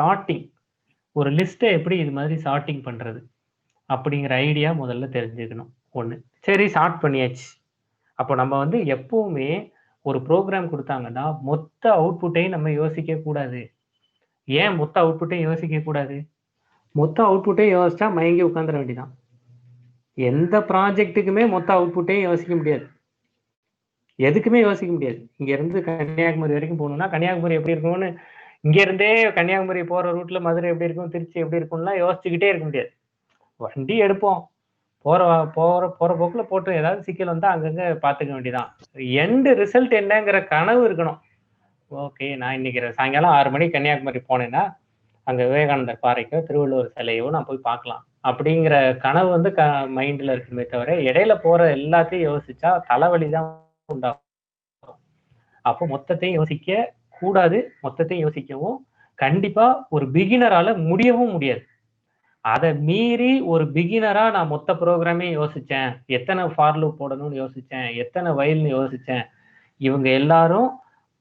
Sorting, ஒரு லிஸ்ட்டை எப்படி இது மாதிரி சார்ட்டிங் பண்றது அப்படிங்கிற ஐடியா முதல்ல தெரிஞ்சுக்கணும் ஒண்ணு. சரி, சார்ட் பண்ணியாச்சு. அப்போ நம்ம வந்து எப்பவுமே ஒரு ப்ரோக்ராம் கொடுத்தாங்கன்னா மொத்த அவுட்புட்டையும் நம்ம யோசிக்க கூடாது. ஏன் மொத்த அவுட்புட்டையும் யோசிக்க கூடாது? மொத்த அவுட்புட்டையும் யோசிச்சா மயங்கி உட்காந்துட வேண்டியதான். எந்த ப்ராஜெக்ட்டுக்குமே மொத்த அவுட்புட்டையும் யோசிக்க முடியாது, எதுக்குமே யோசிக்க முடியாது. இங்க இருந்து கன்னியாகுமரி வரைக்கும் போகணும்னா கன்னியாகுமரி எப்படி இருக்கும்னு இங்க இருந்தே கன்னியாகுமரி போற ரூட்ல மதுரை எப்படி இருக்கும், திருச்சி எப்படி இருக்கும்லாம் யோசிச்சுக்கிட்டே இருக்க முடியாது. வண்டி எடுப்போம், போற போற போற போக்குல போட்டு ஏதாவது சிக்கல் வந்தா அங்கங்க பாத்துக்க வேண்டியதான். எண்டு ரிசல்ட் என்னங்கிற கனவு இருக்கணும். ஓகே, நான் இன்னைக்கு சாயங்காலம் 6 மணிக்கு கன்னியாகுமரி போனேன்னா அங்க விவேகானந்தர் பாறைக்கோ திருவள்ளுவர் சிலையோ நான் போய் பார்க்கலாம் அப்படிங்கிற கனவு வந்து மைண்ட்ல இருக்குமே தவிர இடையில போற எல்லாத்தையும் யோசிச்சா தலைவலி தான் உண்டாகும். அப்போ மொத்தத்தையும் யோசிக்க கூடாது, மொத்தத்தையும் யோசிக்கவும் கண்டிப்பா ஒரு பிகினரால முடியவும் முடியாது. அதை மீறி ஒரு பிகினரா நான் மொத்த ப்ரோக்ராமே யோசிச்சேன், எத்தனை ஃபார் லூப் போடணும்னு யோசிச்சேன், எத்தனை வயல்னு யோசிச்சேன். இவங்க எல்லாரும்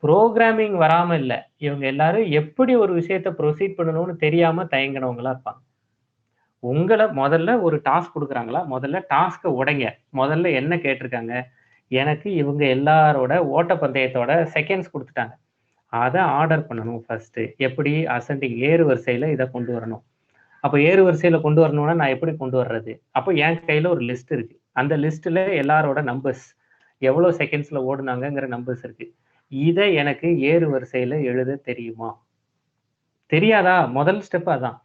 ப்ரோக்ராமிங் வராம இல்ல, இவங்க எல்லாரும் எப்படி ஒரு விஷயத்த ப்ரொசீட் பண்ணணும்னு தெரியாம தயங்கினவங்களா இருப்பாங்க. உங்களை முதல்ல ஒரு டாஸ்க் கொடுக்குறாங்களா, முதல்ல டாஸ்கை உடைங்க. முதல்ல என்ன கேட்டிருக்காங்க, எனக்கு இவங்க எல்லாரோட ஓட்டப்பந்தயத்தோட செகண்ட்ஸ் கொடுத்துட்டாங்க, அதை ஆர்டர் பண்ணணும் ஃபர்ஸ்ட். எப்படி அசெண்டிங் ஏறு வரிசையில இதை கொண்டு வரணும். அப்போ ஏறு வரிசையில கொண்டு வரணும்னா நான் எப்படி கொண்டு வர்றது? அப்போ என் கையில ஒரு லிஸ்ட் இருக்கு, அந்த லிஸ்ட்ல எல்லாரோட நம்பர்ஸ், எவ்வளவு செகண்ட்ஸ்ல ஓடுனாங்கிற நம்பர்ஸ் இருக்கு. இதை எனக்கு ஏறு வரிசையில எழுத தெரியுமா? தெரியாதா? முதல் ஸ்டெப் அதான்,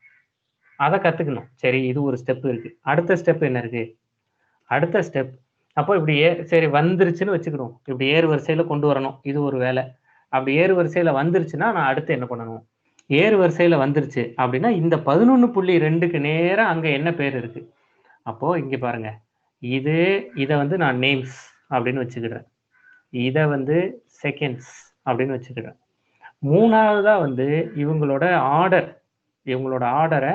அதை கத்துக்கணும். சரி, இது ஒரு ஸ்டெப் இருக்கு. அடுத்த ஸ்டெப் என்ன இருக்கு? அடுத்த ஸ்டெப் அப்போ இப்படி சரி வந்துருச்சுன்னு வச்சுக்கணும், இப்படி ஏறு வரிசையில கொண்டு வரணும், இது ஒரு வேலை. அப்படி ஏறு வரிசையில வந்துருச்சுன்னா நான் அடுத்து என்ன பண்ணணும்? ஏறு வரிசையில வந்துருச்சு அப்படின்னா இந்த 11.2க்கு நேரா அங்க என்ன பேர் இருக்கு? அப்போ இங்க பாருங்க, இதை வந்து நான் நேம்ஸ் அப்படின்னு வச்சுக்கிறேன், இதை வந்து செகண்ட்ஸ் அப்படின்னு வச்சுக்கிறேன். மூணாவதா வந்து இவங்களோட ஆர்டர், இவங்களோட ஆர்டரை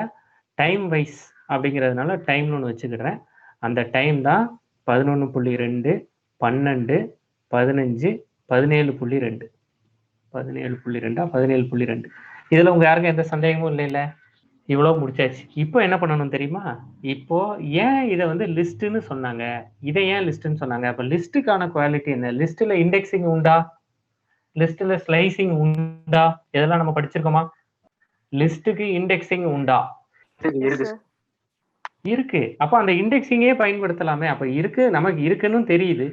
டைம் வைஸ் அப்படிங்கிறதுனால டைம்னு ஒன்று வச்சுக்கிறேன். அந்த டைம் தான் 11.2, 12, 15, 17.2. 17.2 17.2. இதுல உங்க யாருக்கும் எந்த சந்தேகமும் இல்லைல்ல? இவ்வளவு முடிச்சாச்சு. இப்போ என்ன பண்ணணும் தெரியுமா? இப்போ ஏன் இதை வந்து லிஸ்ட்னு சொன்னாங்க, இதை ஏன் லிஸ்ட்னு சொன்னாங்க? அப்ப லிஸ்டுக்கான குவாலிட்டி என்ன? லிஸ்ட்ல இண்டெக்ஸிங் உண்டா? லிஸ்ட்ல ஸ்லைசிங் உண்டா? இதெல்லாம் நம்ம படிச்சிருக்கோமா? லிஸ்டுக்கு இண்டெக்ஸிங் உண்டா? இருக்கு. அப்ப அந்த இண்டெக்ஸிங்கே பயன்படுத்தலாமே. அப்ப இருக்கு, நமக்கு இருக்குன்னு தெரியுது,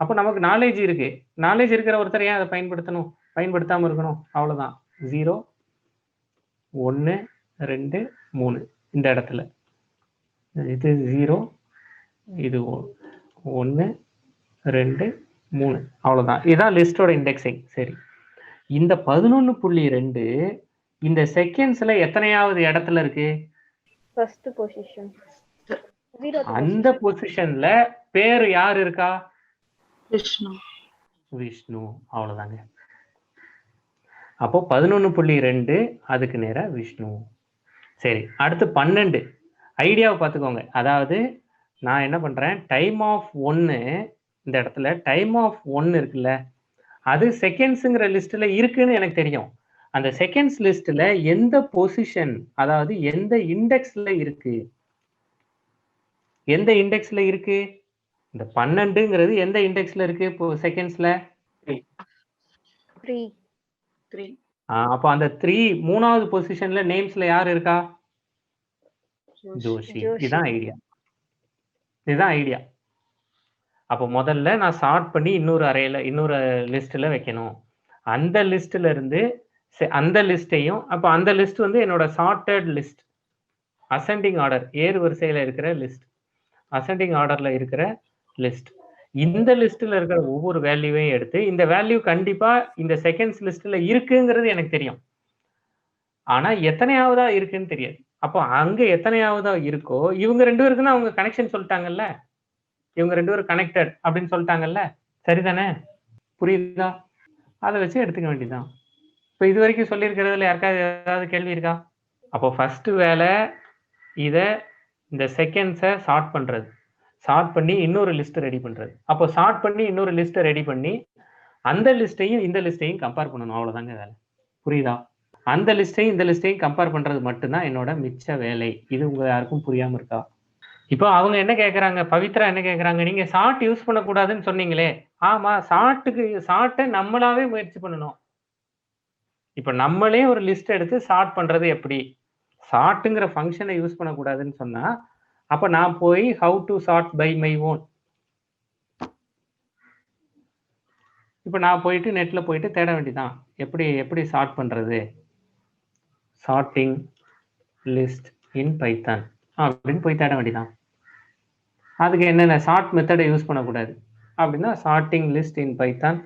அப்ப நமக்கு நாலேஜ் இருக்கு. நாலேஜ் இருக்கிற ஒருத்தர் ஏன் அதை பயன்படுத்தணும், பயன்படுத்தாம இருக்கணும்? அவ்வளவுதான். 0 1 2 3 இந்த இடத்துல இது 0, இது 1 2 3, அவ்வளவுதான். இதுதான் லிஸ்டோட இண்டெக்ஸிங். சரி, இந்த 11.2 இந்த செகண்ட்ஸ்ல எத்தனையாவது இடத்துல இருக்கு? First position. அந்த பொசிஷன்ல பேர் யார் இருக்கா? விஷ்ணு. விஷ்ணு, அவ்வளவுதாங்க. அப்போ 11.2 அதுக்கு நேரா விஷ்ணு. சரி, அடுத்து 12. ஐடியாவை பார்த்துக்கோங்க. அதாவது நான் என்ன பண்றேன், டைம் ஆஃப் 1 இந்த இடத்துல டைம் ஆஃப் 1 இருக்குல்ல, அது செகண்ட்ஸுங்கிற லிஸ்ட்ல இருக்குன்னு எனக்கு தெரியும். அந்த செகண்ட்ஸ் லிஸ்ட்ல எந்த பொசிஷன், அதாவது எந்த இண்டெக்ஸ்ல இருக்கு? எந்த இண்டெக்ஸ்ல இருக்கு? இந்த 12ங்கிறது எந்த இண்டெக்ஸ்ல இருக்கு இப்போ செகண்ட்ஸ்ல? 3. அப்போ அந்த 3 மூணாவது பொசிஷன்ல நேம்ஸ்ல யார் இருக்கா? ஜோஷி. இதுதான் ஐடியா, இதுதான் ஐடியா. அப்போ முதல்ல நான் சார்ட் பண்ணி இன்னொரு அறையில இன்னொரு லிஸ்ட்ல வைக்கணும். அந்த லிஸ்ட்ல இருந்து அந்த லிஸ்டையும், அப்போ அந்த லிஸ்ட் வந்து என்னோட சார்ட்டட் லிஸ்ட், அசெண்டிங் ஆர்டர், ஏறு வரிசையில இருக்கிற லிஸ்ட், அசெண்டிங் ஆர்டர்ல இருக்கிற லிஸ்ட். இந்த லிஸ்ட்ல இருக்கிற ஒவ்வொரு வேல்யூவையும் எடுத்து, இந்த வேல்யூ கண்டிப்பா இந்த செகண்ட்ஸ் லிஸ்ட்ல இருக்குங்கிறது எனக்கு தெரியும், ஆனா எத்தனையாவதா இருக்குன்னு தெரியாது. அப்போ அங்க எத்தனையாவதா இருக்கோ இவங்க 2 பேருக்குன்னு அவங்க கனெக்ஷன் சொல்லிட்டாங்கல்ல, இவங்க 2 பேரும் கனெக்டட் அப்படின்னு சொல்லிட்டாங்கல்ல, சரிதானே? புரியுதா? அதை வச்சு எடுத்துக்க வேண்டியதுதான். இப்போ இது வரைக்கும் சொல்லியிருக்கிறதுல யாருக்காவது ஏதாவது கேள்வி இருக்கா? அப்போ ஃபர்ஸ்ட் வேலை இதை இந்த செகண்ட்ஸை சார்ட் பண்றது, சார்ட் பண்ணி இன்னொரு லிஸ்ட் ரெடி பண்றது. அப்போ சார்ட் பண்ணி இன்னொரு லிஸ்ட்டை ரெடி பண்ணி அந்த லிஸ்ட்டையும் இந்த லிஸ்ட்டையும் கம்பேர் பண்ணணும், அவ்வளவுதாங்க வேலை. புரியுதா? அந்த லிஸ்ட்டையும் இந்த லிஸ்ட்டையும் கம்பேர் பண்றது மட்டும்தான் என்னோட மிச்ச வேலை. இது உங்க யாருக்கும் புரியாம இருக்கா? இப்போ அவங்க என்ன கேட்கறாங்க, பவித்ரா என்ன கேட்கறாங்க, நீங்க சார்ட் யூஸ் பண்ணக்கூடாதுன்னு சொன்னீங்களே. ஆமா, சார்ட்டை நம்மளாவே முயற்சி பண்ணணும். இப்ப நம்மளே ஒரு லிஸ்ட் எடுத்து சார்ட் பண்றது எப்படி? சார்ட்ங்கிற ஃபங்க்ஷனை யூஸ் பண்ணக்கூடாதுன்னு சொன்னா, அப்ப நான் போய் how to start by my own. இப்ப நான் போயிட்டு நெட்ல போயிட்டு தேட வேண்டியதான். எப்படி சார்ட் பண்றது? சார்ட்டிங் லிஸ்ட் இன் பைத்தான் அப்படின்னு போய் தேட வேண்டியதான். அதுக்கு என்னென்ன சார்ட் மெத்தடை யூஸ் பண்ணக்கூடாது அப்படின்னா, sorting list in Python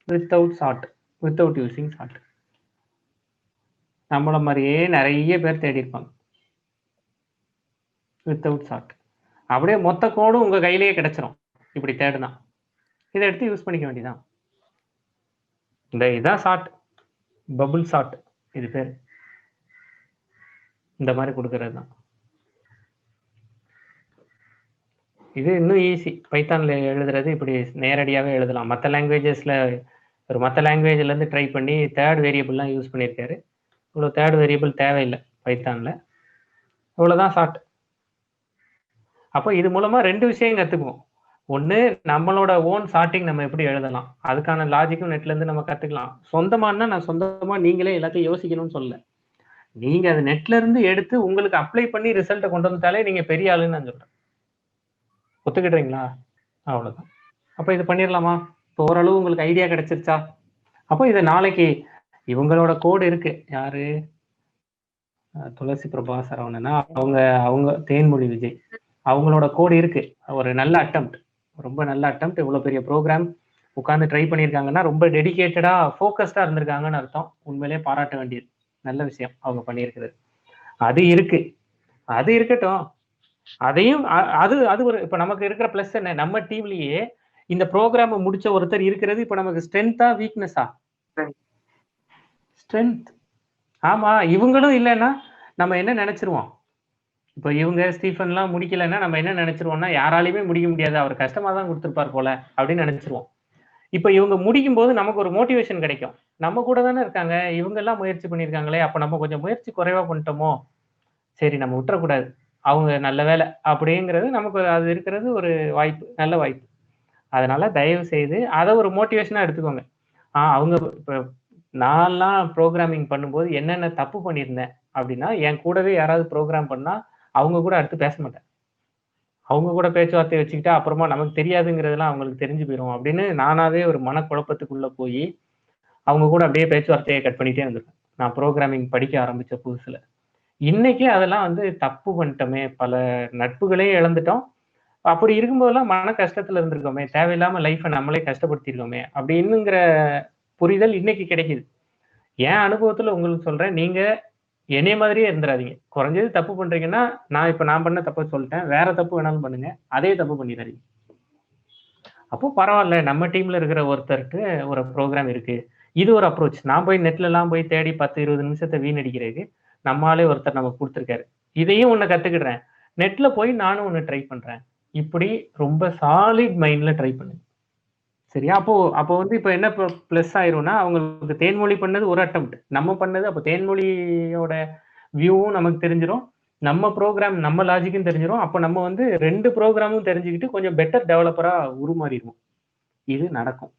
without using sort. நம்மள மாதிரியே நிறைய பேர் தேடி இருப்பாங்க வித்தவுட் சார்ட். அப்படியே மொத்த கோடும் உங்க கையிலேயே கிடைச்சிரும் இப்படி தேடுனா. இதை எடுத்து யூஸ் பண்ணிக்க வேண்டியதான். இதான் சார்ட், பபுள் சார்ட் இது பேர். இந்த மாதிரி கொடுக்கறது தான். இது இன்னும் ஈஸி. பைத்தான்ல எழுதுறது இப்படி நேரடியாகவே எழுதலாம். மற்ற லாங்குவேஜ்ல இருந்து ட்ரை பண்ணி தேர்ட் வேரியபிள்லாம் யூஸ் பண்ணியிருக்காரு. இவ்வளோ தேர்ட் வேரியபிள் தேவையில்லை பைத்தான்ல. இவ்வளோதான் சார்ட். அப்போ இது மூலமா 2 விஷயம் கற்றுக்குவோம். ஒன்று, நம்மளோட ஓன் சார்ட்டிங் நம்ம எப்படி எழுதலாம், அதுக்கான லாஜிக்கும் நெட்லேருந்து நம்ம கற்றுக்கலாம். சொந்தமானா நான் சொந்தமாக நீங்களே எல்லாத்தையும் யோசிக்கணும்னு சொல்லலை. நீங்கள் அது நெட்லேருந்து எடுத்து உங்களுக்கு அப்ளை பண்ணி ரிசல்ட்டை கொண்டு வந்துட்டாலே நீங்கள் பெரிய ஆளுன்னு நான் சொல்கிறேன். ஒத்துக்கிட்டுறீங்களா? அவ்வளோதான். அப்போ இது பண்ணிடலாமா? இப்போ ஓரளவு உங்களுக்கு ஐடியா கிடைச்சிருச்சா? அப்போ இதை நாளைக்கு இவங்களோட கோடு இருக்கு. யாரு? துளசி பிரபா சரவணனா, அவங்க தேன்மொழி விஜய், அவங்களோட கோடு இருக்கு. ஒரு நல்ல அட்டெம்ப்ட், ரொம்ப நல்ல அட்டெம்ப்ட். இவ்வளோ பெரிய ப்ரோக்ராம் உட்காந்து ட்ரை பண்ணியிருக்காங்கன்னா ரொம்ப டெடிக்கேட்டடாக ஃபோக்கஸ்டாக இருந்திருக்காங்கன்னு அர்த்தம். உண்மையிலே பாராட்ட வேண்டியது. நல்ல விஷயம் அவங்க பண்ணியிருக்கிறது. அது இருக்கு, அது இருக்கட்டும். அதையும் அது ஒரு இப்போ நமக்கு இருக்கிற ப்ளஸ் என்ன, நம்ம டீம்லயே இந்த ப்ரோக்ராமை முடிச்ச ஒருத்தர் இருக்கிறது இப்போ நமக்கு ஸ்ட்ரென்த்தா வீக்னஸா? ஸ்ட்ரென்த். ஆமா, இவங்களும் இல்லைன்னா நம்ம என்ன நினைச்சிருவோம்? இப்போ இவங்க ஸ்டீஃபன்லாம் முடிக்கலைன்னா நம்ம என்ன நினைச்சிருவோம்னா, யாராலையுமே முடிக்க முடியாது, அவர் கஷ்டமா தான் கொடுத்துருப்பார் போல அப்படின்னு நினைச்சிருவோம். இப்போ இவங்க முடிக்கும் போது நமக்கு ஒரு மோட்டிவேஷன் கிடைக்கும். நம்ம கூட தானே இருக்காங்க, இவங்க எல்லாம் முயற்சி பண்ணியிருக்காங்களே, அப்போ நம்ம கொஞ்சம் முயற்சி குறைவா பண்ணிட்டோமோ, சரி நம்ம விட்டுறக்கூடாது, அவங்க நல்ல வேலை அப்படிங்கிறது நமக்கு அது இருக்கிறது ஒரு வாய்ப்பு, நல்ல வாய்ப்பு. அதனால தயவு செய்து அதை ஒரு மோட்டிவேஷனா எடுத்துக்கோங்க. அவங்க இப்போ நான்லாம் ப்ரோக்ராமிங் பண்ணும்போது என்னென்ன தப்பு பண்ணியிருந்தேன் அப்படின்னா, என் கூடவே யாராவது ப்ரோக்ராம் பண்ணா அவங்க கூட அடுத்து பேச மாட்டேன். அவங்க கூட பேச்சுவார்த்தை வச்சுக்கிட்டா அப்புறமா நமக்கு தெரியாதுங்கிறதுலாம் அவங்களுக்கு தெரிஞ்சு போயிடும் அப்படின்னு நானாவே ஒரு மனக்குழப்பத்துக்குள்ள போய் அவங்க கூட அப்படியே பேச்சுவார்த்தையை கட் பண்ணிட்டே இருந்திருக்கேன். நான் ப்ரோக்ராமிங் படிக்க ஆரம்பிச்ச புதுசுல. இன்னைக்கு அதெல்லாம் வந்து தப்பு பண்ணிட்டோமே, பல நட்புகளே இழந்துட்டோம். அப்படி இருக்கும்போதெல்லாம் மன கஷ்டத்துல இருந்திருக்கோமே, தேவையில்லாம லைஃப்பை நம்மளே கஷ்டப்படுத்திருக்கோமே அப்படின்னுங்கிற புரிதல் இன்னைக்கு கிடைக்குது. என் அனுபவத்துல உங்களுக்கு சொல்றேன், நீங்க என்னைய மாதிரியே இருந்துடாதீங்க. குறைஞ்சது தப்பு பண்றீங்கன்னா, நான் பண்ண தப்ப சொல்லிட்டேன், வேற தப்பு வேணாலும் பண்ணுங்க, அதே தப்பு பண்ணிடாதீங்க. அப்போ பரவாயில்ல, நம்ம டீம்ல இருக்கிற ஒருத்தருக்கு ஒரு ப்ரோக்ராம் இருக்கு, இது ஒரு அப்ரோச். நான் போய் நெட்ல எல்லாம் போய் தேடி 10-20 நிமிஷத்தை வீணடிக்கிறதுக்கு நம்மாலே ஒருத்தர் நமக்கு கொடுத்துருக்காரு. இதையும் ஒண்ணு கத்துக்கிடுறேன், நெட்ல போய் நானும் ஒண்ணு ட்ரை பண்றேன். இப்படி ரொம்ப சாலிட் மைண்ட்ல ட்ரை பண்ணுங்க. சரியா? அப்போ வந்து இப்போ என்ன பிளஸ் ஆயிரும்னா, அவங்களுக்கு தேன்மொழி பண்ணது ஒரு அட்டெம்ப்ட், நம்ம பண்ணது அப்போ தேன்மொழியோட வியூவும் நமக்கு தெரிஞ்சிடும், நம்ம ப்ரோக்ராம் நம்ம லாஜிக்கும் தெரிஞ்சிடும். அப்போ நம்ம வந்து 2 ப்ரோக்ராமும் தெரிஞ்சுக்கிட்டு கொஞ்சம் பெட்டர் டெவலப்பரா உருமாறிடுவோம். இது நடக்கும்.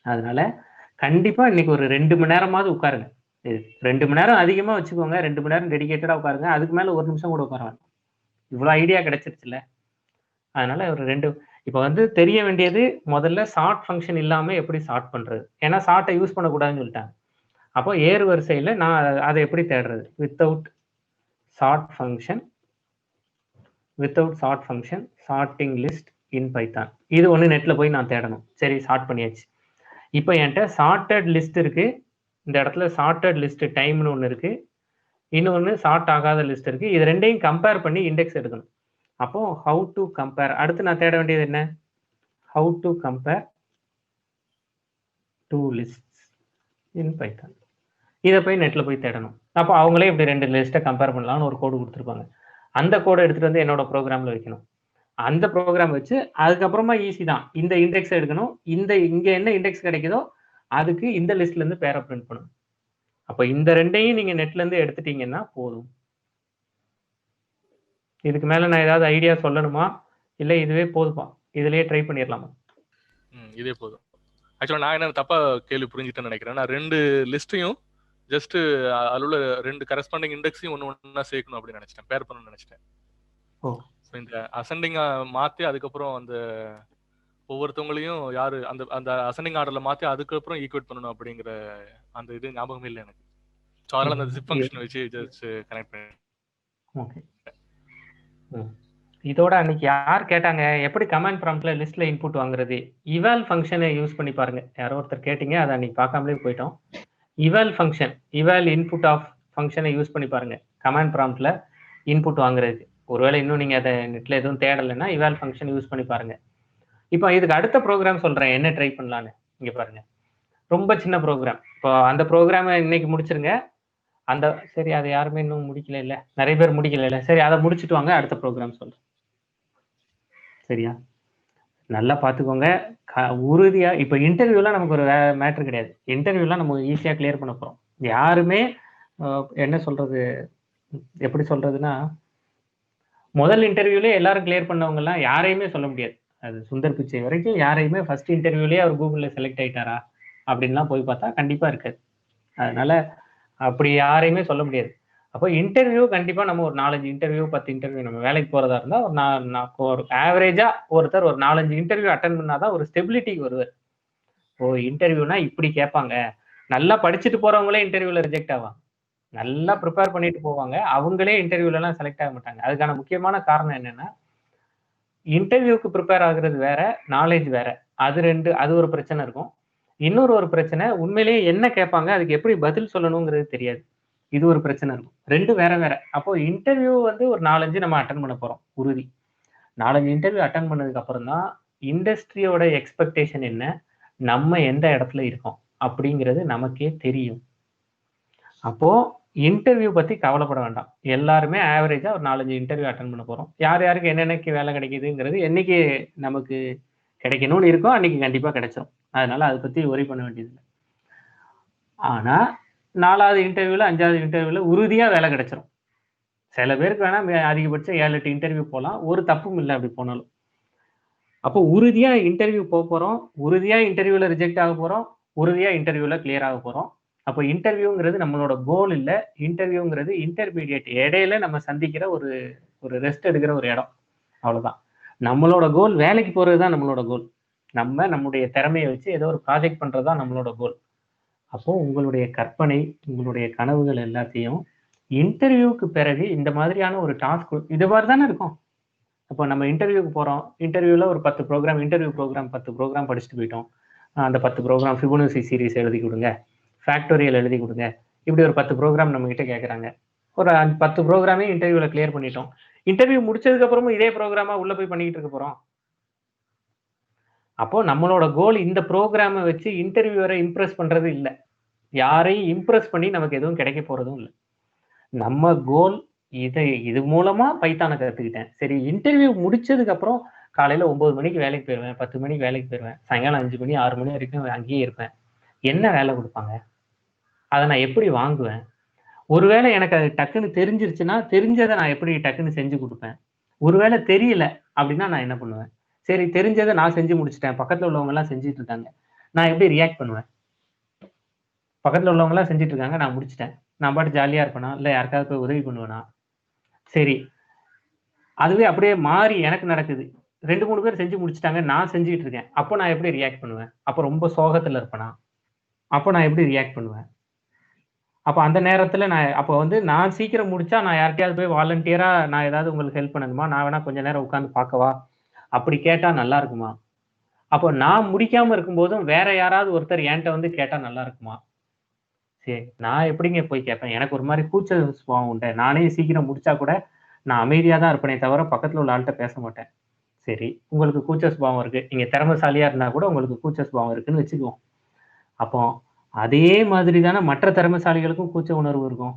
அதனால கண்டிப்பா இன்னைக்கு ஒரு 2 மணி நேரமாவது உட்காருங்க. 2 மணி நேரம் அதிகமா வச்சுக்கோங்க, 2 மணி நேரம் டெடிகேட்டடா உட்காருங்க. அதுக்கு மேல 1 நிமிஷம் கூட உட்கார வேண்டாம். இவ்வளவு ஐடியா கிடைச்சிருச்சுல்ல. அதனால ஒரு 2 இப்போ வந்து தெரிய வேண்டியது, முதல்ல சார்ட் ஃபங்க்ஷன் இல்லாம எப்படி சார்ட் பண்றது. ஏன்னா சார்ட்டை யூஸ் பண்ணக்கூடாதுன்னு சொல்லிட்டாங்க. அப்போ ஏறு வரிசையில நான் அதை எப்படி தேடுறது? Without sort function sorting list in Python. இது ஒன்று நெட்ல போய் நான் தேடணும். சரி, சார்ட் பண்ணியாச்சு. இப்போ என்கிட்ட சார்ட்டட் லிஸ்ட் இருக்கு. இந்த இடத்துல சார்ட்டட் லிஸ்ட் டைம்னு ஒன்று இருக்கு, இன்னொன்று சார்ட் ஆகாத லிஸ்ட் இருக்கு. இது ரெண்டையும் கம்பேர் பண்ணி இண்டெக்ஸ் எடுக்கணும். அப்போ ஹவு டு கம்பேர், அடுத்து நான் தேட வேண்டியது என்ன? How to compare 2 lists in Python. இதை போய் நெட்ல போய் தேடணும். அப்போ அவங்களே இப்படி 2 லிஸ்ட்டை கம்பேர் பண்ணலாம்னு ஒரு கோடு கொடுத்துருப்பாங்க. அந்த கோடை எடுத்துட்டு வந்து என்னோட ப்ரோக்ராம்ல வைக்கணும். அந்த ப்ரோக்ராம் வச்சு அதுக்கப்புறமா ஈஸி தான், இந்த இண்டெக்ஸ் எடுக்கணும், இங்க என்ன இண்டெக்ஸ் கிடைக்குதோ அதுக்கு இந்த லிஸ்ட்ல இருந்து பேரை பிரிண்ட் பண்ணணும். அப்ப இந்த 2யும் நீங்க நெட்ல இருந்து எடுத்துட்டீங்கன்னா போதும். இதுக்கு மேல நான் ஏதாவது ஐடியா சொல்லணுமா? இல்ல இதுவே போதுமா? இதுலயே ட்ரை பண்ணிரலாமா? இதே போதும். ஆக்சுவலா நான் என்ன தப்பா கேள்வி புரிஞ்சுட்டேன்னு நினைக்கிறேன். நான் 2 லிஸ்ட்டையும் ஜஸ்ட் அதுல உள்ள 2 கரஸ்பாண்டிங் இண்டெக்ஸையும் ஒண்ணா சேர்க்கணும் அப்படின்னு நினைச்சிட்டேன். பேர் பண்ணணும்னு நினைச்சிட்டேன். ஓ. இந்த அசெண்டிங்கா மாத்தி அதுக்கப்புறம் அந்த ஒவ்வொருத்தவங்களையும் யாரு அந்த அந்த அசெண்டிங் ஆர்டர்ல மாத்தி அதுக்கப்புறம் ஈக்குவேட் பண்ணணும் அப்படிங்கிற அந்த இது ஞாபகமே இல்லை எனக்கு. ஸோ அதனால அந்த ஜிப் ஃபங்க்ஷன் வச்சு ஜஸ்ட் கனெக்ட் பண்ணி. ஓகே. இதோட அன்னைக்கு யார் கேட்டாங்க எப்படி கமாண்ட் ப்ராம்ப்ட்ல லிஸ்ட்ல இன்புட் வாங்குறது? இவால் ஃபங்க்ஷனை யூஸ் பண்ணி பாருங்க. யாரோ ஒருத்தர் கேட்டீங்க, அதை அன்னைக்கு பார்க்காமலே போயிட்டோம். இவால் ஃபங்க்ஷன், இவால் இன்புட் ஆஃப் ஃபங்க்ஷனை யூஸ் பண்ணி பாருங்க. கமாண்ட் ப்ராம்ப்ட்ல இன்புட் வாங்குறதுக்கு. ஒருவேளை இன்னும் நீங்க அதை நெட்ல எதுவும் தேடலைன்னா இவால் ஃபங்க்ஷன் யூஸ் பண்ணி பாருங்க. இப்போ இதுக்கு அடுத்த ப்ரோக்ராம் சொல்றேன், என்ன ட்ரை பண்ணலான்னு. இங்க பாருங்க, ரொம்ப சின்ன ப்ரோக்ராம். இப்போ அந்த ப்ரோக்ராமை இன்னைக்கு முடிச்சிருங்க. அந்த சரி, அதை யாருமே இன்னும் முடிக்கல இல்ல, நிறைய பேர் முடிக்கல இல்ல. சரி, அதை முடிச்சுட்டு வாங்க, அடுத்த ப்ரோக்ராம் சொல்றேன். சரியா? நல்லா பார்த்துக்கோங்க. உறுதியா இப்போ இன்டர்வியூலாம் நமக்கு ஒரு மேட்ரு கிடையாது. இன்டர்வியூலாம் நம்ம ஈஸியா கிளியர் பண்ண போறோம். யாருமே என்ன சொல்றது, எப்படி சொல்றதுன்னா, முதல் இன்டர்வியூலேயே எல்லாரும் கிளியர் பண்ணவங்க எல்லாம் யாரையுமே சொல்ல முடியாது. அது சுந்தர் பிச்சை வரைக்கும் யாரையுமே ஃபர்ஸ்ட் இன்டர்வியூலேயே அவர் கூகுள்ல செலக்ட் ஆயிட்டாரா அப்படின்லாம் போய் பார்த்தா கண்டிப்பா இருக்காது. அதனால அப்படி யாரையுமே சொல்ல முடியாது. அப்போ இன்டர்வியூ கண்டிப்பா நம்ம ஒரு 4-5 இன்டர்வியூ 10 இன்டர்வியூ நம்ம வேலைக்கு போறதா இருந்தா ஒரு ஆவரேஜா ஒருத்தர் ஒரு 4-5 இன்டர்வியூ அட்டன் பண்ணாதான் ஒரு ஸ்டெபிலிட்டிக்கு வருவார். ஓ, இன்டர்வியூனா இப்படி கேட்பாங்க. நல்லா படிச்சுட்டு போறவங்களே இன்டர்வியூல ரிஜெக்ட் ஆவாங்க. நல்லா ப்ரிப்பேர் பண்ணிட்டு போவாங்க, அவங்களே இன்டர்வியூல எல்லாம் செலக்ட் ஆக மாட்டாங்க. அதுக்கான முக்கியமான காரணம் என்னன்னா, இன்டர்வியூக்கு ப்ரிப்பேர் ஆகுறது வேற, நாலேஜ் வேற. அது ஒரு பிரச்சனை இருக்கும். இன்னொரு பிரச்சனை, உண்மையிலேயே என்ன கேட்பாங்க, அதுக்கு எப்படி பதில் சொல்லணுங்கிறது தெரியாது. இது ஒரு பிரச்சனை இருக்கும். 2 வேற வேற. அப்போ இன்டர்வியூ வந்து ஒரு 4-5 நம்ம அட்டன் பண்ண போறோம், உறுதி. 4-5 இன்டர்வியூ அட்டன் பண்ணதுக்கு அப்புறம் தான் இண்டஸ்ட்ரியோட எக்ஸ்பெக்டேஷன் என்ன, நம்ம எந்த இடத்துல இருக்கோம் அப்படிங்கிறது நமக்கே தெரியும். அப்போ இன்டர்வியூ பத்தி கவலைப்பட வேண்டாம். எல்லாருமே ஆவரேஜா ஒரு 4-5 இன்டர்வியூ அட்டன் பண்ண போறோம். யார் யாருக்கு என்னென்னக்கு வேலை கிடைக்குதுங்கிறது என்னைக்கு நமக்கு கிடைக்கணும்னு இருக்கோ அன்னைக்கு கண்டிப்பா கிடைச்சிடும். அதனால அதை பத்தி ஒரி பண்ண வேண்டியதில்லை. ஆனா 4வது இன்டர்வியூல 5வது இன்டர்வியூல உறுதியா வேலை கிடைச்சிடும். சில பேருக்கு வேணா அதிகபட்சம் 7-8 இன்டர்வியூ போகலாம். ஒரு தப்பும் இல்லை அப்படி போனாலும். அப்போ உறுதியா இன்டர்வியூ போறோம், உறுதியா இன்டர்வியூல ரிஜெக்ட் ஆக போறோம், உறுதியா இன்டர்வியூல கிளியர் ஆக போறோம். அப்போ இன்டர்வியூங்கிறது நம்மளோட கோல் இல்ல. இன்டர்வியூங்கிறது இன்டர்மீடியேட், இடையில நம்ம சந்திக்கிற ஒரு ரெஸ்ட் எடுக்கிற ஒரு இடம். அவ்வளவுதான். நம்மளோட கோல் வேலைக்கு போறதுதான் நம்மளோட கோல். நம்முடைய திறமையை வச்சு ஏதோ ஒரு ப்ராஜெக்ட் பண்றதுதான் நம்மளோட கோல். அப்போ உங்களுடைய கற்பனை, உங்களுடைய கனவுகள் எல்லாத்தையும் இன்டர்வியூக்கு பிறகு இந்த மாதிரியான ஒரு டாஸ்க் இது மாதிரி தானே இருக்கும். அப்போ நம்ம இன்டர்வியூக்கு போறோம். இன்டர்வியூல ஒரு 10 ப்ரோக்ராம், இன்டர்வியூ ப்ரோக்ராம் 10 ப்ரோக்ராம் படிச்சுட்டு போயிட்டோம். அந்த 10 ப்ரோக்ராம் ஃபிபோனசி சீரிஸ் எழுதி கொடுங்க, ஃபேக்டோரியல் எழுதி கொடுங்க, இப்படி ஒரு 10 ப்ரோக்ராம் நம்ம கிட்ட கேட்கறாங்க. ஒரு 10 ப்ரோக்ராமே இன்டர்வியூல கிளியர் பண்ணிட்டோம். இன்டர்வியூ முடிச்சதுக்கு அப்புறமும் இதே ப்ரோக்ராமா உள்ள போய் பண்ணிக்கிட்டு இருக்க போறோம். அப்போ நம்மளோட கோல் இந்த ப்ரோக்ராமை வச்சு இன்டர்வியூவரை இம்ப்ரெஸ் பண்றது இல்லை. யாரையும் இம்ப்ரெஸ் பண்ணி நமக்கு எதுவும் கிடைக்க போறதும் இல்லை. நம்ம கோல் இது மூலமா பைத்தானை கத்துக்கிட்டேன். சரி, இன்டர்வியூ முடிச்சதுக்கு அப்புறம் காலையில 9 மணிக்கு வேலைக்கு போயிருவேன், 10 மணிக்கு வேலைக்கு போயிருவேன், சாயங்காலம் 5 மணி 6 மணி வரைக்கும் அங்கேயே இருப்பேன். என்ன வேலை கொடுப்பாங்க, அதை நான் எப்படி வாங்குவேன்? ஒருவேளை எனக்கு அது டக்குன்னு தெரிஞ்சிருச்சுன்னா தெரிஞ்சதை நான் எப்படி டக்குன்னு செஞ்சு கொடுப்பேன்? ஒருவேளை தெரியல அப்படின்னா நான் என்ன பண்ணுவேன்? சரி, தெரிஞ்சதை நான் செஞ்சு முடிச்சிட்டேன், பக்கத்துல உள்ளவங்க எல்லாம் செஞ்சுட்டு இருக்காங்க, நான் எப்படி ரியாக்ட் பண்ணுவேன்? பக்கத்துல உள்ளவங்க எல்லாம் செஞ்சுட்டு இருக்காங்க, நான் முடிச்சிட்டேன், நான் பாட்டு ஜாலியா இருப்பேனா, இல்ல யாருக்காவது போய் உதவி பண்ணுவேனா? சரி, அதுவே அப்படியே மாறி எனக்கு நடக்குது. 2-3 பேர் செஞ்சு முடிச்சிட்டாங்க, நான் செஞ்சுட்டு இருக்கேன். அப்போ நான் எப்படி ரியாக்ட் பண்ணுவேன்? அப்போ ரொம்ப சோகத்துல இருப்பேனா? அப்போ நான் எப்படி ரியாக்ட் பண்ணுவேன்? அப்போ அந்த நேரத்துல நான் சீக்கிரம் முடிச்சா நான் யார்கிட்டயாவது போய் வாலண்டியரா நான் ஏதாவது உங்களுக்கு ஹெல்ப் பண்ணணுமா? நான் வேணா கொஞ்ச நேரம் உட்கார்ந்து பார்க்கவா? அப்படி கேட்டா நல்லா இருக்குமா? அப்போ நான் முடிக்காம இருக்கும்போதும் வேற யாராவது ஒருத்தர் என்கிட்ட வந்து கேட்டா நல்லா இருக்குமா? சரி, நான் எப்படிங்க போய் கேட்பேன்? எனக்கு ஒரு மாதிரி கூச்ச சுபாவம் உண்டு. நானே சீக்கிரம் முடிச்சா கூட நான் அமைதியா தான் இருப்பேனே தவிர பக்கத்துல உள்ள ஆள்கிட்ட பேச மாட்டேன். சரி, உங்களுக்கு கூச்ச சுபாவம் இருக்கு, நீங்க திறமைசாலியா இருந்தா கூட உங்களுக்கு கூச்ச சுபாவம் இருக்குன்னு வச்சுக்குவோம். அப்போ அதே மாதிரி தானே மற்ற திறமைசாலிகளுக்கும் கூச்ச உணர்வு இருக்கும்.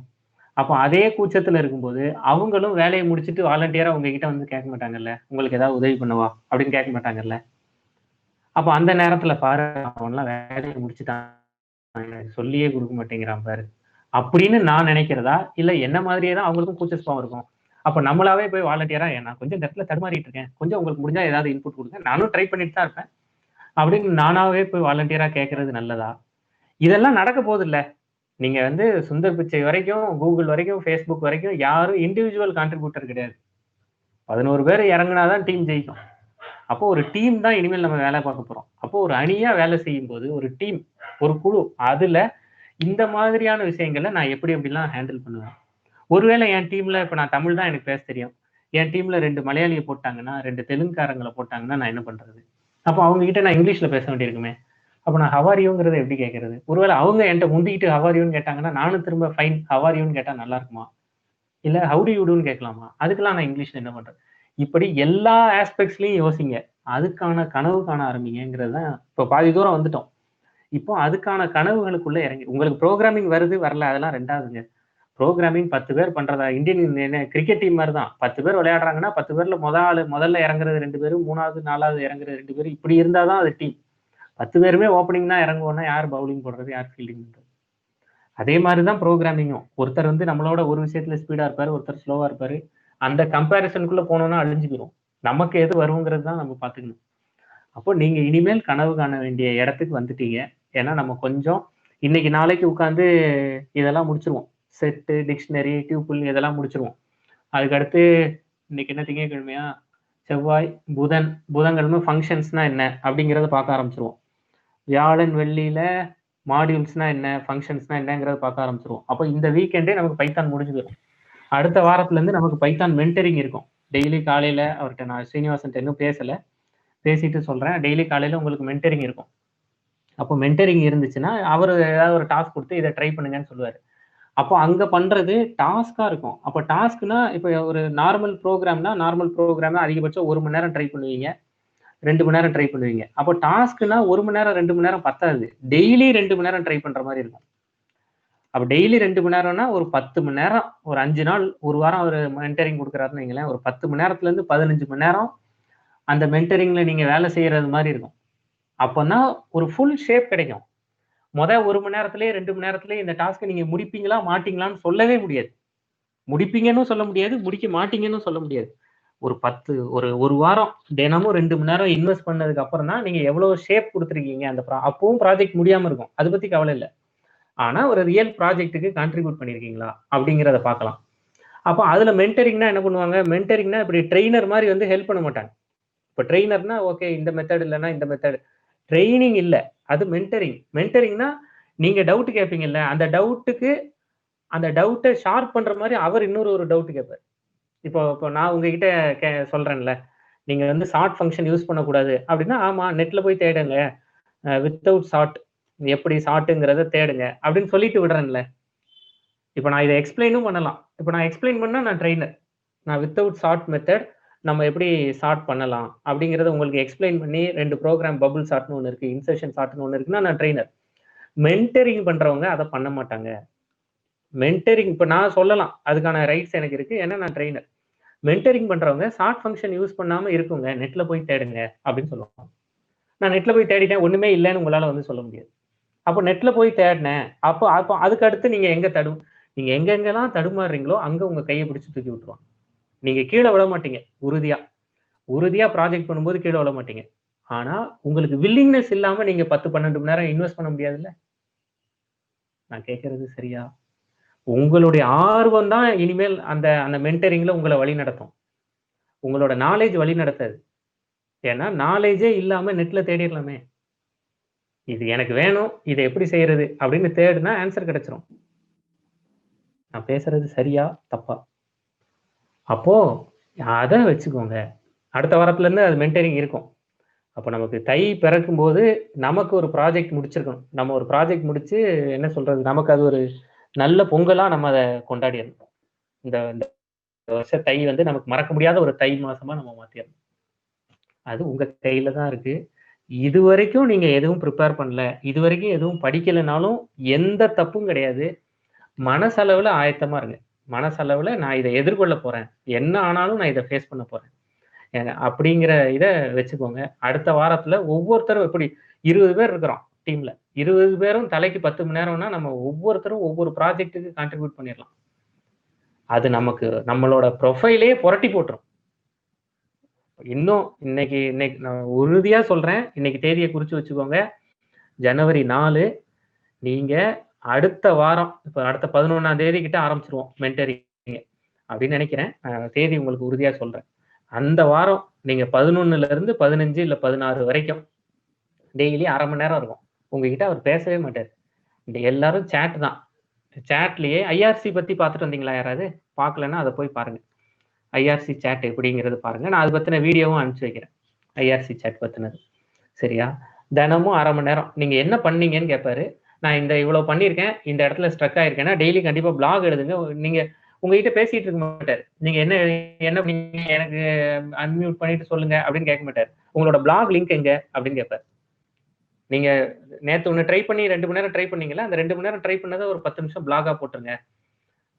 அப்போ அதே கூச்சத்துல இருக்கும்போது அவங்களும் வேலையை முடிச்சுட்டு வாலண்டியரா உங்ககிட்ட வந்து கேட்க மாட்டாங்கல்ல, உங்களுக்கு ஏதாவது உதவி பண்ணவா அப்படின்னு கேட்க மாட்டாங்கல்ல. அப்போ அந்த நேரத்துல பாரு, அவன்லாம் வேலையை முடிச்சுட்டான், எனக்கு சொல்லியே கொடுக்க மாட்டேங்கிறான் பாரு, அப்படின்னு நான் நினைக்கிறதா, இல்ல என்ன மாதிரியே தான் அவங்களுக்கும் கூச்சஸ்பாவம் இருக்கும். அப்ப நம்மளாவே போய் வாலண்டியரா நான் கொஞ்சம் இந்த இடத்துல தடுமாறிட்டு இருக்கேன், கொஞ்சம் உங்களுக்கு முடிஞ்சா ஏதாவது இன்புட் கொடுங்க, நானும் ட்ரை பண்ணிட்டு தான் இருப்பேன் அப்படின்னு நானாவே போய் வாலண்டியரா கேட்கறது நல்லதா? இதெல்லாம் நடக்க போகுது இல்ல. நீங்க வந்து சுந்தர் பிச்சை வரைக்கும், கூகுள் வரைக்கும், ஃபேஸ்புக் வரைக்கும் யாரும் இண்டிவிஜுவல் கான்ட்ரிபியூட்டர் கிடையாது. 11 பேர் இறங்குனாதான் டீம் ஜெயிக்கும். அப்போ ஒரு டீம் தான் இனிமேல் நம்ம வேலை பார்க்க போறோம். அப்போ ஒரு அணியா வேலை செய்யும் போது ஒரு டீம், ஒரு குழு, அதுல இந்த மாதிரியான விஷயங்களை நான் எப்படி எப்படிலாம் ஹேண்டில் பண்ணுவேன். ஒருவேளை என் டீம்ல இப்ப நான் தமிழ் தான் எனக்கு பேச தெரியும், என் டீம்ல 2 மலையாளியை போட்டாங்கன்னா, 2 தெலுங்குக்காரங்களை போட்டாங்கன்னா நான் என்ன பண்றது? அப்போ அவங்க கிட்ட நான் இங்கிலீஷ்ல பேச வேண்டியிருக்குமே. அப்ப நான் ஹவாரியோங்கிறத எப்படி கேட்கறது? ஒருவேளை அவங்க என்கிட்ட முந்திக்கிட்டு ஹவாரியோன்னு கேட்டாங்கன்னா, நானும் திரும்ப ஃபைன் ஹவாரியோன்னு கேட்டா நல்லா இருக்குமா? இல்ல ஹவுடி யூடுன்னு கேட்கலாமா? அதுக்கெல்லாம் நான் இங்கிலீஷ்ல என்ன பண்றது? இப்படி எல்லா ஆஸ்பெக்ட்ஸ்லயும் யோசிங்க. அதுக்கான கனவு காண ஆரம்பிங்கிறது தான். இப்போ பாதி தூரம் வந்துட்டோம். இப்போ அதுக்கான கனவுகளுக்குள்ள இறங்கி உங்களுக்கு ப்ரோக்ராமிங் வருது வரல அதெல்லாம் ரெண்டாவதுங்க. ப்ரோக்ராமிங் 10 பேர் பண்றதா இந்தியன் கிரிக்கெட் டீம் மாதிரி தான். 10 பேர் விளையாடுறாங்கன்னா 10 பேர்ல முதல்ல இறங்குறது 2 பேரும், 3வது 4வது இறங்குறது 2 பேரும், இப்படி இருந்தாதான் அது டீம். 10 பேருமே ஓப்பனிங் தான் இறங்குவோம்னா யார் பவுலிங் போடுறது, யார் ஃபீல்டிங் பண்றது? அதே மாதிரிதான் ப்ரோக்ராமிங்கும். ஒருத்தர் வந்து நம்மளோட ஒரு விஷயத்துல ஸ்பீடா இருப்பாரு, ஒருத்தர் ஸ்லோவா இருப்பாரு. அந்த கம்பேரிசனுக்குள்ள போனோம்னா அழிஞ்சு போயிடும். நமக்கு எது வருங்கிறது தான் நம்ம பாத்துக்கணும். அப்போ நீங்க இனிமேல் கனவு காண வேண்டிய இடத்துக்கு வந்துட்டீங்க. ஏன்னா நம்ம கொஞ்சம் இன்னைக்கு நாளைக்கு உட்காந்து இதெல்லாம் முடிச்சிருவோம். செட்டு, டிக்ஷனரி, டியூபிள் இதெல்லாம் முடிச்சிருவோம். அதுக்கடுத்து இன்னைக்கு என்ன திங்கட்கிழமையா, செவ்வாய், புதன்கிழமை ஃபங்க்ஷன்ஸ்னா என்ன அப்படிங்கிறத பார்க்க ஆரம்பிச்சிருவோம். வியாழன் வெள்ளியில மாடியூல்ஸ்னா என்ன, ஃபங்க்ஷன்ஸ்னா என்னங்கிறத பார்க்க ஆரம்பிச்சிருவோம். அப்போ இந்த வீக்கெண்டே நமக்கு பைத்தான் முடிஞ்சு போயிடும். அடுத்த வாரத்துல இருந்து நமக்கு பைத்தான் மென்டரிங் இருக்கும். டெய்லி காலையில அவர்கிட்ட நான் ஸ்ரீனிவாசன் இன்னும் பேசல, பேசிட்டு சொல்றேன். டெய்லி காலையில உங்களுக்கு மென்டரிங் இருக்கும். அப்போ மென்டரிங் இருந்துச்சுன்னா அவர் ஏதாவது ஒரு டாஸ்க் கொடுத்து இதை ட்ரை பண்ணுங்கன்னு சொல்லுவாரு. அப்போ அங்க பண்றது டாஸ்கா இருக்கும். அப்போ டாஸ்க்னா இப்போ ஒரு நார்மல் ப்ரோக்ராம்னா அதிகபட்சம் 1 மணி நேரம் ட்ரை பண்ணுவீங்க, 2 மணி நேரம் ட்ரை பண்ணுவீங்க. அப்போ டாஸ்க்னா 1 மணி நேரம் 2 மணி நேரம் பத்தாது, டெய்லி 2 மணி நேரம் ட்ரை பண்ற மாதிரி இருக்கும். அப்ப டெய்லி 2 மணி நேரம்னா ஒரு 10 மணி நேரம், ஒரு 5 நாள், ஒரு வாரம் ஒரு மென்டரிங் கொடுக்குறாருன்னு வைங்களேன், ஒரு 10 மணி நேரத்துல இருந்து 15 மணி நேரம் அந்த மென்டரிங்ல நீங்க வேலை செய்யறது மாதிரி இருக்கும். அப்பதான் ஒரு ஃபுல் ஷேப் கிடைக்கும். 1 மணி நேரத்திலேயே 2 மணி நேரத்திலேயே இந்த டாஸ்க்கை நீங்க முடிப்பீங்களா மாட்டீங்களான்னு சொல்லவே முடியாது. முடிப்பீங்கன்னு சொல்ல முடியாது, முடிக்க மாட்டீங்கன்னு சொல்ல முடியாது. ஒரு வாரம் தினமும் 2 மணி நேரம் இன்வெஸ்ட் பண்ணதுக்கு அப்புறம் தான் நீங்க எவ்வளவு ஷேப் கொடுத்துருக்கீங்க அந்த அப்பவும் ப்ராஜெக்ட் முடியாம இருக்கும். அதை பத்தி கவலை இல்லை. ஆனா ஒரு ரியல் ப்ராஜெக்ட்டுக்கு கான்ட்ரிபியூட் பண்ணிருக்கீங்களா அப்படிங்கிறத பார்க்கலாம். அப்போ அதுல மென்டரிங்னா என்ன பண்ணுவாங்க? மென்டரிங்னா இப்படி ட்ரெயினர் மாதிரி வந்து ஹெல்ப் பண்ண மாட்டாங்க. இப்போ ட்ரெயினர்னா ஓகே இந்த மெத்தட் இல்லைன்னா இந்த மெத்தட், ட்ரைனிங் இல்லை, அது மென்டரிங். மென்டரிங்னா நீங்க டவுட் கேட்பீங்கல்ல, அந்த டவுட்டை ஷார்ப் பண்ற மாதிரி அவர் ஒரு டவுட் கேட்பார். இப்போ நான் உங்ககிட்ட சொல்றேன்ல, நீங்க வந்து ஷார்ட் ஃபங்க்ஷன் யூஸ் பண்ணக்கூடாது அப்படின்னா, ஆமா நெட்ல போய் தேடுங்க, வித்தவுட் ஷார்ட் எப்படி ஷார்ட்டுங்கிறத தேடுங்க அப்படின்னு சொல்லிட்டு விடுறேன்ல. இப்போ நான் இதை எக்ஸ்பிளைனும் பண்ணலாம். இப்போ நான் எக்ஸ்பிளைன் பண்ணா நான் ட்ரெயினர். நான் வித்தவுட் ஷார்ட் மெத்தட் நம்ம எப்படி ஷார்ட் பண்ணலாம் அப்படிங்கிறத உங்களுக்கு எக்ஸ்பிளைன் பண்ணி 2 ப்ரோக்ராம் பபுள் ஷார்ட்னு ஒன்று இருக்கு, இன்சர்ஷன் ஷார்ட்னு ஒன்று இருக்குன்னா நான் ட்ரெயினர். மென்டரிங் பண்றவங்க அதை பண்ண மாட்டாங்க. மென்டரிங் இப்போ நான் சொல்லலாம், அதுக்கான ரைட்ஸ் எனக்கு இருக்கு, ஏன்னா நான் ட்ரெயினர். மென்டரிங் பண்றவங்க ஷார்ட் ஃபங்க்ஷன் யூஸ் பண்ணாம இருக்குங்க, நெட்ல போய் தேடுங்க அப்படின்னு சொல்லுவாங்க. நான் நெட்ல போய் தேடிட்டேன், ஒண்ணுமே இல்லைன்னு உங்களால வந்து சொல்ல முடியாது. அப்போ நெட்ல போய் தேடினேன், அப்போ அதுக்கு அடுத்து நீங்க நீங்க எங்கெங்கெல்லாம் தடுமாறுறீங்களோ அங்க உங்க கையை பிடிச்சு தூக்கி விட்டுருவாங்க. நீங்க கீழே விட மாட்டீங்க. உறுதியா ப்ராஜெக்ட் பண்ணும்போது கீழே விட மாட்டீங்க. ஆனா உங்களுக்கு வில்லிங்னஸ் இல்லாம நீங்க 10-12 மணி நேரம் இன்வெஸ்ட் பண்ண முடியாதுல்ல. நான் கேட்கறது சரியா? உங்களுடைய ஆர்வம் தான் இனிமேல் அந்த மென்டரிங்ல உங்களை வழி நடத்தும். உங்களோட நாலேஜ் வழி நடத்தாது. ஏன்னா நாலேஜே இல்லாம நெட்ல தேடிடலாமே. இது எனக்கு வேணும், இதை எப்படி செய்யறது அப்படின்னு தேடுனா ஆன்சர் கிடைச்சிரும். நான் பேசுறது சரியா தப்பா? அப்போ அதை வச்சுக்கோங்க. அடுத்த வாரத்துல இருந்து அது மென்டரிங் இருக்கும். அப்போ நமக்கு தை பிறக்கும் போது நமக்கு ஒரு ப்ராஜெக்ட் முடிச்சிருக்கணும். நம்ம ஒரு ப்ராஜெக்ட் முடிச்சு என்ன சொல்றது, நமக்கு அது ஒரு நல்ல பொங்கலா நம்ம அதை கொண்டாடிடணும். இந்த வருஷ தை வந்து நமக்கு மறக்க முடியாத ஒரு தை மாசமா நம்ம மாத்திடணும். அது உங்க கையில தான் இருக்கு. இது வரைக்கும் நீங்க எதுவும் ப்ரிப்பேர் பண்ணல, இது வரைக்கும் எதுவும் படிக்கலைனாலும் எந்த தப்பும் கிடையாது. மனசளவுல ஆயத்தமா இருங்க. மனசளவுல நான் இதை எதிர்கொள்ள போறேன், என்ன ஆனாலும் நான் இதை ஃபேஸ் பண்ண போறேன் அப்படிங்கிற இதை வச்சுக்கோங்க. அடுத்த வாரத்துல ஒவ்வொருத்தரும் எப்படி 20 பேர் இருக்கிறோம் டீம்ல 20 பேரும் தலைக்கு 10 மணி நேரம்னா நம்ம ஒவ்வொருத்தரும் ஒவ்வொரு ப்ராஜெக்ட்டுக்கு கான்ட்ரிபியூட் பண்ணிடலாம். அது நமக்கு நம்மளோட ப்ரொஃபைலே புரட்டி போட்டுரும். இன்னும் இன்னைக்கு இன்னைக்கு நான் உறுதியா சொல்றேன், இன்னைக்கு தேதியை குறிச்சு வச்சுக்கோங்க. ஜனவரி 4 நீங்க அடுத்த வாரம் இப்ப அடுத்த 11ஆம் தேதி கிட்ட ஆரம்பிச்சிருவோம் மென்டரிங் அப்படின்னு நினைக்கிறேன். தேதி உங்களுக்கு உறுதியா சொல்றேன். அந்த வாரம் நீங்க 11ல இருந்து 15 இல்ல 16 வரைக்கும் டெய்லி 1/2 மணி நேரம் இருக்கும். உங்ககிட்ட அவர் பேசவே மாட்டார். எல்லாரும் சேட் தான். சேட்லயே ஐஆர்சி பத்தி பார்த்துட்டு வந்தீங்களா யாராவது? பார்க்கலன்னா அதை போய் பாருங்க. ஐஆர்சி சேட் எப்படிங்கிறது பாருங்க. நான் அதை பத்தின வீடியோவும் அனுப்பிச்சு வைக்கிறேன். ஐஆர்சி சேட் பத்தினது. சரியா? தினமும் 1/2 மணி நேரம் நீங்க என்ன பண்ணீங்கன்னு கேட்பாரு. நான் இவ்வளவு பண்ணியிருக்கேன், இந்த இடத்துல ஸ்ட்ரக் ஆயிருக்கேன்னா டெய்லி கண்டிப்பா பிளாக் எழுதுங்க. நீங்க உங்ககிட்ட பேசிட்டு இருக்க மாட்டார். நீங்க என்ன பண்ணீங்க எனக்கு அன்மியூட் பண்ணிட்டு சொல்லுங்க அப்படின்னு கேட்க மாட்டார். உங்களோட பிளாக் லிங்க் எங்க அப்படின்னு கேட்பார். நீங்க நேத்து ஒண்ணு ட்ரை பண்ணி 2 மணி நேரம் ட்ரை பண்ணீங்களா, அந்த 2 மணி நேரம் ட்ரை பண்ணதை ஒரு 10 நிமிஷம் பிளாகா போட்டுருங்க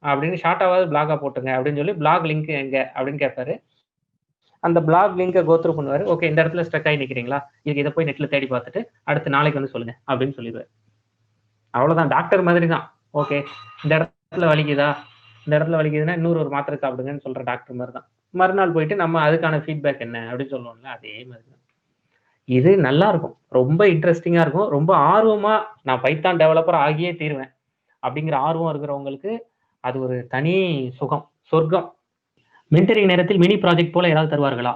அப்படின்னு, ஷார்ட்டாவது பிளாகா போட்டுங்க அப்படின்னு சொல்லி பிளாக் லிங்க் எங்க அப்படின்னு கேட்பாரு. அந்த பிளாக் லிங்கை கோத்ரூ பண்ணுவாரு. ஓகே, இந்த இடத்துல ஸ்ட்ரக் ஆகி நிக்கிறீங்களா, இதுக்கு இதை போய் நெட்ல தேடி பார்த்துட்டு அடுத்து நாளைக்கு வந்து சொல்லுங்க அப்படின்னு சொல்லிடுவாரு. அவ்வளவுதான், டாக்டர் மாதிரி தான். ஓகே, இந்த இடத்துல வலிக்குதா, இந்த இடத்துல வலிக்குதுன்னா இன்னொரு ஒரு மாத்திரை சாப்பிடுங்கன்னு சொல்ற டாக்டர் மாதிரி தான். மறுநாள் போயிட்டு நம்ம அதுக்கான ஃபீட்பேக் என்ன அப்படின்னு சொல்லுவோம்ல, அதே மாதிரி தான். இது நல்லா இருக்கும், ரொம்ப இன்ட்ரெஸ்டிங்கா இருக்கும். ரொம்ப ஆர்வமா நான் பைத்தான் டெவலப்பர் ஆகியே தீருவேன் அப்படிங்கிற ஆர்வம் இருக்கிறவங்களுக்கு அது ஒரு தனி சுகம், சொர்க்கம். மென்டரிங் நேரத்தில் மினி ப்ராஜெக்ட் போல ஏதாவது தருவார்களா?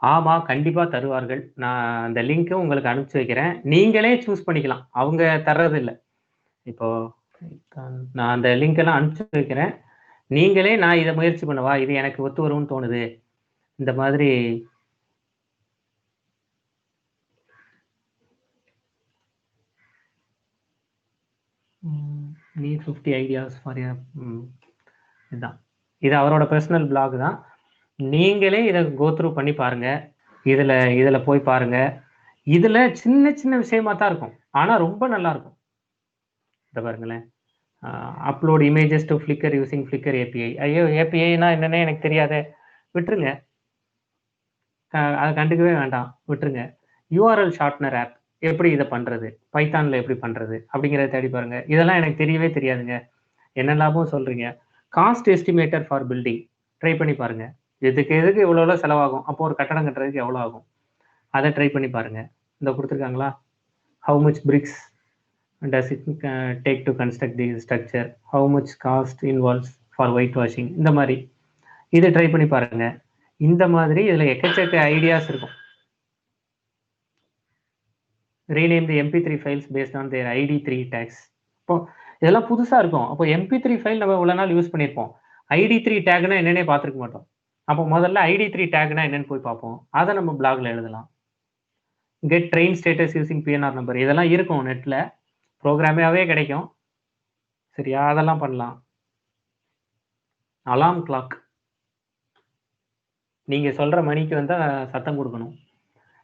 ஆமா, கண்டிப்பா தருவார்கள். நான் அந்த லிங்க்கும் உங்களுக்கு அனுப்பிச்சு வைக்கிறேன். நீங்களே சூஸ் பண்ணிக்கலாம், அவங்க தர்றது இல்லை. இப்போ நான் அந்த லிங்க் எல்லாம் அனுப்பிச்சு வைக்கிறேன். நீங்களே நான் இதை முயற்சி பண்ணவா, இது எனக்கு ஒத்து வரும்னு தோணுது, இந்த மாதிரி need 50 ideas for your இதுதான். இது அவரோட பர்சனல் பிளாக் தான். நீங்களே இதை கோத்ரூ பண்ணி பாருங்க. இதுல போய் பாருங்க. இதுல சின்ன சின்ன விஷயமா தான் இருக்கும், ஆனா ரொம்ப நல்லா இருக்கும். இதை பாருங்களேன், upload images to Flickr using Flickr API. ஐயோ, ஏபிஐனா என்னன்னே எனக்கு தெரியாதே, விட்டுருங்க, அதை கண்டுக்கவே வேண்டாம், விட்டுருங்க. யூஆர்எல் ஷார்ட்னர் ஆப் எப்படி இதை பண்றது, பைத்தான்ல எப்படி பண்றது அப்படிங்கிறத தேடி பாருங்க. இதெல்லாம் எனக்கு தெரியவே தெரியாதுங்க, என்ன லாபம் சொல்றீங்க. Cost estimator for building try பண்ணி பாருங்க. எதுக்கு எவ்வளோ செலவாகும், அப்போ ஒரு கட்டடம் கட்டுறதுக்கு எவ்வளோ ஆகும், அதை ட்ரை பண்ணி பாருங்க. இந்த கொடுத்துருக்காங்களா, how much BRICS does it take to construct the structure, how much cost involves for white washing, இந்த மாதிரி இதை ட்ரை பண்ணி பாருங்க. இந்த மாதிரி இதுல எக்கச்சக்க ஐடியாஸ் இருக்கும். rename the mp3 files based on their id3 tags. இப்போ இதெல்லாம் புதுசா இருக்கும். அப்போ mp3 ஃபைல் நம்ம இவ்வளவு நாள் யூஸ் பண்ணியிருப்போம், id3 டேக்னா என்னன்னே பார்த்துருக்க மாட்டோம். அப்போ முதல்ல id3 டேக்னா என்னன்னு போய் பார்ப்போம், அதை நம்ம பிளாக்ல எழுதலாம். Get train status using PNR number, இதெல்லாம் இருக்கும் நெட்ல, ப்ரோக்ராமாவே கிடைக்கும். சரியா, அதெல்லாம் பண்ணலாம். அலாம் கிளாக், நீங்க சொல்ற மணிக்கு வந்தா சத்தம் கொடுக்கணும்.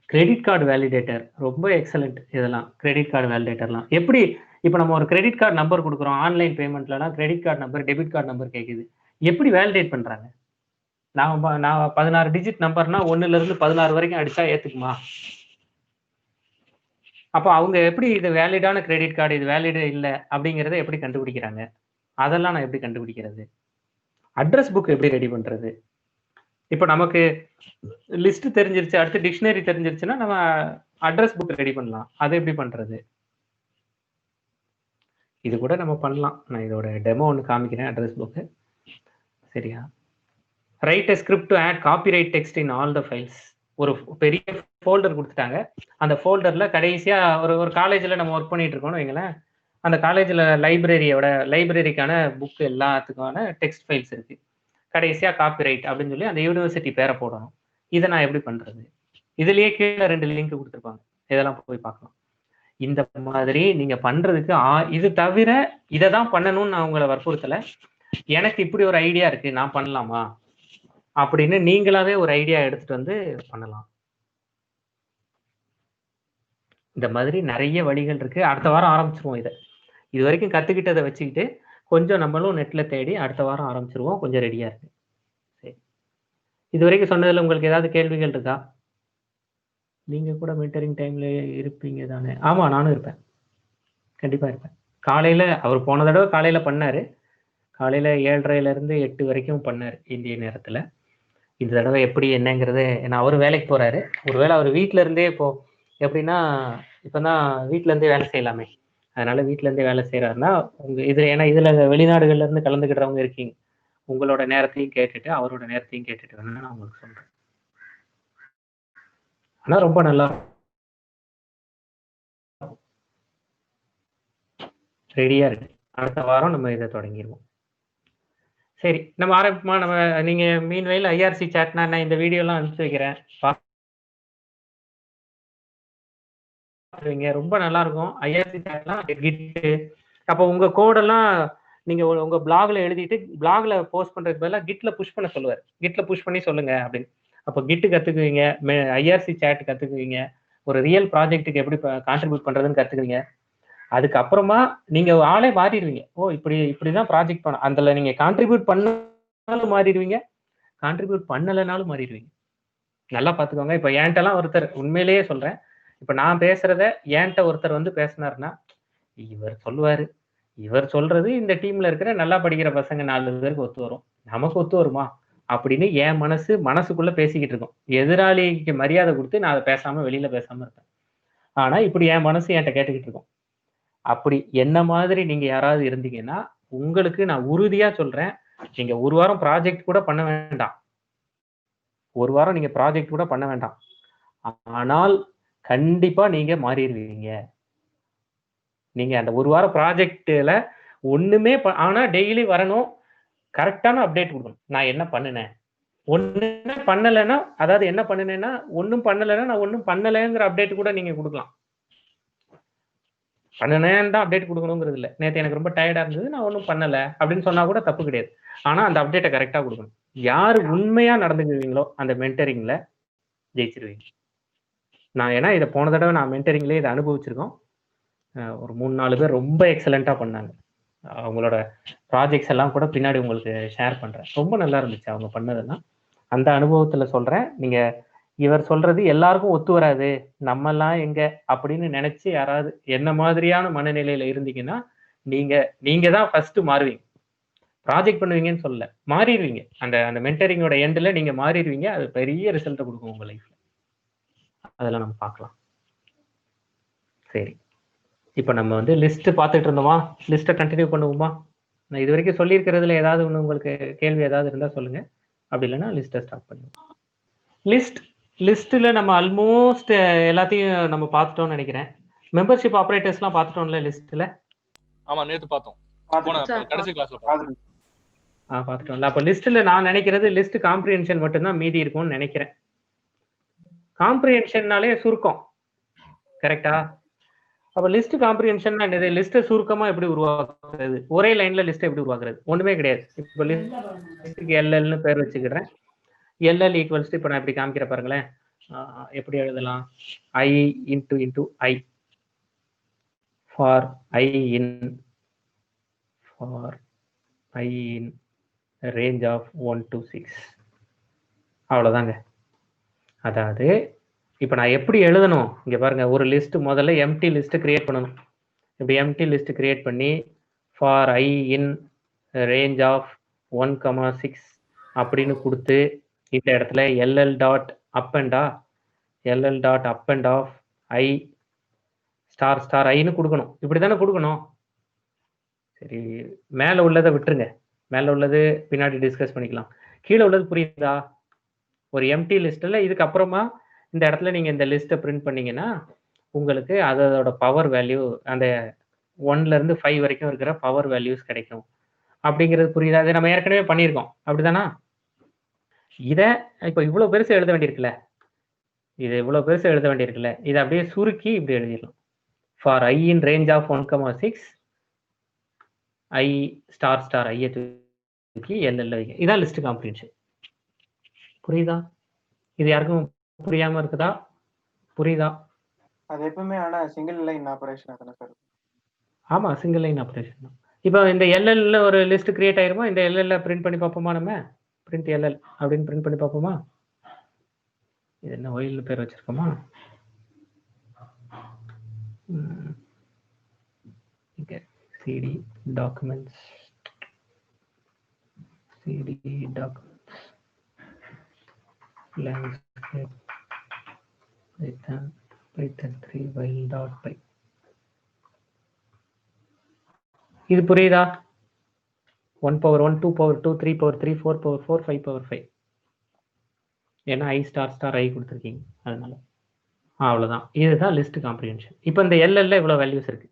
கிரெடிட் கார்டு வேலிடேட்டர் ரொம்ப எக்ஸலண்ட். இதெல்லாம் கிரெடிட் கார்டு வேலிடேட்டர்லாம் எப்படி, இப்போ நம்ம ஒரு கிரெடிட் கார்டு நம்பர் கொடுக்குறோம், ஆன்லைன் பேமெண்ட்லாம் credit card number debit card number கேட்குது, எப்படி வேலிடேட் பண்றாங்க? நான் 16 டிஜிட் நம்பர்னா 1ல இருந்து 16 வரைக்கும் அடிச்சா ஏத்துக்குமா? அப்போ அவங்க எப்படி இது வேலிடான கிரெடிட் கார்டு, இது வேலிட் இல்லை அப்படிங்கிறத எப்படி கண்டுபிடிக்கிறாங்க? அதெல்லாம் நான் எப்படி கண்டுபிடிக்கிறது? அட்ரஸ் புக் எப்படி ரெடி பண்றது? இப்போ நமக்கு லிஸ்ட் தெரிஞ்சிருச்சு, அடுத்து டிக்ஷனரி தெரிஞ்சிருச்சுன்னா நம்ம அட்ரஸ் புக் ரெடி பண்ணலாம். அதை எப்படி பண்றது? இது கூட நம்ம பண்ணலாம். நான் இதோட டெமோ ஒன்று காமிக்கிறேன், அட்ரஸ் புக்கு. சரியா, right a script to add copyright text in all the files. ஒரு பெரிய ஃபோல்டர் கொடுத்துட்டாங்க. அந்த ஃபோல்டர்ல கடைசியா ஒரு காலேஜில் நம்ம ஒர்க் பண்ணிட்டு இருக்கோம்னு வைங்களேன், அந்த காலேஜில் லைப்ரரிக்கான புக் எல்லாத்துக்கான டெக்ஸ்ட் ஃபைல்ஸ் இருக்கு. கடைசியா காப்பிரைட் அப்படின்னு சொல்லி அந்த யூனிவர்சிட்டி பேரை போடணும். இதை நான் எப்படி பண்றது? இதுலயே கீழே 2 லிங்க் கொடுத்துருப்பாங்க, இதெல்லாம் போய் பார்க்கலாம். இந்த மாதிரி நீங்க பண்றதுக்கு இது தவிர இதை தான் பண்ணணும்னு நான் உங்களை வற்புறுத்தல. எனக்கு இப்படி ஒரு ஐடியா இருக்கு, நான் பண்ணலாமா அப்படின்னு நீங்களாவே ஒரு ஐடியா எடுத்துட்டு வந்து பண்ணலாம். இந்த மாதிரி நிறைய வழிகள் இருக்கு. அடுத்த வாரம் ஆரம்பிச்சிருவோம். இது வரைக்கும் கத்துக்கிட்டதை வச்சுக்கிட்டு கொஞ்சம் நம்மளும் நெட்ல தேடி அடுத்த வாரம் ஆரம்பிச்சிருவோம். கொஞ்சம் ரெடியா இருக்கு. சரி, இது வரைக்கும் சொன்னதுல உங்களுக்கு ஏதாவது கேள்விகள் இருக்கா? நீங்க கூட மென்டரிங் டைம்ல இருப்பீங்க தானே? ஆமா, நானும் இருப்பேன். கண்டிப்பா இருப்பேன். காலையில அவர் போன தடவை காலையில பண்ணாரு. காலையில 7:30லேருந்து 8 வரைக்கும் பண்ணாரு இந்திய நேரத்துல. இந்த தடவை எப்படி என்னங்கிறது ஏன்னா அவரு வேலைக்கு போறாரு. ஒருவேளை அவர் வீட்ல இருந்தே இப்போ எப்படின்னா, இப்பதான் வீட்ல இருந்தே வேலை செய்யலாமே. அதனால வீட்ல இருந்தே வேலை செய்றாருன்னா, உங்க இது ஏன்னா இதுல வெளிநாடுகள்ல இருந்து கலந்துக்கிடுறவங்க இருக்கீங்க. உங்களோட நேரத்தையும் கேட்டுட்டு, அவரோட நேரத்தையும் கேட்டுட்டு வேணா நான் உங்களுக்கு சொல்றேன். ஆனா ரொம்ப நல்லா ரெடியா இருக்கு. அடுத்த வாரம் நம்ம இத தொடங்கிருவோம். சரி. நம்ம ஆரம்பிப்போமா? நீங்க மீன்வைல் ஐஆர்சி சாட்னா நான் இந்த வீடியோலாம் அனுப்பிச்சு வைக்கிறேன். பாத்துருவீங்க. ரொம்ப நல்லா இருக்கும். ஐஆர்சி சாட்லாம் கிட்டு அப்போ உங்க கோடெல்லாம் நீங்க உங்க பிளாக்ல எழுதிட்டு, பிளாக்ல போஸ்ட் பண்றதுக்கு பதிலா கிட்ல புஷ் பண்ண சொல்லுவாரு. கிட்ல புஷ் பண்ணி சொல்லுங்க அப்படின்னு. அப்போ கிட் கத்துக்குவீங்க. ஐஆர்சி சாட் கத்துக்குவீங்க. ஒரு ரியல் ப்ராஜெக்ட்டுக்கு எப்படி கான்ட்ரிபியூட் பண்றதுன்னு கத்துக்குவீங்க. அதுக்கப்புறமா நீங்க ஆளே மாறிடுவீங்க. ஓ! இப்படிதான் ப்ராஜெக்ட் பண்ண அதுல நீங்க கான்ட்ரிபியூட் பண்ணாலும் மாறிடுவீங்க. கான்ட்ரிபியூட் பண்ணலனாலும் மாறிடுவீங்க. நல்லா பார்த்துக்கோங்க. இப்ப என்ட்டலாம் ஒருத்தர் உண்மையிலேயே சொல்றேன். இப்ப நான் பேசுறத என்ட்ட ஒருத்தர் வந்து பேசினாருன்னா, இவர் சொல்லுவாரு. இவர் சொல்றது இந்த டீம்ல இருக்கிற நல்லா படிக்கிற பசங்க 4 பேருக்கு ஒத்து வரும். நமக்கு ஒத்து வருமா? அப்படின்னு என் மனசுக்குள்ள பேசிக்கிட்டு இருக்கும். எதிராளிக்கு மரியாதை குடுத்து நான் அத பேசாம வெளியில பேசாம இருப்பேன். ஆனா இப்படி என் மனசு என்ட்ட கேட்டுக்கிட்டு இருக்கும். அப்படி என்ன மாதிரி நீங்க யாராவது இருந்தீங்கன்னா, உங்களுக்கு நான் உறுதியா சொல்றேன். நீங்க 1 வாரம் ப்ராஜெக்ட் கூட பண்ண வேண்டாம். 1 வாரம் நீங்க ப்ராஜெக்ட் கூட பண்ண வேண்டாம். ஆனால் கண்டிப்பா நீங்க மாறிருவீங்க. நீங்க அந்த 1 வாரம் ப்ராஜெக்ட்ல ஒண்ணுமே ஆனா டெய்லி வரணும். கரெக்ட்டான அப்டேட் குடுக்கணும். நான் என்ன பண்ணுனேன்? ஒண்ணுமே பண்ணலன்னா, அதாவது என்ன பண்ணுனேன்னா, ஒண்ணும் பண்ணலன்னா, நான் ஒண்ணும் பண்ணலங்கிற அப்டேட் கூட நீங்க குடுக்கலாம். பண்ணுனேன்னு தான் அப்டேட் குடுக்கணுங்கிறது இல்ல. நேத்து எனக்கு ரொம்ப டயர்டா இருந்தது. நான் ஒண்ணும் பண்ணல. அப்படின்னு சொன்னா கூட தப்பு கிடையாது. ஆனா அந்த அப்டேட்ட கரெக்ட்டா குடுக்கணும். யாரு உண்மையா நடந்துக்குவீங்களோ, அந்த மென்டரிங்ல ஜெயிச்சிருவீங்க. ஏன்னா இத போன தடவ நான் மென்டரிங்லயே இத அனுபவிச்சிருக்கோம். ஒரு 3, 4 பேர் ரொம்ப எக்ஸலென்ட்டா பண்ணாங்க. அவங்களோட ப்ராஜெக்ட்ஸ் எல்லாம் கூட பின்னாடி உங்களுக்கு ஷேர் பண்றேன். ரொம்ப நல்லா இருந்துச்சு அவங்க பண்ணதெல்லாம். அந்த அனுபவத்துல சொல்றேன். நீங்க இவர் சொல்றது எல்லாருக்கும் ஒத்து வராது. நம்மலாம் எங்க அப்படின்னு நெனச்சு யாராவது என்ன மாதிரியான மனநிலையில இருந்தீங்கன்னா, நீங்க நீங்க தான் ஃபர்ஸ்ட் மாறுவீங்க. ப்ராஜெக்ட் பண்ணுவீங்கன்னு சொல்லல. மாறிருவீங்க. அந்த அந்த மென்டரிங்கோட எண்ட்ல நீங்க மாறிருவீங்க. அது பெரிய ரிசல்ட்ட குடுக்கும் உங்க லைஃப்ல. அதெல்லாம் நம்ம பார்க்கலாம். சரி. இப்ப நம்ம வந்து லிஸ்ட் பார்த்துட்டு இருந்தோமா? லிஸ்ட்ட கன்டின்யூ பண்ணுவோமா? நான் இதுவரைக்கும் சொல்லியிருக்கிறதுல ஏதாவது ஒண்ணு உங்களுக்கு கேள்வி ஏதாவது இருந்தா சொல்லுங்க. அப்படி இல்லன்னா லிஸ்ட்ட ஸ்டார்ட் பண்ணுவோம். லிஸ்ட்ல நம்ம ஆல்மோஸ்ட் எல்லாத்தையும் நம்ம பார்த்துட்டோம்னு நினைக்கிறேன். மெம்பர்ஷிப் ஆப்பரேட்டர்ஸ்லாம் பார்த்துட்டோம்ல லிஸ்ட்ல? ஆமா, நேத்து பார்த்தோம். கடைசி கிளாஸ்ல பார்த்தோம். பார்த்துட்டோம்ல. அப்ப லிஸ்ட்ல நான் நினைக்கிறது லிஸ்ட் காம்ப்ரிஹென்ஷன் மட்டும் தான் மீதி இருக்கும்னு நினைக்கிறேன். காம்ப்ரிஹென்ஷன்னாலே சுருக்கம். கரெக்ட்டா? அப்ப லிஸ்ட் காம்ப்ரிஹென்ஷன்னா என்னது? லிஸ்ட்ட சுருக்கமா எப்படி உருவாக்குறது? ஒரே லைன்ல லிஸ்ட் எப்படி உருவாக்குறது? ஒண்ணுமே கிடையாது. இப்ப லிஸ்ட்க்கு எல்எல்னு பேர் வச்சுக்கிறேன். எல்எல் ஈக்குவல்ஸ் இப்ப நான் இப்படி காமிக்கிறேன் பாருங்களேன். எப்படி எழுதலாம்? I into I for I in range of 1 to 6. அவ்வளவுதாங்க. அதாவது இப்ப நான் எப்படி எழுதணும்? இங்க பாருங்க ஒரு லிஸ்ட் முதல்ல எம்ப்டி லிஸ்ட் கிரியேட் பண்ணணும். இப்படி எம்ப்டி லிஸ்ட் கிரியேட் பண்ணி for I in range of 1, 6 அப்படின்னு கொடுத்து இந்த இடத்துல LL dot append LL dot append of I star star ஐன்னு கொடுக்கணும். இப்படித்தானே கொடுக்கணும். சரி, மேல உள்ளதை விட்டுருங்க. மேல உள்ளது பின்னாடி டிஸ்கஸ் பண்ணிக்கலாம். கீழே உள்ளது புரியுதா? ஒரு எம்டி லிஸ்ட்ல இதுக்கு அப்புறமா இந்த இடத்துல நீங்க இந்த லிஸ்ட்டை பிரிண்ட் பண்ணீங்கன்னா உங்களுக்கு அதோட பவர் வேல்யூ அந்த 1ல இருந்து 5 வரைக்கும் இருக்கிற பவர் வேல்யூஸ் கிடைக்கும். அப்படிங்கிறது புரியுதா? அதை நம்ம ஏற்கனவே பண்ணியிருக்கோம். அப்படிதானா? இதை இப்போ இவ்வளவு பெருசு எழுத வேண்டியிருக்குல்ல, இது இவ்வளவு பெருசு எழுத வேண்டியிருக்குல்ல, இதை அப்படியே சுருக்கி இப்படி எழுதிடலாம். For I in range of 1, 6 I star star ஐயை தூக்கி எல்எல்ல வைக்க. இதான் லிஸ்ட் காம்ப்ரிஹென்ஷன். புரியுதா? இது யாருக்கும் புரியாம இருக்குதா? புரியுதா? அது எப்பவுமே ஆனா சிங்கிள் லைன் ஆபரேஷன் தானே சார்? ஆமா, சிங்கிள் லைன் ஆபரேஷன் தான். இப்போ இந்த எல்எல்ல ஒரு லிஸ்ட் கிரியேட் ஆயிருமா? இந்த எல்எல்ல பிரிண்ட் பண்ணி பார்ப்போமா? நம்ம பிரிண்ட் எல்எல் அப்படின்னு பிரிண்ட் பண்ணி பார்ப்போமா? இது என்ன ஒயில் பேர் வச்சிருக்கோமா? இங்கே cd documents landscape python 3 while.py. இது புரியுதா? 1 power 1, 2 power 2, 3 power 3, 4 power 4, 5 power 5. ஏன்னா i ஸ்டார் ஸ்டார் i கொடுத்துருக்கீங்க, அதனால அவ்வளோதான். இதுதான் லிஸ்ட் காம்ப்ரிஹென்ஷன். இப்போ இந்த எல்எல்ல இவ்வளோ வேல்யூஸ் இருக்கு.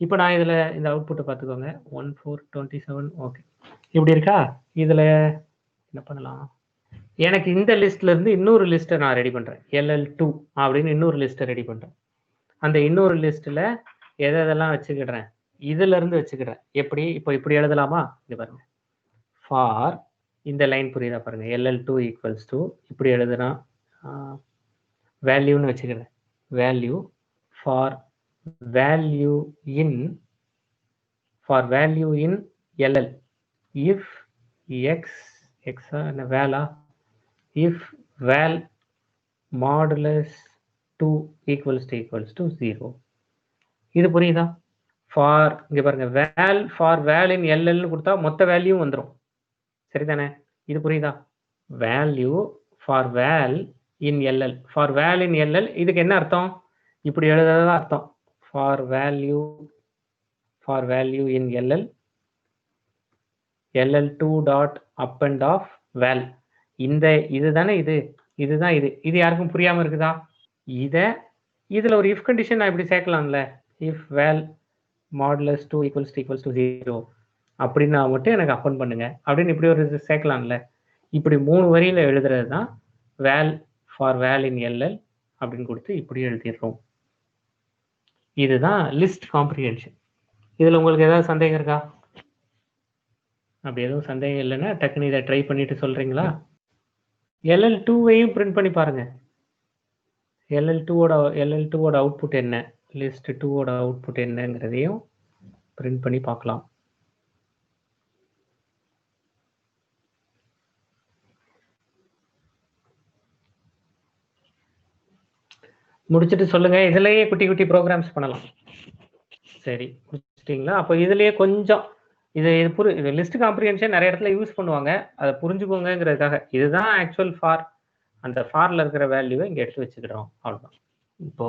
இப்போ நான் இதில் இந்த அவுட்புட்டை பார்த்துக்கோங்க. 1 4 27. ஓகே, இப்படி இருக்கா? இதில் என்ன பண்ணலாம்? எனக்கு இந்த லிஸ்ட்ல இருந்து இன்னொரு லிஸ்ட்டை நான் ரெடி பண்ணுறேன். LL2 அப்படின்னு இன்னொரு லிஸ்ட்டை ரெடி பண்ணுறேன். அந்த இன்னொரு லிஸ்ட்டில் எதெல்லாம் வச்சுக்கிடுறேன்? இதுல இருந்து வச்சுக்கிறேன். எப்படி? இப்போ இப்படி எழுதலாமா? இது பாருங்க, ஃபார் இந்த லைன் புரியுதா பாருங்க, LL2 ஈக்குவல்ஸ் டு இப்படி எழுதுனா வேல்யூன்னு வச்சுக்கிறேன். Value for value in LL if X எக்ஸா என்ன வேலா if val modulus 2 equals to 0. இது புரியுதா? ஃபார் இங்க பாருங்க, வேல் ஃபார் வேல் இன் எல்எல்னு கொடுத்தா மொத்த வேல்யூ வந்துடும், சரிதானே? இது புரியுதா? Value for val in LL, for val in LL. இதுக்கு என்ன அர்த்தம்? இப்படி எழுதுறதா அர்த்தம். For value in LL LL2 dot append of val. இந்த இதுதானே இதுதான் இது யாருக்கும் புரியாம இருக்குதா? இதுல ஒரு இஃப் கண்டிஷன் நான் இப்படி சேர்க்கலாம்ல, if val modulus 2 equals to 0 அப்படின்னா மட்டும் எனக்கு அப்பன் பண்ணுங்க அப்படின்னு இப்படி ஒரு சேர்க்கலாம்ல. இப்படி 3 வரியில எழுதுறது தான் வேல் ஃபார் வேல் இன் எல்எல் அப்படின்னு கொடுத்து இப்படி எழுதிடுறோம். இதுதான் லிஸ்ட் காம்ப்ரிஹென்ஷன். இதுல உங்களுக்கு ஏதாவது சந்தேகம் இருக்கா? அப்படி எதுவும் சந்தேகம் இல்லைன்னா டக்குன்னு இதை ட்ரை பண்ணிட்டு சொல்றீங்களா? LL2வையும் பிரிண்ட் பண்ணி பாருங்க. LL2ஓட அவுட்புட் என்ன, லிஸ்ட் 2ஓட அவுட்புட் என்னங்கிறதையும் பிரிண்ட் பண்ணி பார்க்கலாம். முடிச்சுட்டு சொல்லுங்க. இதுலயே குட்டி குட்டி ப்ரோக்ராம்ஸ் பண்ணலாம். சரி, முடிச்சிட்டீங்களா? அப்போ இதுலயே கொஞ்சம் இது லிஸ்ட் காம்ப்ரிஹென்ஷன் நிறைய இடத்துல யூஸ் பண்ணுவாங்க, அதை புரிஞ்சுக்கோங்கிறதுக்காக. இதுதான் ஆக்சுவல் ஃபார். அந்த ஃபார்ல இருக்கிற வேல்யூவை இங்க எடுத்து வச்சுக்கிறோம், அவ்வளவுதான். இப்போ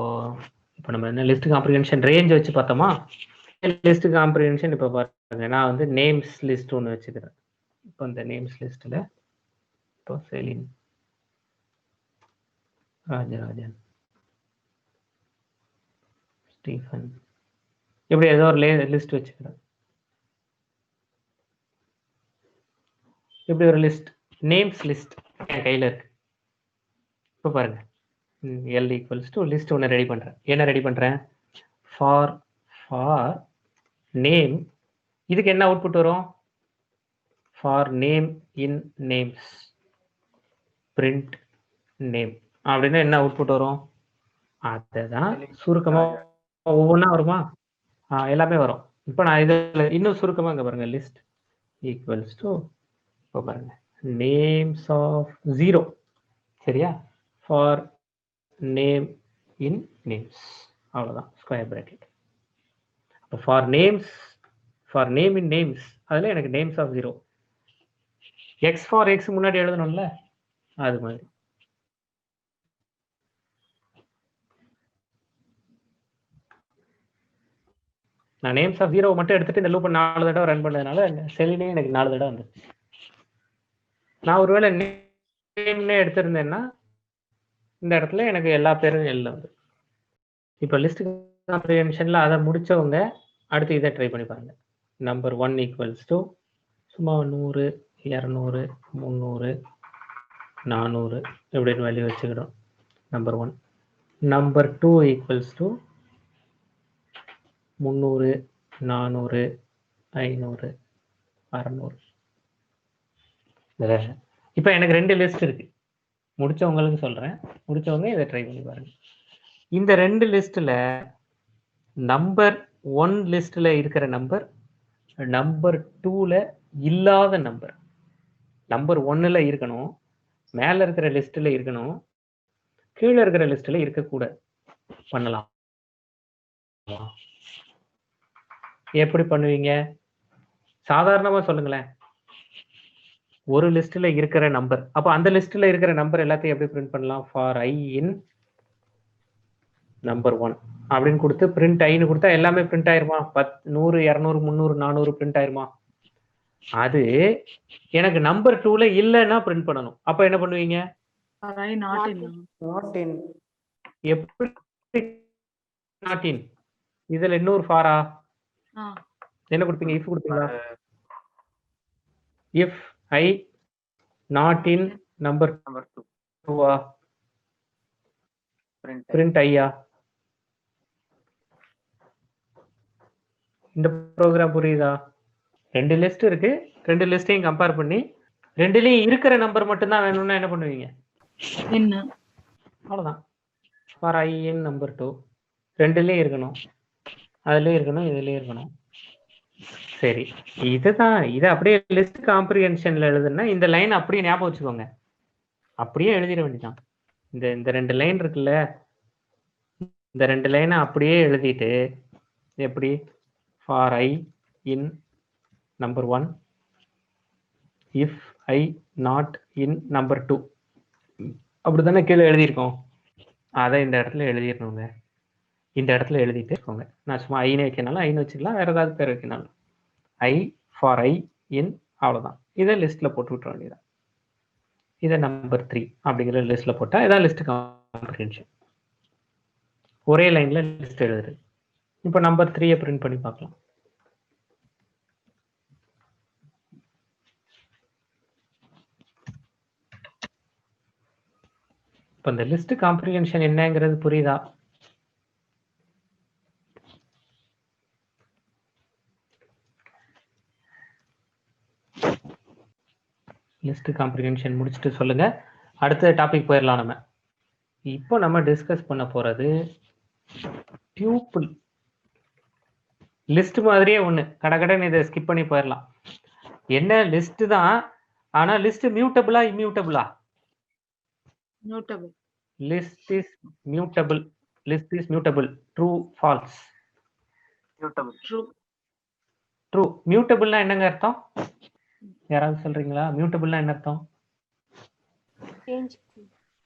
நம்ம என்ன லிஸ்ட் காம்ப்ரிஹென்ஷன் ரேஞ்ச் வச்சு பார்த்தோமா? லிஸ்ட் காம்ப்ரிஹென்ஷன் இப்போ பாருங்க, நான் வந்து நேம்ஸ் லிஸ்ட் ஒன்று வச்சுக்கிறேன். இப்போ இந்த நேம்ஸ் லிஸ்ட்ல இப்போ செலின், ராஜராஜன், ஸ்டீஃபன், இப்படி ஏதோ ஒரு லிஸ்ட் வச்சுக்கிறேன். இப்படி ஒரு லிஸ்ட், நேம்ஸ் லிஸ்ட் என் கையில் இருக்கு. இப்போ பாருங்க, எல் ஈக்குவல்ஸ் டு லிஸ்ட் ஒன்று ரெடி பண்ணுறேன். என்ன ரெடி பண்ணுறேன்? For name. இதுக்கு என்ன அவுட்புட் வரும்? For name in names print name அப்படின்னா என்ன அவுட்புட் வரும்? அதுதான் சுருக்கமாக ஒவ்வொன்றா வருமா? எல்லாமே வரும். இப்போ நான் இதில் இன்னும் சுருக்கமாக இங்கே பாருங்க, லிஸ்ட் ஈக்குவல்ஸ் டு இப்போ பாருங்க நேம்ஸ் ஆஃப் 0, சரியா? ஃபார் நேம் இன் நேம்ஸ், அவ்வளோதான், ஸ்கொயர் பிராக்கெட். அப்போ ஃபார் நேம் இன் நேம்ஸ், அதில் எனக்கு names of 0, x for x முன்னாடி எழுதணும்ல, அது மாதிரி. நான் நேம்ஸ் ஆஃப் 0 மட்டும் எடுத்துட்டு இந்த லூப்பை 4 தடவை ரன் பண்ணதுனால செல்லினே எனக்கு 4 தடவை வந்துருச்சு. நான் ஒருவேளை நேம்னே எடுத்திருந்தேன்னா இந்த இடத்துல எனக்கு எல்லா பேரும் எல்லாம் வந்து. இப்போ லிஸ்ட் காம்ப்ரிஹென்ஷன்ல அதை முடிச்சவங்க அடுத்து இதை ட்ரை பண்ணி பாருங்க. நம்பர் 1 ஈக்குவல்ஸ் டு சும்மா 100, 200, 300, 400 எப்படின்னு வேல்யூ வச்சுக்கிறோம். நம்பர் 1. Number 2 equals to 300, 400, 500, 600. இப்போ எனக்கு 2 லிஸ்ட் இருக்கு. முடிச்சவங்களுக்கு சொல்றேன், முடிச்சவங்க இதை ட்ரை பண்ணி பாருங்க. இந்த 2 லிஸ்ட்ல நம்பர் 1 லிஸ்ட்ல இருக்கிற நம்பர் நம்பர் 2ல இல்லாத நம்பர். நம்பர் 1ல இருக்கணும், மேல இருக்கிற லிஸ்ட்ல இருக்கணும், கீழே இருக்கிற லிஸ்ட்ல இருக்கக்கூடாது. பண்ணலாம். எப்படி பண்ணுவீங்க? சாதாரணமா சொல்லுங்களேன். ஒரு லிஸ்ட்ல இருக்கிற நம்பர். அப்ப அந்த லிஸ்ட்ல இருக்கிற நம்பர் எல்லாத்தையும் எப்படி பிரிண்ட் பண்ணலாம்? ஃபார் I இன் நம்பர் 1 அப்படின்னு கொடுத்து பிரிண்ட் ஐன்னு கொடுத்தா எல்லாமே பிரிண்ட் ஆயிருமா? 10, 100, 200, 300, 400 பிரிண்ட் ஆயிருமா? அது எனக்கு நம்பர் 2ல இல்லைன்னா பிரிண்ட் பண்ணணும். அப்ப என்ன பண்ணுவீங்க? For I not in. Not in. எப்படி நாட் இன்? இதுல இன்னொரு ஃபாரா? என்ன கொடுப்பீங்க? இஃப் கொடுப்பீங்களா? If I not in number Number 2. 2 Print. Print ஐயா? இந்த ப்ரோக்ராம் புரியுதா? 2 லிஸ்ட் இருக்கு. 2 லிஸ்டையும் கம்பேர் பண்ணி 2லயும் இருக்கிற நம்பர் மட்டும் தான் வேணும்னா என்ன பண்ணுவீங்க? In. அவ்வளவுதான். ஃபார் I இன் நம்பர் 2 2லயும் இருக்கணும், அதுலயும் இருக்கணும், இதுலயும் இருக்கணும். சரி, இதுதான். இதை அப்படியே லிஸ்ட் காம்ப்ரிஹென்ஷன்ல எழுதுனா இந்த லைன் அப்படியே ஞாபகம் வச்சுக்கோங்க. அப்படியே எழுதிட வேண்டியதான். இந்த 2 லைன் இருக்குல்ல, இந்த 2 லைனை அப்படியே எழுதிட்டு எப்படி? For I in number 1 if I not in number 2 அப்படித்தானே கீழே எழுதியிருக்கோம். அதை இந்த இடத்துல எழுதிடணுங்க. இந்த இடத்துல எழுதிட்டு இருக்கோங்க. நான் சும்மா ஐன்னு வைக்கனாலும் ஐன்னு வச்சுக்கலாம், வேற ஏதாவது பேர் வைக்கனாலும் I ஃபார் I இன், அவ்வளோதான். இதை லிஸ்ட்ல போட்டு விட்டுற வேண்டியதான். இதை நம்பர் 3 அப்படிங்கிற லிஸ்ட்ல போட்டா இதான் லிஸ்ட் காம்ப்ரிஹென்ஷன். ஒரே லைன்ல லிஸ்ட் எழுதுறது. இப்போ நம்பர் 3 பிரிண்ட் பண்ணி பார்க்கலாம். இப்போ இந்த லிஸ்ட் காம்ப்ரிஹென்ஷன் என்னங்கிறது புரியுதா? லிஸ்ட் காம்ப்ரிஹென்ஷன் முடிச்சுட்டு சொல்லுங்க. அடுத்த டாபிக் போயிடலாம். நம்ம இப்போ நம்ம டிஸ்கஸ் பண்ண போறது டியூபிள். லிஸ்ட் மாதிரியே ஒண்ணு, கடகடன்னு இதை ஸ்கிப் பண்ணி போயிடலாம். என்ன லிஸ்ட் தான், ஆனா லிஸ்ட் மியூட்டபிளா இம்மியூட்டபிளா? Mutable. List is mutable. List is mutable. True false? Mutable. True. True. மியூட்டபிள்னா என்னங்க அர்த்தம்? யாராவது சொல்றீங்களா? மியூட்டபிள்னா என்ன அர்த்தம்?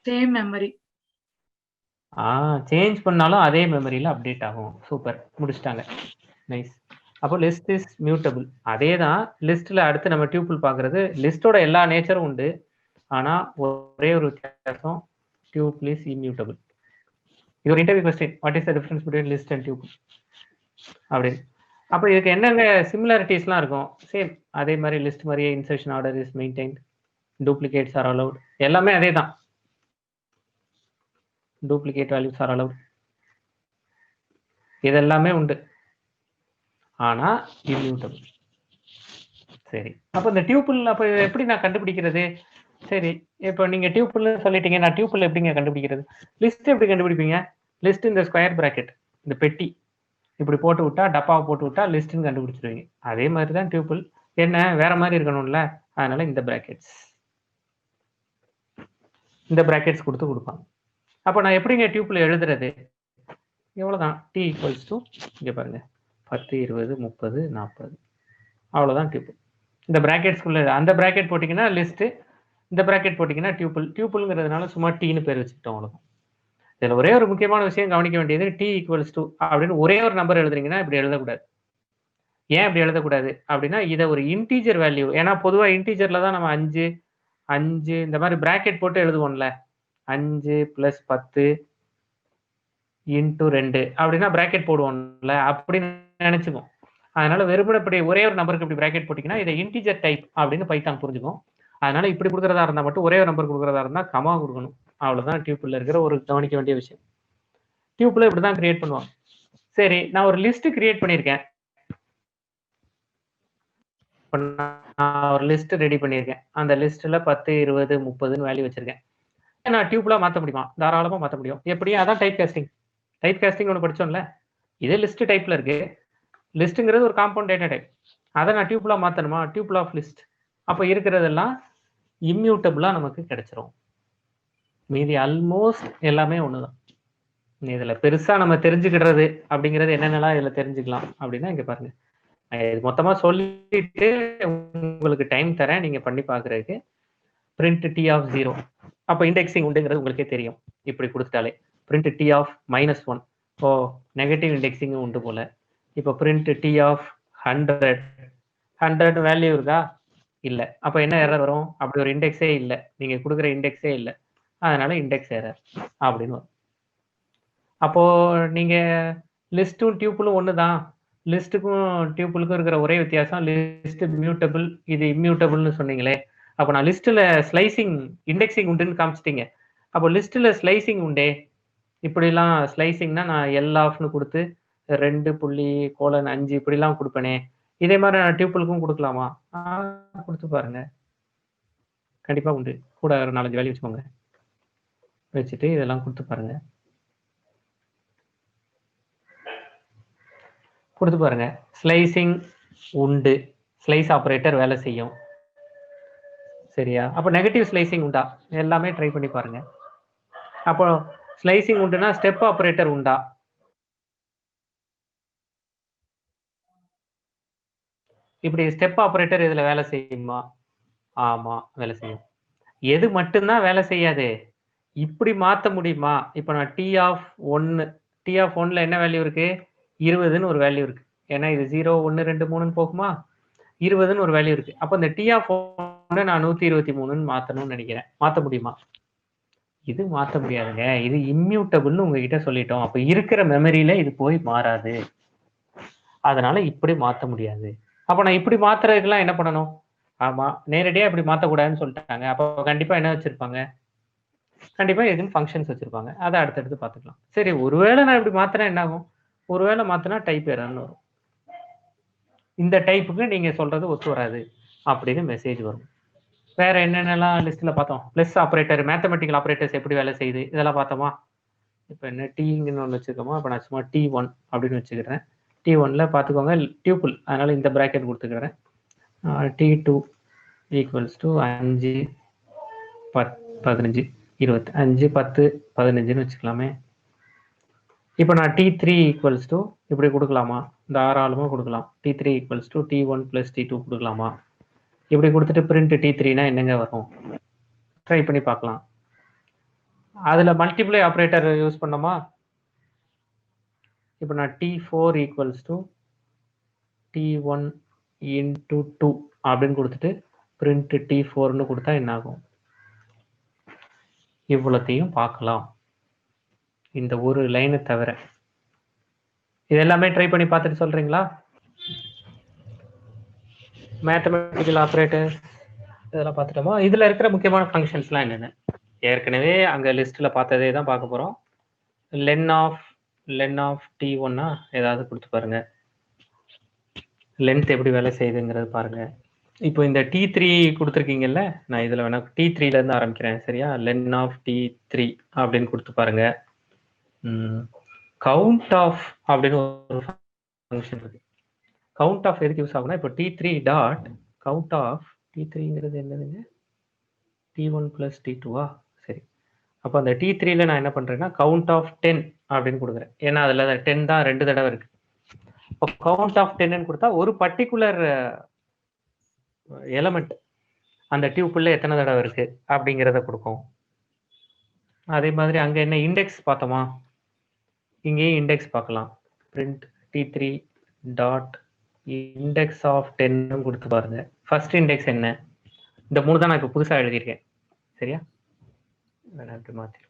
Same memory. சேஞ்ச் பண்ணாலும் அதே மெமரியில அப்டேட் ஆகும். சூப்பர், முடிச்சிட்டாங்க. நைஸ். அப்போ லிஸ்ட் இஸ் மியூட்டபிள். அதே தான் லிஸ்ட்ல அடுத்து நம்ம டியூபிள் பார்க்கறது. லிஸ்டோட எல்லா நேச்சரும் உண்டு, ஆனா ஒரே ஒரு வித்தியாசம், டியூபிள் இஸ் இம்மியூட்டபிள். இது ஒரு interview question. What is the difference between list and tuple அப்படின்னு. அப்போ இதுக்கு என்னங்க சிமிலாரிட்டிஸ்லாம் இருக்கும்? சேம் அதே மாதிரி லிஸ்ட் மாதிரியே insertion order is maintained, duplicates R allowed, எல்லாமே அதே தான். டூப்ளிகேட் வேல்யூஸ் ஆர் அலவுட், இதெல்லாமே உண்டு, ஆனா இம்மியூட்டபிள். சரி, அப்போ இந்த டியூபிள் அப்போ எப்படி நான் கண்டுபிடிக்கிறது? சரி, இப்போ நீங்க டியூபிள் சொல்லிட்டீங்க, நான் டியூபிள் எப்படிங்க கண்டுபிடிக்கிறது? லிஸ்ட் எப்படி கண்டுபிடிப்பீங்க? லிஸ்ட் இந்த ஸ்கொயர் பிராக்கெட், இந்த பெட்டி இப்படி போட்டு விட்டா, டப்பாவை போட்டு விட்டா லிஸ்ட்னு கண்டுபிடிச்சிருவீங்க. அதே மாதிரி தான் டியூபிள். என்ன வேற மாதிரி இருக்கணும்ல, அதனால இந்த பிராக்கெட்ஸ், இந்த பிராக்கெட்ஸ் கொடுப்பாங்க. அப்போ நான் எப்படிங்க டியூபிள் எழுதுறது? எவ்வளவுதான், டி ஈக்குவல்ஸ் டு இங்க பாருங்க 10, 20, 30, 40, அவ்வளவுதான் டியூபிள். இந்த பிராக்கெட்ஸ்குள்ள அந்த பிராக்கெட் போட்டிங்கன்னா லிஸ்ட், இந்த பிராக்கெட் போட்டிங்கன்னா டியூபிள். டியூபிள்ங்கிறதுனால சும்மா டீன்னு பேர் வச்சுக்கிட்டோம், அவ்வளவுதான். இதுல ஒரே ஒரு முக்கியமான விஷயம் கவனிக்க வேண்டியது, டி ஈக்குவல்ஸ் டு அப்படின்னு ஒரே ஒரு நம்பர் எழுதுறீங்கன்னா இப்படி எழுதக்கூடாது. ஏன் இப்படி எழுதக்கூடாது அப்படின்னா, இதை ஒரு இன்டீஜர் வேல்யூ, ஏன்னா பொதுவா இன்டீஜர்ல தான் நம்ம 5 இந்த மாதிரி பிராக்கெட் போட்டு எழுதுவோம்ல, 5 + 10 × 2 அப்படின்னா பிராக்கெட் போடுவோம்ல, அப்படின்னு நினைச்சுக்கோம். அதனால வெறுமனே இப்படி ஒரே ஒரு நம்பருக்கு இப்படி பிராக்கெட் போட்டீங்கன்னா இதை இன்டீஜர் டைப் அப்படின்னு பைத்தான் புரிஞ்சுக்கும். அதனால இப்படி கொடுக்குறதா இருந்தா மட்டும், ஒரே ஒரு நம்பர் கொடுக்குறதா இருந்தா கமா கொடுக்கணும். அவ்வளவுதான் டியூபிள்ல இருக்கிற ஒரு கவனிக்க வேண்டிய விஷயம். டியூபிள் இப்படிதான் கிரியேட் பண்ணுவாங்க. சரி, நான் ஒரு லிஸ்ட் கிரியேட் பண்ணியிருக்கேன். நான் ஒரு லிஸ்ட் ரெடி பண்ணியிருக்கேன். அந்த லிஸ்ட்ல 10, 20, 30ன்னு வேல்யூ வச்சிருக்கேன். நான் டியூபிளா மாற்ற முடியுமா? தாராளமா மாற்ற முடியும். எப்படி? அதான் டைப் காஸ்டிங். டைப் காஸ்டிங் ஒன்று படிச்சோம்ல, இதே லிஸ்ட் டைப்ல இருக்கு. லிஸ்ட்ங்கிறது ஒரு காம்பவுண்ட் டேட்டா டைப். அதை நான் டியூபிளா மாத்தணுமா? Tuple of list. அப்போ இருக்கிறதெல்லாம் இம்மியூட்டபிளா நமக்கு கிடைச்சிரும். மீதி ஆல்மோஸ்ட் எல்லாமே ஒண்ணுதான். இதுல பெருசா நம்ம தெரிஞ்சுக்கிறது அப்படிங்கிறது என்னென்னலாம் இதுல தெரிஞ்சுக்கலாம் அப்படின்னா, இங்க பாருங்க, இது மொத்தமா சொல்லிட்டு உங்களுக்கு டைம் தரேன் நீங்க பண்ணி பார்க்கறதுக்கு. Print T of 0. அப்போ இண்டெக்ஸிங் உண்டுங்கிறது உங்களுக்கே தெரியும். இப்படி கொடுத்துட்டாலே பிரிண்ட் டி ஆஃப் -1. ஓ நெகட்டிவ் இண்டெக்ஸிங் உண்டு போல. இப்போ பிரிண்ட் டி ஆஃப் 100 வேல்யூ இருக்கா? இல்ல. அப்போ என்ன எரர் வரும்? அப்படி ஒரு இண்டெக்ஸே இல்லை, நீங்க கொடுக்குற இண்டெக்ஸே இல்லை, அதனால இண்டெக்ஸ் எரர் அப்படின்னு வரும். அப்போ நீங்க லிஸ்ட்டும் டியூப்புளும் ஒண்ணுதான். லிஸ்ட்டுக்கும் டியூப்புளுக்கும் இருக்கிற ஒரே வித்தியாசம் லிஸ்ட் மியூட்டபிள், இது இம்மியூட்டபிள்னு சொன்னீங்களே. அப்போ நான் லிஸ்ட்ல ஸ்லைசிங் இண்டெக்ஸிங் உண்டுன்னு காமிச்சிட்டீங்க. அப்போ லிஸ்ட்ல ஸ்லைசிங் உண்டே. இப்படிலாம் ஸ்லைசிங்னா நான் எல் ஆஃப்னு கொடுத்து 2.:5 இப்படிலாம் கொடுப்பேனே. இதே மாதிரி நான் டியூப்புளுக்கும் கொடுக்கலாமா? கொடுத்து பாருங்க, கண்டிப்பா உண்டு. கூட ஒரு 4-5 வேல்யூ வச்சுக்கோங்க, வச்சுட்டு இதெல்லாம் கொடுத்து பாருங்க. கொடுத்து பாருங்க, ஸ்லைசிங் உண்டு, ஸ்லைஸ் ஆப்ரேட்டர் வேலை செய்யும். சரியா? அப்போ நெகட்டிவ் ஸ்லைசிங் உண்டா? எல்லாமே ட்ரை பண்ணி பாருங்க. அப்போ ஸ்லைசிங் உண்டுனா ஸ்டெப் ஆப்ரேட்டர் உண்டா? இப்படி ஸ்டெப் ஆப்ரேட்டர் இதுல வேலை செய்யுமா? ஆமா, வேலை செய்யும். எது மட்டும்தான் வேலை செய்யாது, இப்படி மாத்த முடியுமா? இப்போ நான் டி ஆஃப் 1ல என்ன வேல்யூ இருக்கு? 20ன்னு ஒரு வேல்யூ இருக்கு. ஏன்னா இது 0 1 2 3ன்னு போகுமா? 20ன்னு ஒரு வேல்யூ இருக்கு. அப்போ இந்த டி ஆஃப் 1 நான் 123ன்னு மாத்தணும்னு நினைக்கிறேன். மாத்த முடியுமா? இது மாத்த முடியாதுங்க. இது இம்மியூட்டபிள்னு உங்ககிட்ட சொல்லிட்டோம். அப்ப இருக்கிற மெமரியில இது போய் மாறாது, அதனால இப்படி மாத்த முடியாது. அப்ப நான் இப்படி மாத்துறதுக்கெல்லாம் என்ன பண்ணணும்? ஆமா, நேரடியா இப்படி மாத்தக்கூடாதுன்னு சொல்லிட்டாங்க. அப்போ கண்டிப்பா என்ன வச்சிருப்பாங்க? கண்டிப்பா எதுவும் ஃபங்க்ஷன்ஸ் வச்சிருப்பாங்க. அதை அடுத்தடுத்து பார்த்துக்கலாம். சரி, ஒருவேளை நான் இப்படி மாத்தினா என்ன ஆகும்? ஒருவேளை மாத்தினா டைப் எரர்னு வரும். இந்த டைப்புக்கு நீங்க சொல்றது ஒத்து வராது அப்படின்னு மெசேஜ் வரும். வேற என்னென்னலாம் லிஸ்ட்ல பார்த்தோம்? பிளஸ் ஆப்ரேட்டர், மேத்தமெட்டிக்கல் ஆப்ரேட்டர்ஸ் எப்படி வேலை செய்யுது இதெல்லாம் பார்த்தோமா? இப்போ என்ன டின்னு ஒன்று வச்சுக்கோமா? இப்போ நான் சும்மா T1 அப்படின்னு வச்சுக்கிறேன். T1ல பார்த்துக்கோங்க டியூப்புள், அதனால இந்த ப்ராக்கெட் கொடுத்துக்கிறேன். T2 ஈக்குவல்ஸ் டு 5 15 20 5 10 15ன்னு வச்சுக்கலாமே. இப்போ நான் T3 ஈக்குவல்ஸ் டு இப்படி கொடுக்கலாமா? தாராளமாக கொடுக்கலாம். T3 equals to T1 + T2 கொடுக்கலாமா? இப்படி கொடுத்துட்டு பிரிண்ட் T3னா என்னங்க வரும்? ட்ரை பண்ணி பார்க்கலாம். அதுல மல்டிப்ளை ஆப்ரேட்டர் யூஸ் பண்ணோமா? இப்போ நான் T4 ஈக்குவல்ஸ் டு T1 × 2 அப்படின்னு கொடுத்துட்டு பிரிண்ட் T4ன்னு கொடுத்தா என்ன ஆகும்? இவ்வளத்தையும் பார்க்கலாம், இந்த ஒரு லைனை தவிர. இது எல்லாமே ட்ரை பண்ணி பார்த்துட்டு சொல்றீங்களா? மேத்தமெட்டிக்கல் ஆப்ரேட்டர் இதெல்லாம் பார்த்துட்டோமா? இதுல இருக்கிற முக்கியமான ஃபங்க்ஷன்ஸ்லாம் என்னென்ன? ஏற்கனவே அங்க லிஸ்ட்ல பார்த்ததே தான் பார்க்க போறோம். லென் ஆஃப் T1னா ஏதாவது கொடுத்து பாருங்க. லென்த் எப்படி வேலை செய்யுதுங்கிறது பாருங்க. இப்போ இந்த T3 கொடுத்துருக்கீங்கல்ல, நான் இதுல வேணா T3ல இருந்து ஆரம்பிக்கிறேன். சரியா? லென் ஆஃப் T3 அப்படின்னு கொடுத்து பாருங்க. கவுண்ட் ஆஃப் அப்படின்னு ஒரு ஃபங்க்ஷன் இருக்கு. கவுண்ட் ஆஃப் எதுக்கு யூஸ் ஆகும்னா, இப்போ T3 டாட் கவுண்ட் ஆஃப் T3ங்கிறது என்னதுங்க? T1 + T2வா? சரி, அப்போ அந்த T3ல நான் என்ன பண்றேன்னா கவுண்ட் ஆஃப் 10 அப்படின்னு கொடுக்குறேன். ஏன்னா அதுல 10 தான் 2 தடவை இருக்கு. இப்போ கவுண்ட் ஆஃப் 10ன்னு கொடுத்தா ஒரு பர்டிகுலர் எலமெண்ட் அந்த டியூப்புள்ள எத்தனை தடவை இருக்கு அப்படிங்கிறத கொடுக்கும். அதே மாதிரி அங்க என்ன இண்டெக்ஸ் பார்த்தோமா? இங்கேயும் இண்டெக்ஸ் பார்க்கலாம். Print T3 dot index of 10 கொடுத்து பாருங்க. ஃபர்ஸ்ட் இண்டெக்ஸ் என்ன? இந்த 3 தான் நான் இப்போ புதுசா எழுதியிருக்கேன். சரியா? மாத்தி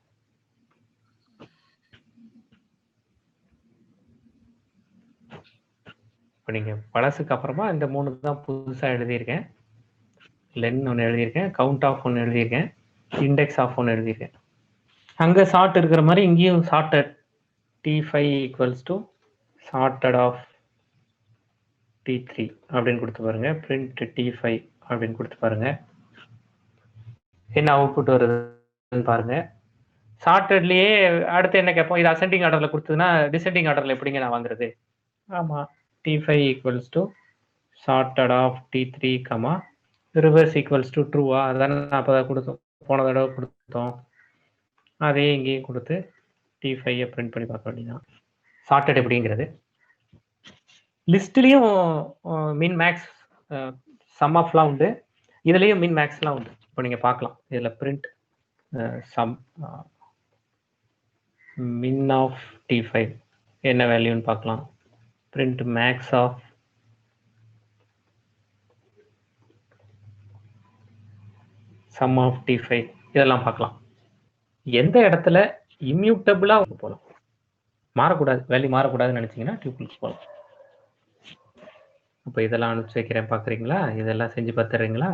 இப்போ நீங்க பழசுக்கு அப்புறமா இந்த 3 தான் புதுசா எழுதியிருக்கேன். லென் ஒன்று எழுதியிருக்கேன், கவுண்ட் ஆஃப் ஒன்று எழுதியிருக்கேன், இண்டெக்ஸ் ஆஃப் ஒன்று எழுதியிருக்கேன். அங்க சார்ட் இருக்கிற மாதிரி இங்கேயும் sorted T5 equals to sorted of T3 அப்படின்னு கொடுத்து பாருங்க. பிரிண்ட் T5 அப்படின்னு கொடுத்து பாருங்க, என்ன அவுட்புட் வருதுன்னு பாருங்க. சார்ட்டட்லயே அடுத்து என்ன கேட்போம்? இது அசெண்டிங் ஆர்டர்ல கொடுத்ததுன்னா டிசெண்டிங் ஆர்டர்ல எப்படிங்க நான் வாங்குறது? ஆமா, T5 equals to sorted of T3 comma reverse equals to ட்ரூவா? அதான் அப்பதான் கொடுத்தோம், போன தடவை கொடுத்தோம். அதே இங்கேயும் கொடுத்து T5 பிரிண்ட் பண்ணி பார்க்க வேண்டியதான். சார்ட்டட் எப்படிங்கிறது லிஸ்ட்லேயும் மின் மேக்ஸ் சம் ஆஃப்லாம் உண்டு, இதுலேயும் மின் மேக்ஸ்லாம் உண்டு. இப்போ நீங்கள் பார்க்கலாம் இதில் பிரிண்ட் சம் மின் ஆஃப் T5 என்ன வேல்யூன்னு பார்க்கலாம். Print max of sum of T5 இதெல்லாம் பார்க்கலாம். எந்த இடத்துல இம்யூட்டபிளாக போகலாம், மாறக்கூடாது, வேல்யூ மாறக்கூடாதுன்னு நினச்சிங்கன்னா டியூபிள்ஸ் போகலாம். அப்போ இதெல்லாம் அனுப்பிச்சு வைக்கிறேன், பார்க்குறீங்களா? இதெல்லாம் செஞ்சு பார்த்துறீங்களா?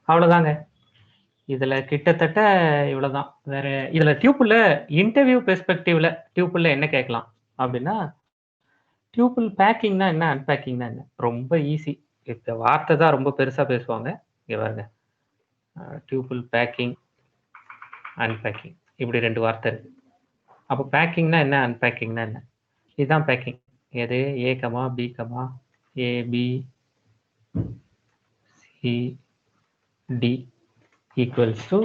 அவ்வளோதாங்க. இதில் கிட்டத்தட்ட இவ்வளோதான். வேறு இதில் டியூப்பில் இன்டர்வியூ பெர்ஸ்பெக்டிவில் டியூப்பில் என்ன கேட்கலாம் அப்படின்னா, டியூப்பிள் பேக்கிங்னா என்ன, அன்பேக்கிங்னா என்ன, ரொம்ப ஈஸி. இப்போ வார்த்தை தான் ரொம்ப பெருசாக பேசுவாங்க. இங்கே பாருங்க, டியூப்பிள் பேக்கிங் அன்பேக்கிங் இப்படி 2 வார்த்தை இருக்குது. அப்போ பேக்கிங்னா என்ன, அன்பேக்கிங்னா என்ன? இதுதான் பேக்கிங். எது A, B, A, B, C, D equals to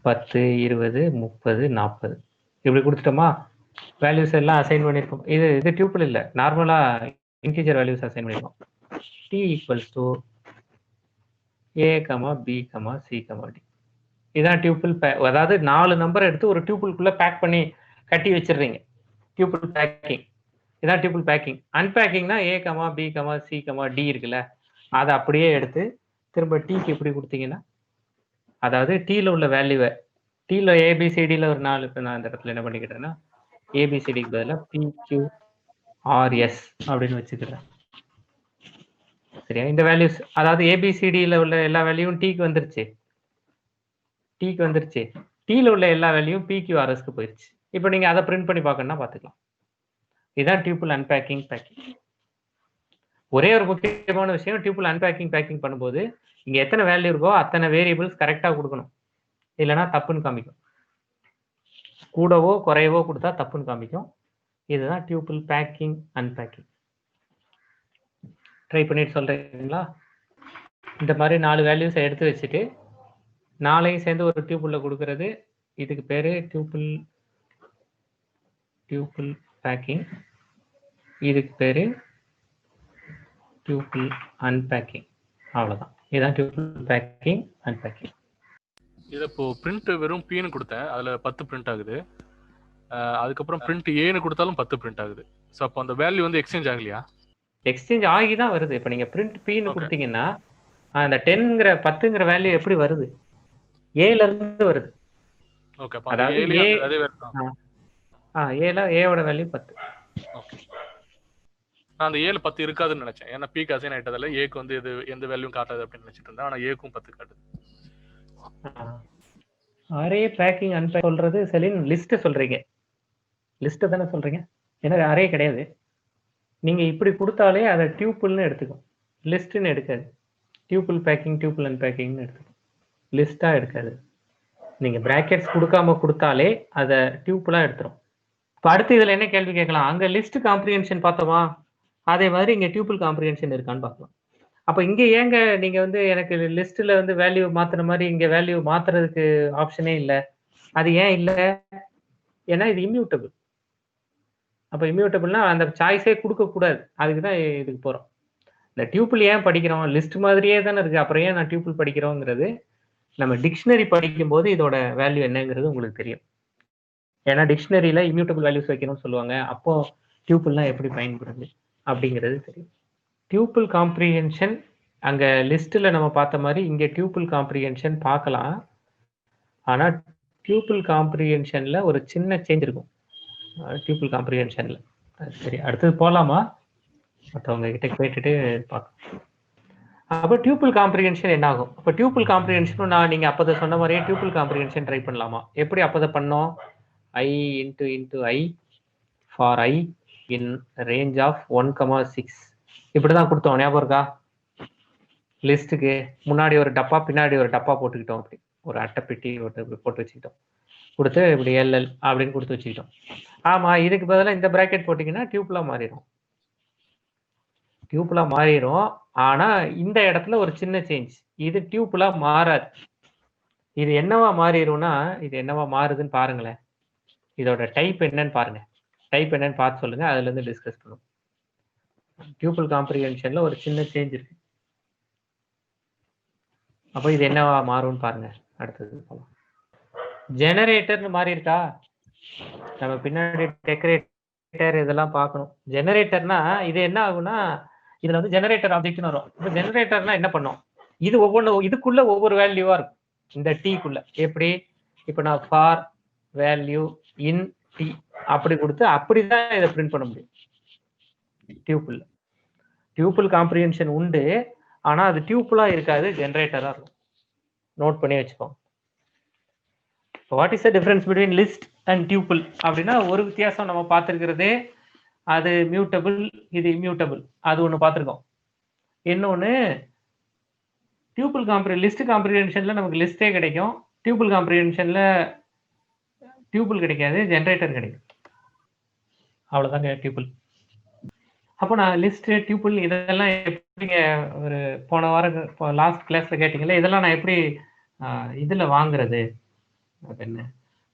10, 20, 30, 40 இப்படி கொடுத்துட்டோமா? வேல்யூஸ் எல்லாம் அசைன் பண்ணியிருக்கோம். இது டியூப்பிள் இல்லை, நார்மலாக இன்டீஜர் வேல்யூஸ் அசைன் பண்ணியிருக்கோம். T equals to A, B, C, D. இதான் டியூப்பிள் அதாவது 4 நம்பர் எடுத்து ஒரு டியூப்பிள்குள்ளே பேக் பண்ணி கட்டி வச்சிடுறீங்க. டியூப்பிள் பேக்கிங் இதான் டியூப்பிள் பேக்கிங். அன்பேக்கிங்னா A, B, C, D இருக்குல்ல, அதை அப்படியே எடுத்து திரும்ப டீக்கு எப்படி கொடுத்தீங்கன்னா, அதாவது டீல உள்ள வேல்யூவை டீல ABCDயில் ஒரு 4, இப்போ நான் இந்த இடத்துல என்ன பண்ணிக்கிட்டேன்னா ABCDக்கு பதிலாக PQRS அப்படின்னு வச்சுக்கிறேன். சரியா? இந்த வேல்யூஸ் அதாவது ABCDயில் உள்ள எல்லா வேல்யூவும் டீக்கு வந்துருச்சு. டீல உள்ள எல்லா வேல்யூவும் PQRSக்கு போயிடுச்சு. இப்போ நீங்கள் அதை பிரிண்ட் பண்ணி பார்க்கணும்னா பார்த்துக்கலாம். இதுதான் டியூப்பிள் அன்பேக்கிங் பேக்கிங். ஒரே ஒரு முக்கியமான விஷயம், டியூப்பிள் அன்பேக்கிங் பேக்கிங் பண்ணும்போது இங்கே எத்தனை வேல்யூ இருக்கோ அத்தனை வேரியபிள்ஸ் கரெக்டாக கொடுக்கணும், இல்லைனா தப்புன்னு காமிக்கும். கூடவோ குறையவோ கொடுத்தா தப்புன்னு காமிக்கும். இதுதான் டியூப்பிள் பேக்கிங் அன்பேக்கிங். ட்ரை பண்ணிட்டு சொல்றீங்களா? இந்த மாதிரி 4 வேல்யூஸை எடுத்து வச்சுட்டு 4ஐயும் சேர்ந்து ஒரு டியூப்பிளில் கொடுக்கறது, இதுக்கு பேர் டியூப்பிள் பேக்கிங். இதுக்கு பேர் டியூப்பிள் அன்பேக்கிங். அவ்வளோதான். இதுதான் டியூப்பிள் பேக்கிங் அன்பேக்கிங். இதை இப்போ பிரிண்ட் வெறும் Pன்னு கொடுத்தேன், அதில் 10 பிரிண்ட் ஆகுது. அதுக்கப்புறம் பிரிண்ட் ஏன்னு கொடுத்தாலும் 10 பிரிண்ட் ஆகுது. ஸோ அப்போ அந்த வேல்யூ வந்து எக்ஸ்சேஞ்ச் ஆகலையா? எக்ஸ்சேஞ்ச் ஆகி தான் வருது. இப்போ நீங்கள் பிரிண்ட் Pன்னு கொடுத்தீங்கன்னா அந்த 10ங்கிற 10ங்கிற வேல்யூ எப்படி வருது? ஏலேருந்து வருது. ஓகே, அதாவது ஏவோட வேல்யூ 10. ஓகே, நான் அந்த 7 10 இருக்காதுன்னு நினைச்சேன். ஏன்னா Pக்கு அசைன் ஆயிட்டதால ஏக்கு வந்து இது எந்த வேல்யூவும் காட்டாது அப்படின்னு நினைச்சிட்டு இருந்தேன். ஆனால் ஏக்கும் 10 காட்டுது. அரே பேக்கிங் அன்பேக் சொல்றது செலின் லிஸ்ட் சொல்றீங்க, லிஸ்ட் தானே சொல்றீங்க? ஏன்னா அரே கிடையாது. நீங்க இப்படி கொடுத்தாலே அதை டியூப்பிள்னு எடுத்துக்கும், லிஸ்ட்னு எடுக்காது. டியூப்பிள் பேக்கிங் டியூப்பிள் அன்பேக்கிங்னு எடுத்துக்கும், லிஸ்டா எடுக்காது. நீங்க பிராக்கெட்ஸ் கொடுக்காம கொடுத்தாலே அதை டியூப்பிளா எடுத்துரும். இப்போ அடுத்து இதுல என்ன கேள்வி கேட்கலாம்? அங்க லிஸ்ட் காம்ப்ரிஹென்ஷன் பார்த்தோமா, அதே மாதிரி இங்க டியூப்பிள் காம்ப்ரிஹென்ஷன் இருக்கான்னு பார்க்கலாம். அப்போ இங்க ஏங்க நீங்க வந்து எனக்கு லிஸ்ட்ல வந்து வேல்யூ மாத்துற மாதிரி இங்க வேல்யூ மாத்துறதுக்கு ஆப்ஷனே இல்லை? அது ஏன் இல்லை? ஏன்னா இது இம்யூட்டபிள். அப்போ இம்யூட்டபிள்னா அந்த சாய்ஸே கொடுக்கக்கூடாது. அதுக்கு தான் இதுக்கு போகிறோம். இந்த டியூப்பிள் ஏன் படிக்கிறோம்? லிஸ்ட் மாதிரியே தானே இருக்குது, அப்புறம் ஏன் நான் டியூப்பிள் படிக்கிறோங்கிறது நம்ம டிக்ஷனரி படிக்கும்போது இதோட வேல்யூ என்னங்கிறது உங்களுக்கு தெரியும். ஏன்னா டிக்ஷனரியில் இம்யூட்டபிள் வேல்யூஸ் வைக்கணும்னு சொல்லுவாங்க. அப்போ டியூப்பிள்லாம் எப்படி பயன்படுது அப்படிங்கிறது தெரியும். டியூப்பிள் காம்ப்ரிஹென்ஷன் அங்கே லிஸ்ட்டில் நம்ம பார்த்த மாதிரி இங்கே டியூப்பிள் காம்ப்ரிஹென்ஷன் பார்க்கலாம். ஆனால் டியூப்பிள் காம்ப்ரிஹென்ஷனில் ஒரு சின்ன சேஞ்ச் இருக்கும் டியூப்பிள் காம்ப்ரிஹென்ஷனில். சரி, அடுத்தது போகலாமா? மற்றவங்க கிட்ட கேட்டுட்டு பார்க்கலாம். அப்போ டியூப்பிள் காம்ப்ரிஹென்ஷன் என்ன ஆகும்? அப்போ டியூப்பிள் காம்ப்ரிஹென்ஷனும் நீங்கள் அப்போ சொன்ன மாதிரியே டியூப்பிள் காம்ப்ரிஹென்ஷன் ட்ரை பண்ணலாமா? எப்படி அப்போ பண்ணோம்? I into I for I in range of 1,6 இப்படி தான் கொடுத்தோம். ஞாபகம் இருக்கா? லிஸ்ட்டுக்கு முன்னாடி ஒரு டப்பா பின்னாடி ஒரு டப்பா போட்டுக்கிட்டோம். அப்படி ஒரு அட்டைப்பெட்டி இப்படி போட்டு வச்சுக்கிட்டோம். கொடுத்து இப்படி LL அப்படின்னு கொடுத்து வச்சுக்கிட்டோம். ஆமாம், இதுக்கு பதிலாக இந்த ப்ராக்கெட் போட்டிங்கன்னா டியூப்லாம் மாறிடும். ஆனால் இந்த இடத்துல ஒரு சின்ன சேஞ்ச், இது டியூப்லாம் மாறாது. இது என்னவா மாறிடும்னா, இது என்னவா மாறுதுன்னு பாருங்களேன். இதோட டைப் என்னன்னு பாருங்க. டைப் என்னன்னு பார்த்து சொல்லுங்க, அதுலேருந்து டிஸ்கஸ் பண்ணுவோம். டியூபிள் காம்ப்ரிஹென்ஷன்ல ஒரு சின்ன சேஞ்ச் இருக்கு. அப்போ இது என்னவா மாறும்னு பாருங்க. அடுத்தது போலாம். ஜெனரேட்டர்னு மாறி இருக்கா? நம்ம பின்னாடி டெக்கரேட்டர் இதெல்லாம் பார்க்கணும். ஜெனரேட்டர்னா இது என்ன ஆகும்னா, இதுல வந்து ஜெனரேட்டர் ஆப்ஜெக்ட்னு வரும். இப்போ ஜெனரேட்டர்னா என்ன பண்ணும்? இது இதுக்குள்ள ஒவ்வொரு வேல்யூவா இருக்கும். இந்த டீக்குள்ள எப்படி? இப்போ நான் ஃபார் வேல்யூ இன் டி அப்படி கொடுத்து அப்படிதான் இதை பிரிண்ட் பண்ண முடியும். டியூபிள் டியூபிள் காம்ப்ரிஹென்ஷன் உண்டு, ஆனா அது டியூபிளா இருக்காது, ஜெனரேட்டரா இருக்கும். நோட் பண்ணி வச்சுக்கோங்க. What is the difference between list and tuple அப்படின்னா, ஒரு வித்தியாசம் நம்ம பார்த்துருக்கிறதே, அது மியூட்டபிள், இது இம்யூட்டபிள், அது ஒன்று பார்த்துருக்கோம். இன்னொன்று லிஸ்ட் காம்ப்ரிஹென்ஷன்ல நமக்கு லிஸ்டே கிடைக்கும், டியூபிள் காம்ப்ரிஹென்ஷன்ல டியூபிள் கிடைக்காது, ஜெனரேட்டர் கிடைக்கும். அவ்வளோதாங்க டியூபிள். அப்போ நான் லிஸ்ட் டியூபிள் இதெல்லாம் எப்படிங்க, ஒரு போன வாரம் லாஸ்ட் கிளாஸ்ல கேட்டீங்களே, இதெல்லாம் நான் எப்படி இதுல வாங்குறது, என்ன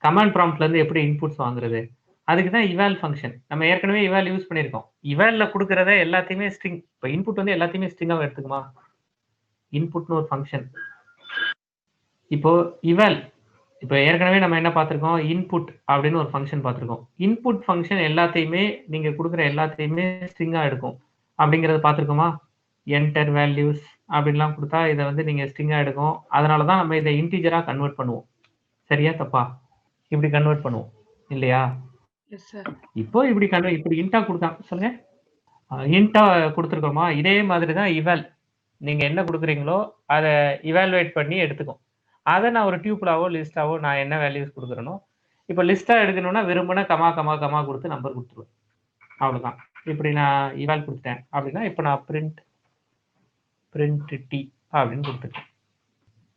கமாண்ட் ப்ராம்ப்ட்ல இருந்து எப்படி இன்புட்ஸ் வாங்குறது? அதுக்கு தான் இவால் ஃபங்க்ஷன். நம்ம ஏற்கனவே இவால் யூஸ் பண்ணியிருக்கோம். இவால்ல கொடுக்கறத எல்லாத்தையுமே ஸ்ட்ரிங், இப்போ இன்புட் வந்து எல்லாத்தையுமே ஸ்ட்ரிங்காக எடுத்துக்குமா? இன்புட்னு ஒரு ஃபங்க்ஷன். இப்போ இவால், இப்போ ஏற்கனவே நம்ம என்ன பார்த்துருக்கோம்? இன்புட் அப்படின்னு ஒரு ஃபங்க்ஷன் பார்த்துருக்கோம். இன்புட் ஃபங்க்ஷன் எல்லாத்தையுமே நீங்க கொடுக்குற எல்லாத்தையுமே ஸ்ட்ரிங்காக எடுக்கும் அப்படிங்கிறத பார்த்துருக்கோமா? என்டர் வேல்யூஸ் அப்படின்லாம் கொடுத்தா இதை வந்து நீங்க ஸ்ட்ரிங்காக எடுக்கும். அதனால தான் நம்ம இதை இன்டீஜரா கன்வெர்ட் பண்ணுவோம். சரியா தப்பா? இப்படி கன்வெர்ட் பண்ணுவோம் இல்லையா? இப்போ இப்படி இப்படி இன்டா கொடுத்தான் சொல்லுங்க, இன்டா கொடுத்துருக்கோமா? இதே மாதிரி தான் இவால், நீங்க என்ன கொடுக்குறீங்களோ அதை இவாலுவேட் பண்ணி எடுத்துக்கும். அதை நான் ஒரு டியூபிளாவோ லிஸ்டாவோ நான் என்ன வேல்யூஸ் கொடுக்குறேனோ, இப்போ லிஸ்டா எடுக்கணும்னா விரும்பின கமா கமா கமா கொடுத்து நம்பர் கொடுத்துருவேன். அவ்வளவுதான். இப்படி நான் இவால் கொடுத்தேன் அப்படின்னா, இப்போ நான் பிரிண்ட் டி அப்படின்னு கொடுத்துட்டேன்.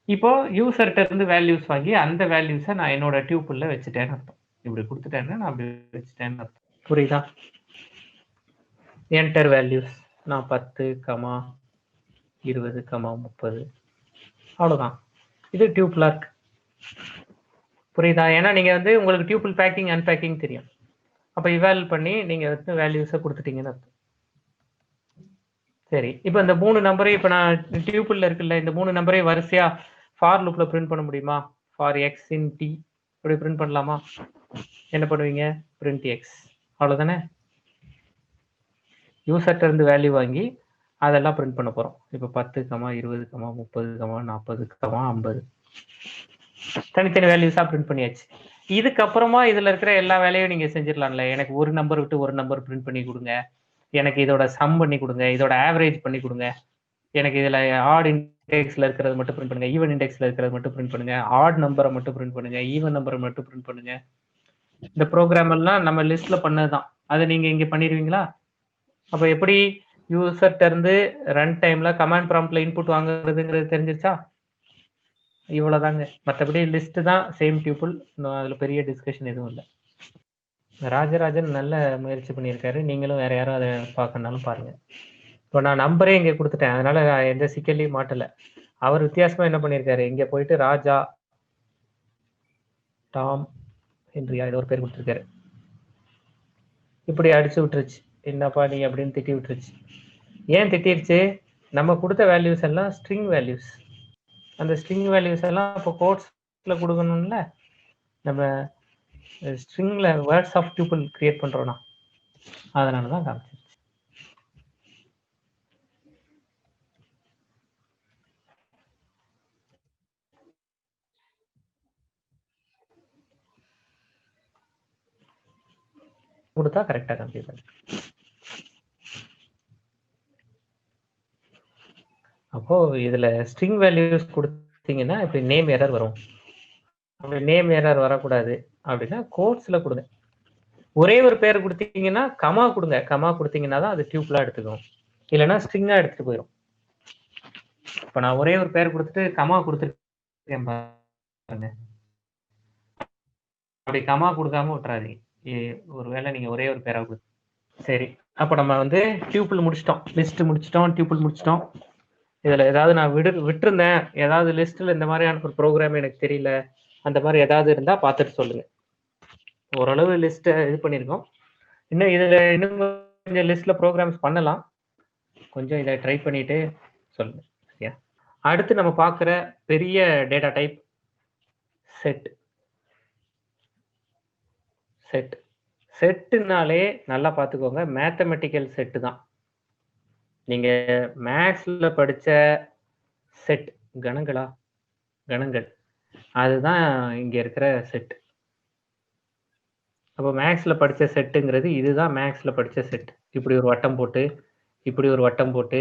இப்போ யூசர்கிட்ட இருந்து வேல்யூஸ் வாங்கி அந்த வேல்யூஸை நான் என்னோட டியூபிள்ல வச்சுட்டேன்னு அர்த்தம். இப்படி கொடுத்துட்டேன்னா நான் அப்படி வச்சுட்டேன்னு அர்த்தம். புரியுதா? என்டர் வேல்யூஸ் நான் 10, 20, 30 அவ்வளோதான். இது டியூபிளா இருக்கு. புரியுதா? ஏன்னா நீங்க வந்து உங்களுக்கு டியூபிள் பேக்கிங் அன்பேக்கிங் தெரியும். அப்போ இவால் பண்ணி நீங்க வந்து வேல்யூஸை கொடுத்துட்டீங்கன்னு அர்த்தம். சரி, இப்போ இந்த 3 நம்பரையும் இப்போ நான் டியூபிள்ல இருக்குல்ல, இந்த 3 நம்பரையும் வரிசையா ஃபார் லூப்ல பிரிண்ட் பண்ண முடியுமா? ஃபார் எக்ஸ் இன் டி இப்படி பிரிண்ட் பண்ணலாமா? என்ன பண்ணுவீங்க? Print X. அவ்வளோதானே. யூசர்ட்ட இருந்து வேல்யூ வாங்கி அதெல்லாம் பிரிண்ட் பண்ண போறோம். இப்போ 10, 20, 30, 40, 50 தனித்தனி வேல்யூஸா பிரிண்ட் பண்ணியாச்சு. இதுக்கப்புறமா இதுல இருக்கிற எல்லா வேலையும் நீங்க செஞ்சிடலாம்ல. எனக்கு ஒரு நம்பர் விட்டு ஒரு நம்பர் பிரிண்ட் பண்ணி கொடுங்க, எனக்கு இதோட சம் பண்ணி கொடுங்க, இதோட ஆவரேஜ் பண்ணி கொடுங்க, எனக்கு இதுல ஆட் இண்டெக்ஸ்ல இருக்கிறது மட்டும் பிரிண்ட் பண்ணுங்க, ஈவன் இண்டெக்ஸ்ல இருக்கிறது மட்டும் பிரிண்ட் பண்ணுங்க, ஆட் நம்பரை மட்டும் பிரிண்ட் பண்ணுங்க, ஈவன் நம்பரை மட்டும் பிரிண்ட் பண்ணுங்க. இந்த ப்ரோக்ராம் எல்லாம் நம்ம லிஸ்ட்ல பண்ணதுதான். அதை நீங்க இங்க பண்ணிடுவீங்களா? அப்ப எப்படி யூசர்ட்ட இருந்து ரன் டைம்ல கமாண்ட் ப்ராம்ப்ட்ல இன்புட் வாங்குறதுங்கிறது தெரிஞ்சிருச்சா? இவ்வளவுதாங்க. மற்றபடி லிஸ்ட் தான் சேம் டியூபிள். அதுல பெரிய டிஸ்கஷன் எதுவும் இல்லை. ராஜராஜன் நல்ல முயற்சி பண்ணியிருக்காரு. நீங்களும் வேற யாரும் அதை பார்க்கணும்னாலும் பாருங்க. இப்போ நான் நம்பரே இங்கே கொடுத்துட்டேன், அதனால எந்த சிக்கல்லையும் மாட்டல. அவர் வித்தியாசமா என்ன பண்ணியிருக்காரு, இங்க போயிட்டு ராஜா டாம் ஹென்ரியா ஏதோ ஒரு பேர் கொடுத்துருக்காரு. இப்படி அடிச்சு விட்டுருச்சு, என்னப்பா நீ அப்படின்னு திட்டி விட்டுருச்சு. ஏன் திட்டிருச்சு? நம்ம கொடுத்த வேல்யூஸ் எல்லாம் ஸ்ட்ரிங் வேல்யூஸ். அந்த ஸ்ட்ரிங் வேல்யூஸ் எல்லாம் இப்போ கோட்ஸ்ல கொடுக்கணும்ல. நம்ம ஸ்ட்ரிங்ல வேர்ட்ஸ் ஆஃப் டியூபிள் கிரியேட் பண்றோம்னா அதனால தான் காமிச்சிருச்சு. கொடுத்தா கரெக்டா கம்ப்ளீட் பண்ணு. அப்போ இதுல ஸ்ட்ரிங் வேல்யூஸ் கொடுத்தீங்கன்னா இப்படி நேம் எரர் வரும். அப்படி நேம் எரர் வரக்கூடாது அப்படின்னா கோட்ஸ்ல கொடுங்க. ஒரே ஒரு பேர் கொடுத்தீங்கன்னா கமா கொடுங்க. கமா கொடுத்தீங்கன்னா தான் அது டியூப்லா எடுத்துக்கும், இல்லைன்னா ஸ்ட்ரிங்கா எடுத்துட்டு போயிடும். இப்ப நான் ஒரே ஒரு பேர் கொடுத்துட்டு கமா கொடுத்துருக்கேன் பாருங்க, அப்படி கமா கொடுக்காம விட்டுறாதீங்க. ஒருவேளை நீங்க ஒரே ஒரு பேரா கொடுத்து. சரி, அப்ப நம்ம வந்து டியூபிள் முடிச்சிட்டோம், லிஸ்ட் முடிச்சிட்டோம், டியூபிள் முடிச்சிட்டோம். இதுல ஏதாவது நான் விட்டுருந்தேன், ஏதாவது லிஸ்ட்ல இந்த மாதிரியான ஒரு ப்ரோக்ராம் எனக்கு தெரியல, அந்த மாதிரி ஏதாவது இருந்தா பார்த்துட்டு சொல்லுங்க. ஓரளவு லிஸ்ட் இது பண்ணியிருக்கோம். இன்னும் இதுல இன்னும் கொஞ்சம் லிஸ்ட்ல ப்ரோக்ராம்ஸ் பண்ணலாம். கொஞ்சம் இதை ட்ரை பண்ணிட்டு சொல்லுங்க. சரியா? அடுத்து நம்ம பார்க்குற பெரிய டேட்டா டைப் செட். செட்டுனாலே நல்லா பார்த்துக்கோங்க, மேத்தமெட்டிக்கல் செட்டு தான். நீங்க மேத்ஸ்ல படிச்ச செட், கணங்கள், அதுதான் இங்க இருக்கிற செட். அப்போ மேக்ஸ்ல படிச்ச செட்டுங்கிறது இதுதான். மேக்ஸ்ல படிச்ச செட். இப்படி ஒரு வட்டம் போட்டு, இப்படி ஒரு வட்டம் போட்டு,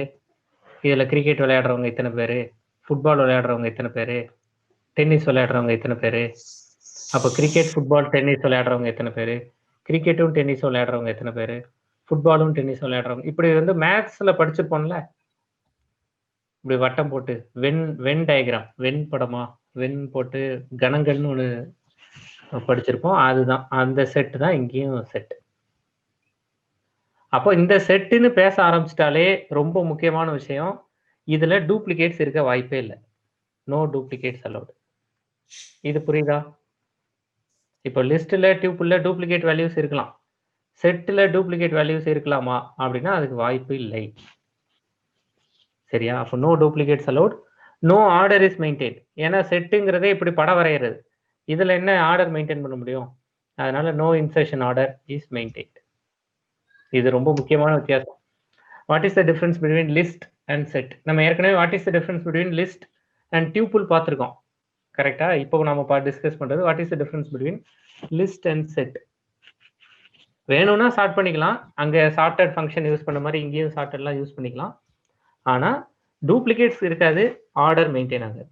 இதுல கிரிக்கெட் விளையாடுறவங்க இத்தனை பேரு, ஃபுட்பால் விளையாடுறவங்க இத்தனை பேரு, டென்னிஸ் விளையாடுறவங்க இத்தனை பேரு. அப்போ கிரிக்கெட், ஃபுட்பால், டென்னிஸ் விளையாடுறவங்க எத்தனை பேரு, கிரிக்கெட்டும் டென்னிஸும் விளையாடுறவங்க எத்தனை பேரு, ஃபுட்பாலும் டென்னிஸ் விளையாடுறவங்க, இப்படி வந்து மேத்ஸ்ல படிச்சிருப்போம்ல. இப்படி வட்டம் போட்டு வென் டயக்ராம், வென் படமா, வென் போட்டு கணங்கள்னு ஒன்று படிச்சிருப்போம். அதுதான் அந்த செட்டு தான் இங்கேயும் செட். அப்போ இந்த செட்டுன்னு பேச ஆரம்பிச்சிட்டாலே ரொம்ப முக்கியமான விஷயம், இதுல டூப்ளிகேட்ஸ் இருக்க வாய்ப்பே இல்லை. No duplicates allowed. இது புரியுதா? இப்போ லிஸ்ட்ல டியூப்புல டூப்ளிகேட் வேல்யூஸ் இருக்கலாம், செட்டில் டூப்ளிகேட் வேல்யூஸ் இருக்கலாமா அப்படின்னா அதுக்கு வாய்ப்பு இல்லை. சரியா? அப்போ no duplicates allowed, no order is maintain. ஏன்னா செட்டுங்கிறதே இப்படி படம் வரைகிறது, இதுல என்ன ஆர்டர் மெயின்டைன் பண்ண முடியும்? அதனால no insertion order is maintain. இது ரொம்ப முக்கியமான வித்தியாசம். What is the difference between list and set? நம்ம ஏற்கனவே what is the difference between list and tuple பார்த்துருக்கோம். கரெக்டா? இப்போ நம்ம டிஸ்கஸ் பண்றது what is the difference between list and set. வேணும்னா ஷார்ட் பண்ணிக்கலாம், அங்க ஷார்ட்டட் ஃபங்க்ஷன் யூஸ் பண்ண மாதிரி இங்கேயும் ஷார்ட்டட்லாம் யூஸ் பண்ணிக்கலாம். ஆனா டூப்ளிகேட்ஸ் இருக்காது, ஆர்டர் மெயின்டைன் ஆகாது.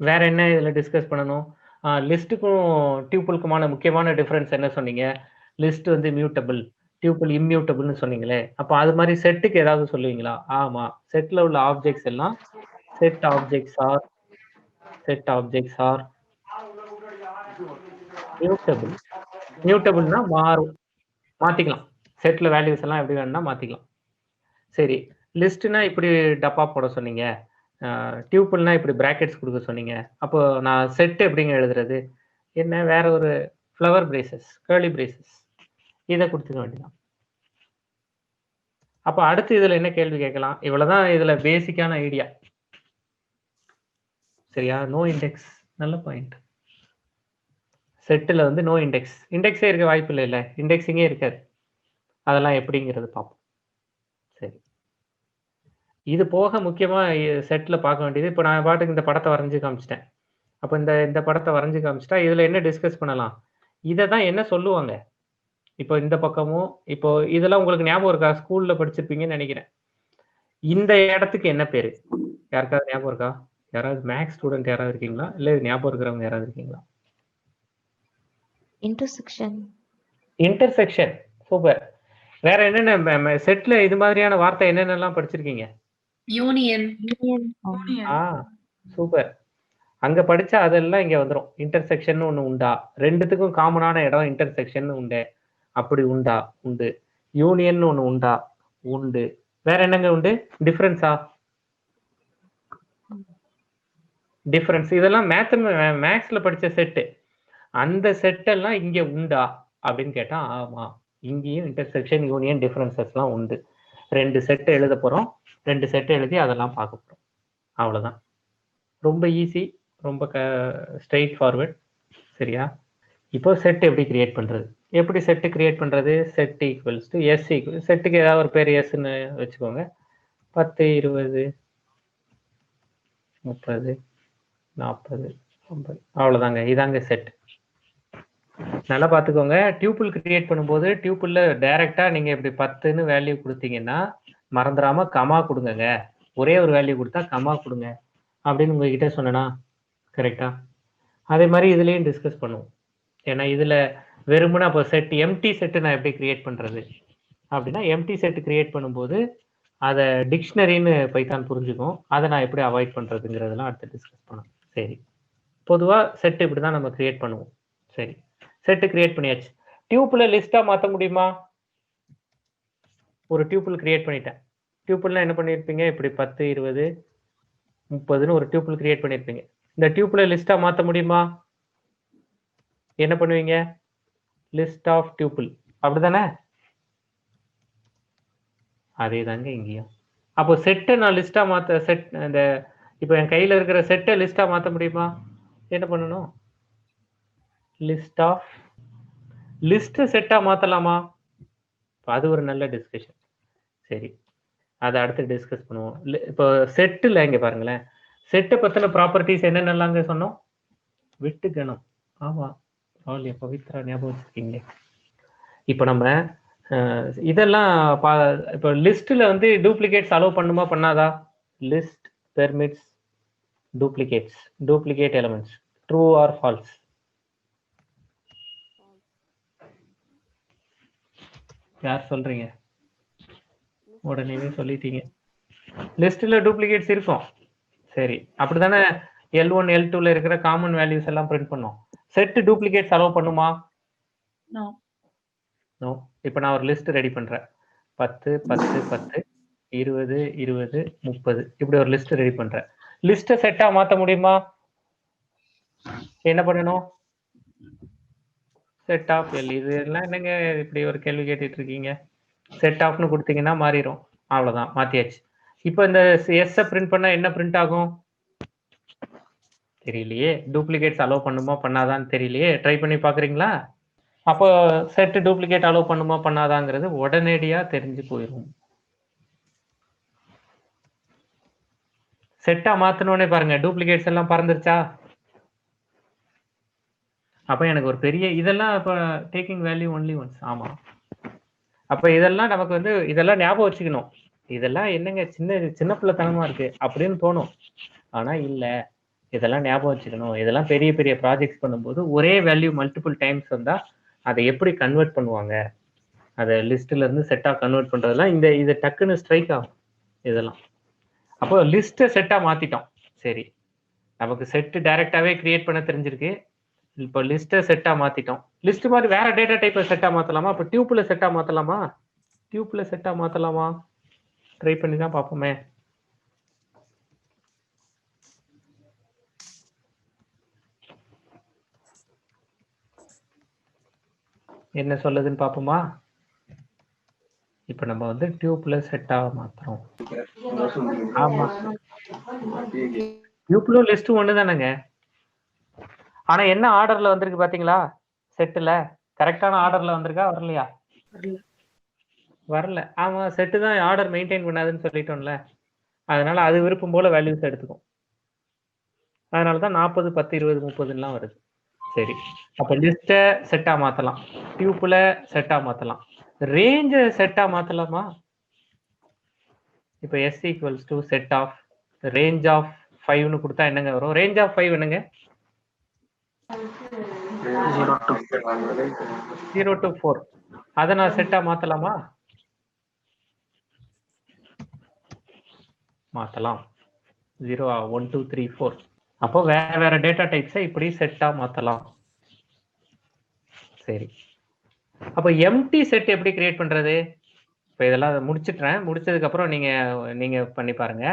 வேற என்ன இதுல டிஸ்கஸ் பண்ணணும்? லிஸ்ட்டுக்கும் டியூப்புலுக்குமான முக்கியமான டிஃபரன்ஸ் என்ன சொன்னீங்க? லிஸ்ட் வந்து மியூட்டபிள், டியூப்புல் இம்மியூட்டபிள்னு சொன்னீங்களே. அப்போ அது மாதிரி செட்டுக்கு ஏதாவது சொல்லுவீங்களா? ஆமா, செட்ல உள்ள ஆப்ஜெக்ட்ஸ் எல்லாம் செட் ஆப்ஜெக்ட்ஸ் ஆர் மியூட்டபிள். மியூட்டபிள்னா மாத்திக்கலாம். செட்ல வேல்யூஸ் எல்லாம் எப்படி வேணும்னா மாத்திக்கலாம். சரி, லிஸ்ட்னா இப்படி டப்பா போட சொன்னீங்க, டியூப்புல்னா இப்படி பிராக்கெட்ஸ் கொடுக்க சொன்னீங்க. அப்போ நான் செட் எப்படிங்க எழுதுறது? என்ன, வேற ஒரு ஃப்ளவர் பிரேசஸ், கர்லி பிரேசஸ், இதை கொடுத்துக்க வேண்டியதான். அப்போ அடுத்து இதுல என்ன கேள்வி கேட்கலாம்? இவ்வளவுதான் இதுல பேசிக்கான ஐடியா. சரியா? நோ இண்டெக்ஸ், நல்ல பாயிண்ட். செட்டில் வந்து நோ இண்டெக்ஸ், இண்டெக்ஸே இருக்க வாய்ப்பு இல்லை, இண்டெக்ஸிங்கே இருக்காது. அதெல்லாம் எப்படிங்கிறது பார்ப்போம். சரி, இது போக முக்கியமா செட்ல பார்க்க வேண்டியது, இப்போ நான் பாட்டுக்கு இந்த படத்தை வரைஞ்சு காமிச்சிட்டேன். அப்போ இந்த படத்தை வரைஞ்சு காமிச்சிட்டா இதுல என்ன டிஸ்கஸ் பண்ணலாம்? இதை தான் என்ன சொல்லுவாங்க? இப்போ இந்த பக்கமும், இப்போ இதெல்லாம் உங்களுக்கு ஞாபகம் இருக்கா? ஸ்கூல்ல படிச்சிருப்பீங்கன்னு நினைக்கிறேன். இந்த இடத்துக்கு என்ன பேரு? யாருக்காவது ஞாபகம் இருக்கா? யாராவது மேக்ஸ் ஸ்டூடெண்ட் யாராவது இருக்கீங்களா? இல்ல ஞாபகம் இருக்கிறவங்க யாராவது இருக்கீங்களா? இன்டர்செக்ஷன். சூப்பர். வேற என்னென்ன செட்ல இது மாதிரியான வார்த்தை என்னென்னலாம் படிச்சிருக்கீங்க? யூனியன். சூப்பர். அங்க படிச்சா அதெல்லாம் இங்க வந்துடும். இன்டர்செக்ஷன் ஒண்ணு உண்டா? ரெண்டுத்துக்கும் காமனான இடம் இன்டர்செக்ஷன் உண்டு. அப்படி உண்டா? உண்டு. யூனியன் ஒண்ணு உண்டா? உண்டு. வேற என்னங்க உண்டு? டிஃபரன்ஸா? டிஃபரன்ஸ். இதெல்லாம் மேக்ஸ்ல படிச்ச செட்டு. அந்த செட்டெல்லாம் இங்க உண்டா அப்படின்னு கேட்டா ஆமா, இங்கேயும் இன்டர்செக்ஷன், யூனியன், டிஃபரன்சஸ்லாம் உண்டு. 2 செட் எழுத போறோம். 2 செட் எழுதி அதெல்லாம் பார்க்க போறோம். அவ்வளவுதான். ரொம்ப ஈஸி, ரொம்ப ஸ்ட்ரெயிட் ஃபார்வர்ட். சரியா? இப்போ செட் எப்படி கிரியேட் பண்றது? எப்படி செட்டு கிரியேட் பண்றது? Set equals to S equal, செட்டுக்கு ஏதாவது ஒரு பேர் எஸ்ன்னு வச்சுக்கோங்க. 10, 20, 30, 40, 50, அவ்வளவுதாங்க. இதாங்க செட். நல்லா பார்த்துக்கோங்க. டியூப்புல் கிரியேட் பண்ணும்போது டியூப்புல்ல டைரக்டா நீங்க இப்படி 10ன்னு வேல்யூ கொடுத்தீங்கன்னா மறந்துடாம கமா கொடுங்க. ஒரே ஒரு வேல்யூ கொடுத்தா கமா கொடுங்க அப்படின்னு உங்ககிட்ட சொன்னா கரெக்டா? அதே மாதிரி இதுலயும் டிஸ்கஸ் பண்ணுவோம். ஏன்னா இதுல வெறுமனா இப்போ செட் எம்டி செட்டு நான் எப்படி கிரியேட் பண்றது அப்படின்னா, எம்டி செட் கிரியேட் பண்ணும்போது அதை டிக்ஷனரின்னு பைத்தான் புரிஞ்சுக்கும். அதை நான் எப்படி அவாய்ட் பண்றதுங்கிறதெல்லாம் அடுத்து டிஸ்கஸ் பண்ணுவோம். சரி, பொதுவா செட் இப்படிதான் நம்ம கிரியேட் பண்ணுவோம். சரி, செட் கிரியேட் பண்ணியாச்சு. டியூப்ல லிஸ்டா மாத்த முடியுமா? ஒரு டியூப்புல் கிரியேட் பண்ணிட்டேன். டியூப்புல்னா என்ன பண்ணிருப்பீங்க? இப்படி 10, 20, 30ன்னு ஒரு டியூப்புல் கிரியேட் பண்ணிருப்பீங்க. இந்த டியூப்ல லிஸ்டா மாத்த முடியுமா? என்ன பண்ணுவீங்க? லிஸ்ட் ஆஃப் டியூப்புல், அப்படிதானே? அதே தாங்க இங்கேயும். அப்போ செட்டை நான் லிஸ்டா மாத்த இந்த இப்போ என் கையில இருக்கிற செட்டை லிஸ்டா மாத்த முடியுமா? என்ன பண்ணணும்? லிஸ்ட் செட்டா மாத்தலாமா? அது ஒரு நல்ல டிஸ்கஷன். சரி, அதை அடுத்து டிஸ்கஸ் பண்ணுவோம். இப்போ செட்டில் இங்க பாருங்களேன், செட்டை பத்தின ப்ராப்பர்ட்டிஸ் என்னென்னலாங்க சொன்னோம்? விட்டு கணம். ஆமா, பவித்ரா ஞாபகம் வச்சிருக்கீங்க. இப்போ நம்ம இதெல்லாம் இப்போ லிஸ்ட்ல வந்து டூப்ளிகேட்ஸ் அலோவ் பண்ணுமா பண்ணாதா? List permits duplicate elements, true or false? யார் சொல்றீங்க? உடனே சொல்லிட்டீங்க. லிஸ்ட்ல டூப்ளிகேட்ஸ் இருக்கும். சரி, அப்படிதானே L1 L2ல இருக்கிற காமன் வேல்யூஸ் எல்லாம் பிரிண்ட் பண்ணோம். செட் டூப்ளிகேட்ஸ் அலோவ் பண்ணுமா? நோ. இப்போ நான் ஒரு லிஸ்ட் ரெடி பண்றேன். 10 10 10 20 20 30 இப்படி ஒரு லிஸ்ட் ரெடி பண்றேன். லிஸ்ட்டை செட்டா மாத்த முடியுமா? என்ன பண்ணணும்? Set of L. இது எல்லாம் என்னங்க இப்படி ஒரு கேள்வி கேட்டுட்டு இருக்கீங்க? செட் ஆஃப்னு கொடுத்தீங்கன்னா மாறிடும். அவ்வளவுதான், மாத்தியாச்சு. இப்போ இந்த எஸ் பிரிண்ட் பண்ணா என்ன பிரிண்ட் ஆகும் தெரியலையே. டூப்ளிகேட்ஸ் அலோவ் பண்ணுமா பண்ணாதான்னு தெரியலையே. ட்ரை பண்ணி பாக்குறீங்களா? அப்போ செட் டூப்ளிகேட் அலோவ் பண்ணுமா பண்ணாதாங்கிறது உடனடியா தெரிஞ்சு போயிடும். செட்டா மாத்தணும்னே பாருங்க, டூப்ளிகேட்ஸ் எல்லாம் பறந்துருச்சா? அப்ப எனக்கு ஒரு பெரிய இதெல்லாம் இப்ப டேக்கிங் வேல்யூ ஒன்லி ஒன்ஸ். ஆமா, அப்ப இதெல்லாம் நமக்கு வந்து இதெல்லாம் ஞாபகம் வச்சுக்கணும். இதெல்லாம் என்னங்க சின்ன பிள்ளைத்தனமா இருக்கு அப்படின்னு தோணும். ஆனா இல்ல, இதெல்லாம் ஞாபகம் வச்சுக்கணும். இதெல்லாம் பெரிய பெரிய ப்ராஜெக்ட்ஸ் பண்ணும்போது ஒரே வேல்யூ மல்டிபிள் டைம்ஸ் வந்தா அதை எப்படி கன்வெர்ட் பண்ணுவாங்க, அதை லிஸ்ட்ல இருந்து செட்டா கன்வெர்ட் பண்றதெல்லாம் இது டக்குன்னு ஸ்ட்ரைக் ஆகும் இதெல்லாம். அப்போ லிஸ்ட்டை செட்டா மாத்திட்டோம். சரி, நமக்கு செட் டைரக்டாவே கிரியேட் பண்ண தெரிஞ்சிருக்கு. இப்போ லிஸ்ட்டை செட்டா மாத்திட்டோம். லிஸ்ட் மாதிரி வேற டேட்டா டைப்பை செட்டா மாத்தலாமா? இப்போ டியூப்ல செட்டா மாத்தலாமா? டியூப்ல செட்டா மாத்தலாமா? ட்ரை பண்ணி தான் பார்ப்போமே. என்ன சொல்லுதுன்னு பார்ப்போமா? இப்போ நம்ம வந்து டியூப்ல செட்டா மாத்துறோம். ஆமா, டியூப்ல லிஸ்ட் ஒன்று தானேங்க. ஆனா என்ன ஆர்டர்ல வந்திருக்கு பாத்தீங்களா? செட்டுல கரெக்டான ஆர்டர்ல வந்திருக்கா வரலையா? வரல. ஆமா, செட்டு தான் ஆர்டர் மெயின்டைன் பண்ணாதுன்னு சொல்லிட்டோம்ல. அதனால அது விருப்பம் போல வேல்யூஸ் எடுத்துக்கும். அதனாலதான் 40 10 20 30 வருது. சரி, அப்ப லிஸ்ட செட்டா மாத்தலாம், டியூப்ல செட்டா மாத்தலாம், ரேஞ்ச செட்டா மாத்தலாமா? இப்ப S equals to set of range of 5ன்னு கொடுத்தா என்னங்க வரும்? ரேஞ்ச் ஆஃப் 5 என்னங்க? 0 to 4. அதை நான் செட்டா மாத்தலாமா? மாத்தலாம். 0 1 2 3 4. அப்போ வேற வேற டேட்டா டைப்ஸை இப்படி செட்டா மாத்தலாம். சரி, அப்போ எம்டி செட் எப்படி கிரியேட் பண்றது? இப்போ இதெல்லாம் முடிச்சிட்டேன். முடிச்சதுக்கு அப்புறம் நீங்க பண்ணி பாருங்க.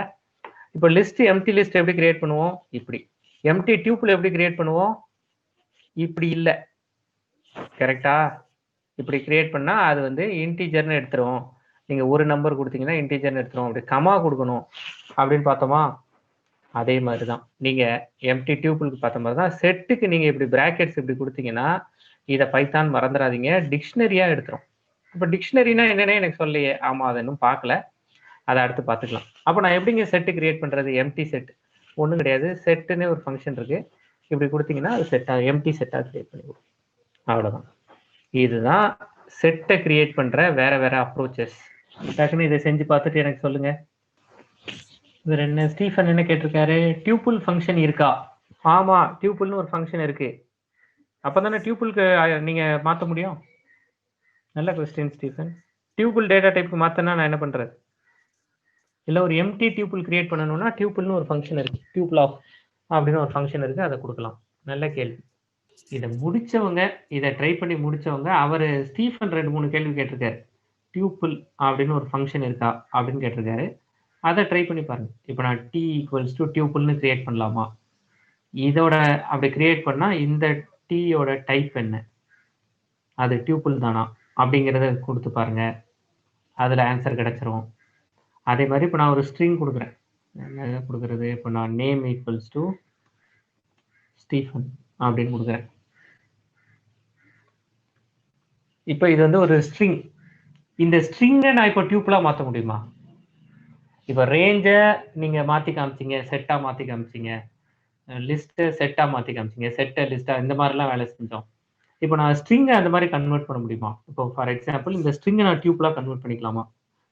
இப்போ லிஸ்ட் எம்டி லிஸ்ட் எப்படி கிரியேட் பண்ணுவோம்? இப்படி. எம்டி டியூப்ல எப்படி கிரியேட் பண்ணுவோம்? இப்படி இல்ல, கரெக்டா? இப்படி கிரியேட் பண்ணா அது வந்து இன்டிஜர்னு எடுத்துரும். நீங்க ஒரு நம்பர் கொடுத்தீங்கன்னா இன்டிஜர்னு எடுத்துரும். அப்படி கமா கொடுக்கணும் அப்படின்னு பார்த்தோமா? அதே மாதிரிதான் நீங்க எம்டி டியூபிளுக்கு பார்த்த மாதிரி தான் செட்டுக்கு நீங்க இப்படி பிராக்கெட்ஸ் இப்படி கொடுத்தீங்கன்னா இதை பைத்தான் மறந்துடாதீங்க, டிக்ஷனரியா எடுத்துரும். இப்போ டிக்ஷனரினா என்னன்னே எனக்கு சொல்லையே. ஆமா, அதை இன்னும் பார்க்கல, அதை அடுத்து பார்த்துக்கலாம். அப்போ நான் எப்படிங்க செட்டு கிரியேட் பண்றது? எம்டி செட் ஒன்றும் கிடையாது. செட்டுன்னு ஒரு ஃபங்க்ஷன் இருக்கு. இப்படி கொடுத்தீங்கன்னா அது செட்டா எம்டி செட்டா கிரியேட் பண்ணி கொடுக்கும். அவ்வளவுதான். இதுதான் செட்டை கிரியேட் பண்ற வேற வேற அப்ரோச்சஸ். டக்குன்னு இதை செஞ்சு பார்த்துட்டு எனக்கு சொல்லுங்க. இவர் என்ன ஸ்டீஃபன் என்ன கேட்டிருக்காரு? டியூபிள் ஃபங்க்ஷன் இருக்கா? ஆமா, டியூபிள்னு ஒரு ஃபங்க்ஷன் இருக்கு. அப்பதானே டியூபிளுக்கு நீங்க மாற்ற முடியும். நல்ல கொஸ்டின் ஸ்டீஃபன். டியூபிள் டேட்டா டைப்புக்கு மாத்தினா நான் என்ன பண்றது? இல்லை ஒரு எம்டி டியூபிள் கிரியேட் பண்ணணும்னா டியூபிள்னு ஒரு ஃபங்க்ஷன் இருக்கு, டியூபிள் ஆஃப் அப்படின்னு ஒரு ஃபங்க்ஷன் இருக்கு, அதை கொடுக்கலாம். நல்ல கேள்வி. இதை முடிச்சவங்க, இதை ட்ரை பண்ணி முடிச்சவங்க, அவர் ஸ்டீஃபன் 2-3 கேள்வி கேட்டிருக்காரு. டியூபிள் அப்படின்னு ஒரு ஃபங்க்ஷன் இருக்கா அப்படின்னு கேட்டிருக்காரு. அதை ட்ரை பண்ணி பாருங்க. இப்போ நான் டி ஈக்குவல்ஸ் டு டியூபிள்னு கிரியேட் பண்ணலாமா? இதோட அப்படி கிரியேட் பண்ணா இந்த டீயோட டைப் என்ன, அது டியூபிள் தானா அப்படிங்கிறத கொடுத்து பாருங்க. அதில் ஆன்சர் கிடைச்சிரும். அதே மாதிரி இப்போ நான் ஒரு ஸ்ட்ரிங் கொடுக்குறேன். என்ன கொடுக்குறது? இப்போ நான் நேம் ஈக்குவல்ஸ் டு ஸ்டீஃபன் அப்படின்னு கொடுக்குறேன். இப்போ இது வந்து ஒரு ஸ்ட்ரிங். இந்த ஸ்ட்ரிங்கை நான் இப்போ டியூப்லாம் மாற்ற முடியுமா? இப்போ ரேஞ்சை நீங்கள் மாற்றி காமிச்சிங்க, செட்டாக மாற்றி காமிச்சிங்க, லிஸ்ட்டை செட்டாக மாற்றி காமிச்சிங்க, செட்டை லிஸ்ட்டாக, இந்த மாதிரிலாம் வேலை செஞ்சோம். இப்போ நான் ஸ்ட்ரிங்கை அந்த மாதிரி கன்வெர்ட் பண்ண முடியுமா? இப்போ ஃபார் எக்ஸாம்பிள் இந்த ஸ்ட்ரிங்கை நான் டியூப்லாம் கன்வெர்ட் பண்ணிக்கலாமா?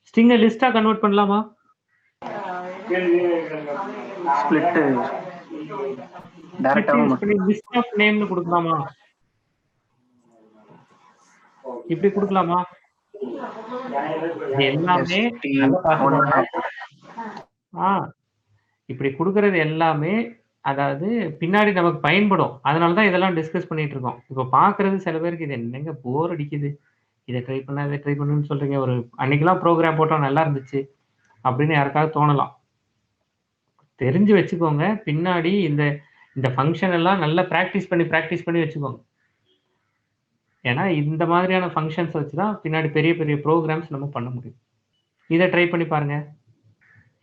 ஸ்ட்ரிங்கை லிஸ்ட்டாக கன்வெர்ட் பண்ணலாமா? ஸ்பிளிட் லிஸ்ட் ஆஃப் நேம்னு கொடுக்கலாமா? இப்படி கொடுக்கலாமா? எல்லாமே இப்படி கொடுக்கறது எல்லாமே அதாவது பின்னாடி நமக்கு பயன்படும். அதனாலதான் இதெல்லாம் டிஸ்கஸ் பண்ணிட்டு இருக்கோம். இப்போ பாக்குறது சில பேருக்கு இது என்னங்க போர் அடிக்குது, இதை ட்ரை பண்ண இதை ட்ரை பண்ணுன்னு சொல்றீங்க. ஒரு அன்னைக்கெல்லாம் ப்ரோக்ராம் போட்டோம் நல்லா இருந்துச்சு அப்படின்னு யாருக்காவது தோணலாம். தெரிஞ்சு வச்சுக்கோங்க. பின்னாடி இந்த இந்த ஃபங்க்ஷன் எல்லாம் நல்லா ப்ராக்டிஸ் பண்ணி வச்சுக்கோங்க. ஏன்னா இந்த மாதிரியான ஃபங்க்ஷன்ஸ் வச்சுதான் பின்னாடி பெரிய பெரிய ப்ரோக்ராம்ஸ் நம்ம பண்ண முடியும். இதை ட்ரை பண்ணி பாருங்க.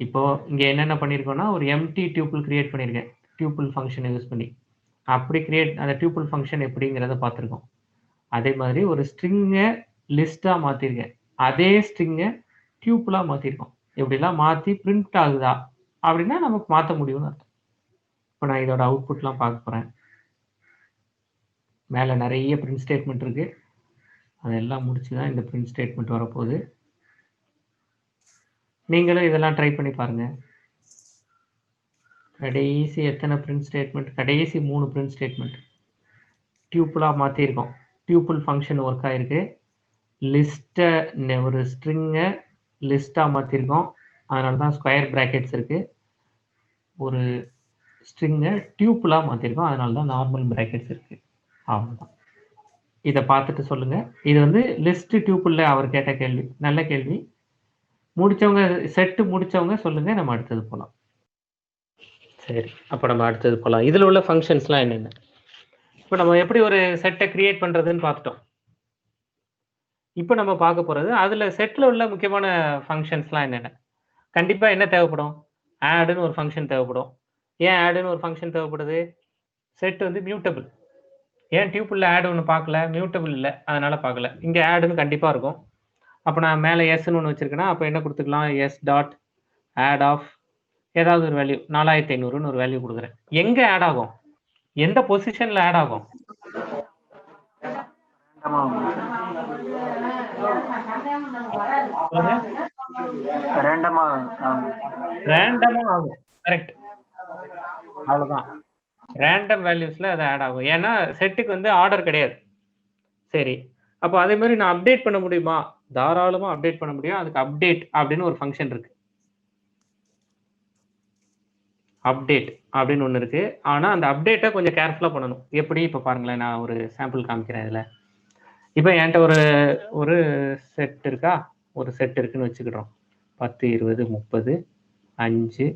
இப்போ இங்க என்னென்ன பண்ணியிருக்கோம்னா ஒரு எம்டி டியூபிள் கிரியேட் பண்ணியிருக்கேன், டியூபிள் ஃபங்க்ஷனை யூஸ் பண்ணி. அப்படி அந்த டியூபிள் ஃபங்க்ஷன் எப்படிங்கிறத பார்த்துருக்கோம். அதே மாதிரி ஒரு ஸ்ட்ரிங்கை லிஸ்டாக மாற்றிருக்கேன், அதே ஸ்ட்ரிங்கை டியூபிளாக மாற்றிருக்கோம். இப்படிலாம் மாற்றி பிரிண்ட் ஆகுதா அப்படின்னா நமக்கு மாற்ற முடியும்னு அர்த்தம். இப்போ நான் இதோட அவுட்புட்லாம் பார்க்க போகிறேன். மேலே நிறைய பிரிண்ட் ஸ்டேட்மெண்ட் இருக்கு. அதெல்லாம் முடிச்சு தான் இந்த பிரிண்ட் ஸ்டேட்மெண்ட் வரப்போகுது. நீங்களும் இதெல்லாம் ட்ரை பண்ணி பாருங்க. கடைசி எத்தனை பிரிண்ட் ஸ்டேட்மெண்ட்? கடைசி 3 பிரிண்ட் ஸ்டேட்மெண்ட் டியூப்புளாக மாற்றிருக்கோம். டியூப்புள் ஃபங்க்ஷன் ஒர்க் ஆகிருக்கு. லிஸ்ட்டை ஒரு ஸ்ட்ரிங்கை லிஸ்ட்டாக மாற்றிருக்கோம். அதனால தான் ஸ்கொயர் ப்ராக்கெட்ஸ் இருக்குது. ஒரு ஸ்ட்ரிங்கை டியூப்புளாக மாற்றிருக்கோம். அதனால தான் நார்மல் ப்ராக்கெட்ஸ் இருக்குது. அவ்வளோதான். இதை பார்த்துட்டு சொல்லுங்கள். இது வந்து லிஸ்ட்டு டியூப்புளில் அவர் கேட்ட கேள்வி. நல்ல கேள்வி. முடித்தவங்க, செட்டு முடித்தவங்க சொல்லுங்கள். நம்ம அடுத்தது போகலாம். சரி, அப்போ நம்ம அடுத்தது போகலாம். இதில் உள்ள ஃபங்க்ஷன்ஸ்லாம் என்னென்ன? இப்போ நம்ம எப்படி ஒரு செட்டை கிரியேட் பண்ணுறதுன்னு பார்த்துட்டோம். இப்போ நம்ம பார்க்க போகிறது அதில் செட்டில் உள்ள முக்கியமான ஃபங்க்ஷன்ஸ்லாம் என்னென்ன. கண்டிப்பாக என்ன தேவைப்படும்? ஆடுன்னு ஒரு ஃபங்க்ஷன் தேவைப்படும். ஏன் ஆடுன்னு ஒரு ஃபங்க்ஷன் தேவைப்படுது? செட் வந்து மியூட்டபிள். ஏன் டியூப்பில் ஆடு ஒன்று பார்க்கல? மியூட்டபிள் இல்லை, அதனால் பார்க்கல. இங்கே ஆடுன்னு கண்டிப்பாக இருக்கும். அப்போ நான் மேலே எஸ்ன்னு ஒன்று வச்சுருக்கேன்னா அப்போ என்ன கொடுத்துக்கலாம்? எஸ் டாட் ஆட் ஆஃப் ஏதாவது ஒரு வேல்யூ 4500ன்னு ஒரு வேல்யூ கொடுக்குறேன். எங்கே ஆட் ஆகும்? எந்த பொசிஷனில் ஆட் ஆகும்? ரேண்டமா ஆகும். கரெக்ட், அவ்வளோதான். ரேண்டம் வேல்யூஸ்ல அது ஆட் ஆகும். ஏன்னா செட்டுக்கு வந்து ஆர்டர் கிடையாது. சரி, அப்போ அதே மாதிரி நான் அப்டேட் பண்ண முடியுமா? தாராளமா அப்டேட் பண்ண முடியும். அதுக்கு அப்டேட் அப்படின்னு ஒரு ஃபங்க்ஷன் இருக்கு. அப்டேட் அப்படின்னு ஒன்று இருக்கு. ஆனால் அந்த அப்டேட்டை கொஞ்சம் கேர்ஃபுல்லாக பண்ணணும். எப்படி? இப்போ பாருங்களேன், நான் ஒரு சாம்பிள் காமிக்கிறேன். இதில் இப்போ என்கிட்ட ஒரு செட் இருக்கா? ஒரு செட் இருக்குன்னு வச்சுக்கிட்டோம். 10, 20, 30, 5,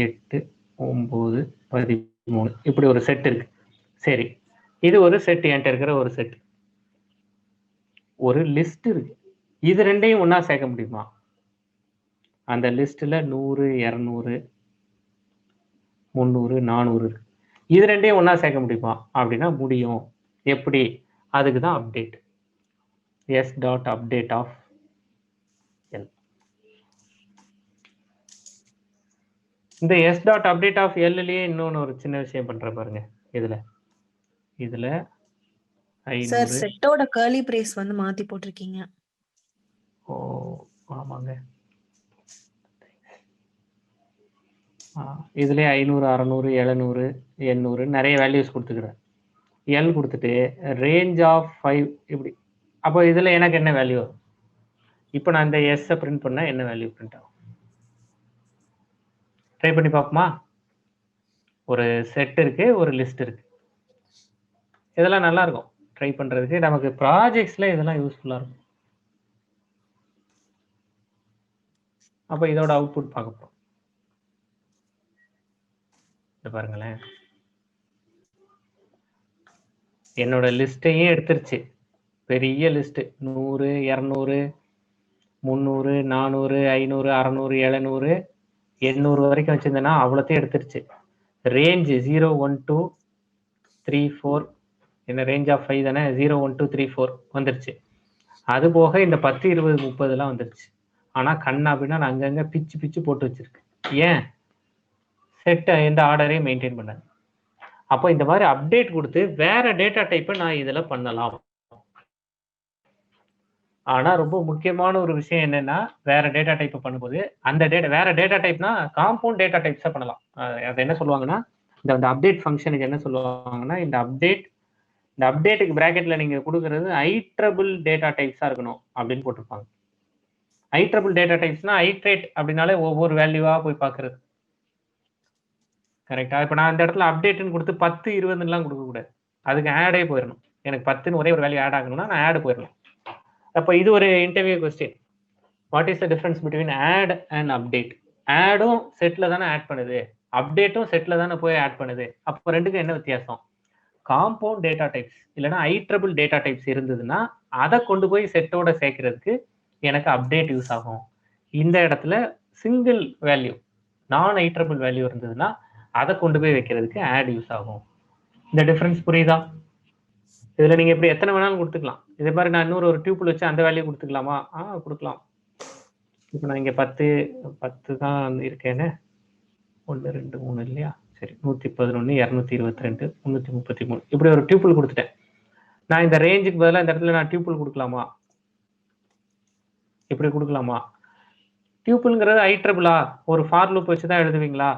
8, 9, 13 இப்படி ஒரு செட் இருக்கு. சரி, இது ஒரு செட். என்கிட்ட இருக்கிற ஒரு செட். ஒரு லிஸ்ட் இருக்கு. இது ரெண்டையும் ஒன்றா சேர்க்க முடியுமா? அந்த லிஸ்ட்டில் 100, 200, 300, 400 இருக்கு. இது ரெண்டையும் ஒன்றா சேர்க்க முடியுமா அப்படின்னா முடியும். எப்படி? அதுக்கு தான் update. S dot update of L. இந்த எஸ் டாட் அப்டேட் ஆஃப் எல்லையே இன்னொன்று ஒரு சின்ன விஷயம் பண்ற பாருங்க. இதுல சார் செட்டோட கர்லி பிரேஸ் வந்து மாத்தி போட்டிருக்கீங்க. ஓ ஆமாங்க. இதுல 500, 600, 700, 800 நிறைய வேல்யூஸ் கொடுத்துக்கிறேன். எல் கொடுத்துட்டு ரேஞ்ச் ஆஃப் 5 இப்படி. அப்போ இதுல எனக்கு என்ன வேல்யூ? இப்போ நான் இந்த எஸ் பிரிண்ட் பண்ணா என்ன வேல்யூ பிரிண்ட் ஆகும்? ட்ரை பண்ணி பார்ப்போமா? ஒரு செட் இருக்கு, ஒரு லிஸ்ட் இருக்கு. இதெல்லாம் நல்லா இருக்கும் ட்ரை பண்றதுக்கு. நமக்கு ப்ராஜெக்ட்ஸ்ல இதெல்லாம் யூஸ்ஃபுல்லா இருக்கும். அப்போ இதோட அவுட்புட் பார்க்க போறோம். இத பாருங்களேன், என்னோட லிஸ்ட்டையும் எடுத்துருச்சு. பெரிய லிஸ்ட் 100, 200, 300 400 500 600 700 800 வரைக்கும் வச்சிருந்தேன்னா அவ்வளோத்தையும் எடுத்துருச்சு. ரேஞ்சு 0 1 2 3 4 என்ன ரேஞ்ச் ஆஃப் 5 தானே, 0 1 2 3 4 வந்துருச்சு. அது போக இந்த 10 20 30 வந்துருச்சு. ஆனா கண்ணா அப்படின்னா நான் அங்கங்க பிச்சு பிச்சு போட்டு வச்சிருக்கு. ஏன்? செட்டை எந்த ஆர்டரையும் மெயின்டைன் பண்ணாது. அப்போ இந்த மாதிரி அப்டேட் கொடுத்து வேற டேட்டா டைப்பை நான் இதுல பண்ணலாம். ஆனா ரொம்ப முக்கியமான ஒரு விஷயம் என்னன்னா, வேற டேட்டா டைப் பண்ணும்போது அந்த வேற டேட்டா டைப்னா காம்பவுண்ட் டேட்டா டைப்ஸா பண்ணலாம். அது என்ன சொல்லுவாங்கன்னா, இந்த அப்டேட் ஃபங்க்ஷனுக்கு என்ன சொல்லுவாங்கன்னா, இந்த அப்டேட்டுக்கு பிராக்கெட்ல நீங்க கொடுக்கறது ஐட்ரபிள் டேட்டா டைப்ஸா இருக்கணும் அப்படின்னு போட்டிருப்பாங்க. ஐட்ரபிள் டேட்டா டைப்ஸ்னா ஐட்ரேட் அப்படின்னாலே ஒவ்வொரு வேல்யூவா போய் பார்க்கறது. கரெக்டா? இப்போ நான் இந்த இடத்துல அப்டேட்னு கொடுத்து 10 20 கொடுக்க கூடாது. அதுக்கு ஆடே போயிடணும். எனக்கு 10ன்னு ஒரே ஒரு வேல்யூ ஆட் ஆகணும்னா நான் ஆட் போயிடணும். அப்போ இது ஒரு interview question. What is the difference between add and update? ஆடும் செட்ல தானே ஆட் பண்ணுது, அப்டேட்டும் செட்ல தானே போய் ஆட் பண்ணுது. அப்போ ரெண்டுக்கும் என்ன வித்தியாசம்? காம்பவுண்ட் டேட்டா டைப்ஸ் இல்லைன்னா ஐட்ரபிள் டேட்டா டைப்ஸ் இருந்ததுன்னா அதை கொண்டு போய் செட்டோட சேர்க்கறதுக்கு எனக்கு அப்டேட் யூஸ் ஆகும். இந்த இடத்துல சிங்கிள் வேல்யூ நான் ஐட்ரபிள் வேல்யூ இருந்ததுன்னா அதை கொண்டு போய் வைக்கிறதுக்கு ஆட் யூஸ் ஆகும். இந்த டிஃபரன்ஸ் புரியுதா? இதுல நீங்க எப்படி எத்தனை வேணாலும் கொடுத்துக்கலாம். இதே மாதிரி நான் இன்னொரு ஒரு டியூப்பிள் வச்சு அந்த வேல்யூ கொடுத்துக்கலாமா? கொடுக்கலாம். இப்போ நான் இங்க 10 தான் இருக்கேன்னு 1 2 3 இல்லையா? சரி, 111 222 333 இப்படி ஒரு டியூப்பிள் கொடுத்துட்டேன். நான் இந்த ரேஞ்சுக்கு பதிலாக இந்த இடத்துல நான் டியூப்பிள் கொடுக்கலாமா? இப்படி கொடுக்கலாமா? டியூப்பிள்ங்கிறது ஐட்ரபிளா? ஒரு ஃபார் லூப் வச்சு தான் எழுதுவீங்களா?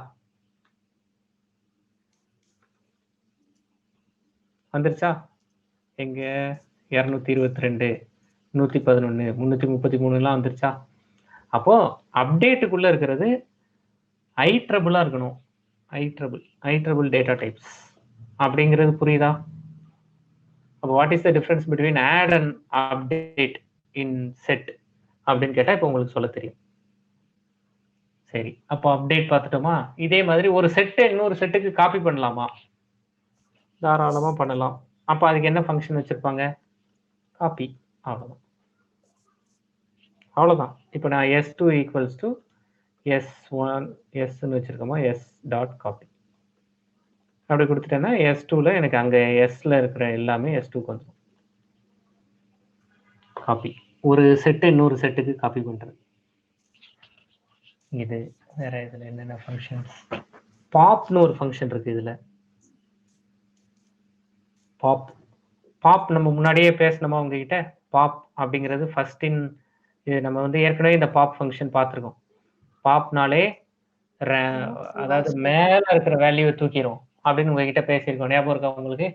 வந்துருச்சா? எங்க 222 111 333 வந்துருச்சா? அப்போ அப்டேட்டுக்குள்ள இருக்கிறது ஐட்ரபிளா இருக்கணும். ஐட்ரபிள் டேட்டா டைப்ஸ் அப்படிங்கிறது புரியுதா? அப்போ what is the difference between add and update in set அப்படின்னு கேட்டா இப்போ உங்களுக்கு சொல்ல தெரியும். சரி, அப்போ அப்டேட் பார்த்துட்டோமா? இதே மாதிரி ஒரு செட்டை இன்னொரு செட்டுக்கு காப்பி பண்ணலாமா? தாராளமா பண்ணலாம். அப்போ அதுக்கு என்ன ஃபங்க்ஷன் வச்சிருப்பாங்க? காப்பி. அவ்வளோதான். இப்போ நான் S2 ஈக்குவல்ஸ் டு S1 Sன்னு வச்சிருக்கோமா, S டாட் காப்பி அப்படி கொடுத்துட்டேன்னா S2ல எனக்கு அங்க Sல இருக்கிற எல்லாமே S2க்கு வந்துடும். காப்பி. ஒரு செட்டு இன்னொரு செட்டுக்கு காப்பி பண்றது. இது வேற இதுல என்னென்ன ஃபங்க்ஷன்ஸ்? பாப்னு ஒரு ஃபங்க்ஷன் இருக்கு. இதுல பாப் நம்ம முன்னாடியே பேசணுமா உங்ககிட்ட? பாப் அப்படிங்கிறது ஃபர்ஸ்ட் இன், இது நம்ம வந்து ஏற்கனவே இந்த பாப் ஃபங்க்ஷன் பார்த்துருக்கோம். பாப்னாலே அதாவது மேல இருக்கிற வேல்யூவை தூக்கிடும் அப்படின்னு உங்ககிட்ட பேசியிருக்கோம். ஞாபகம் இருக்கா உங்களுக்கு?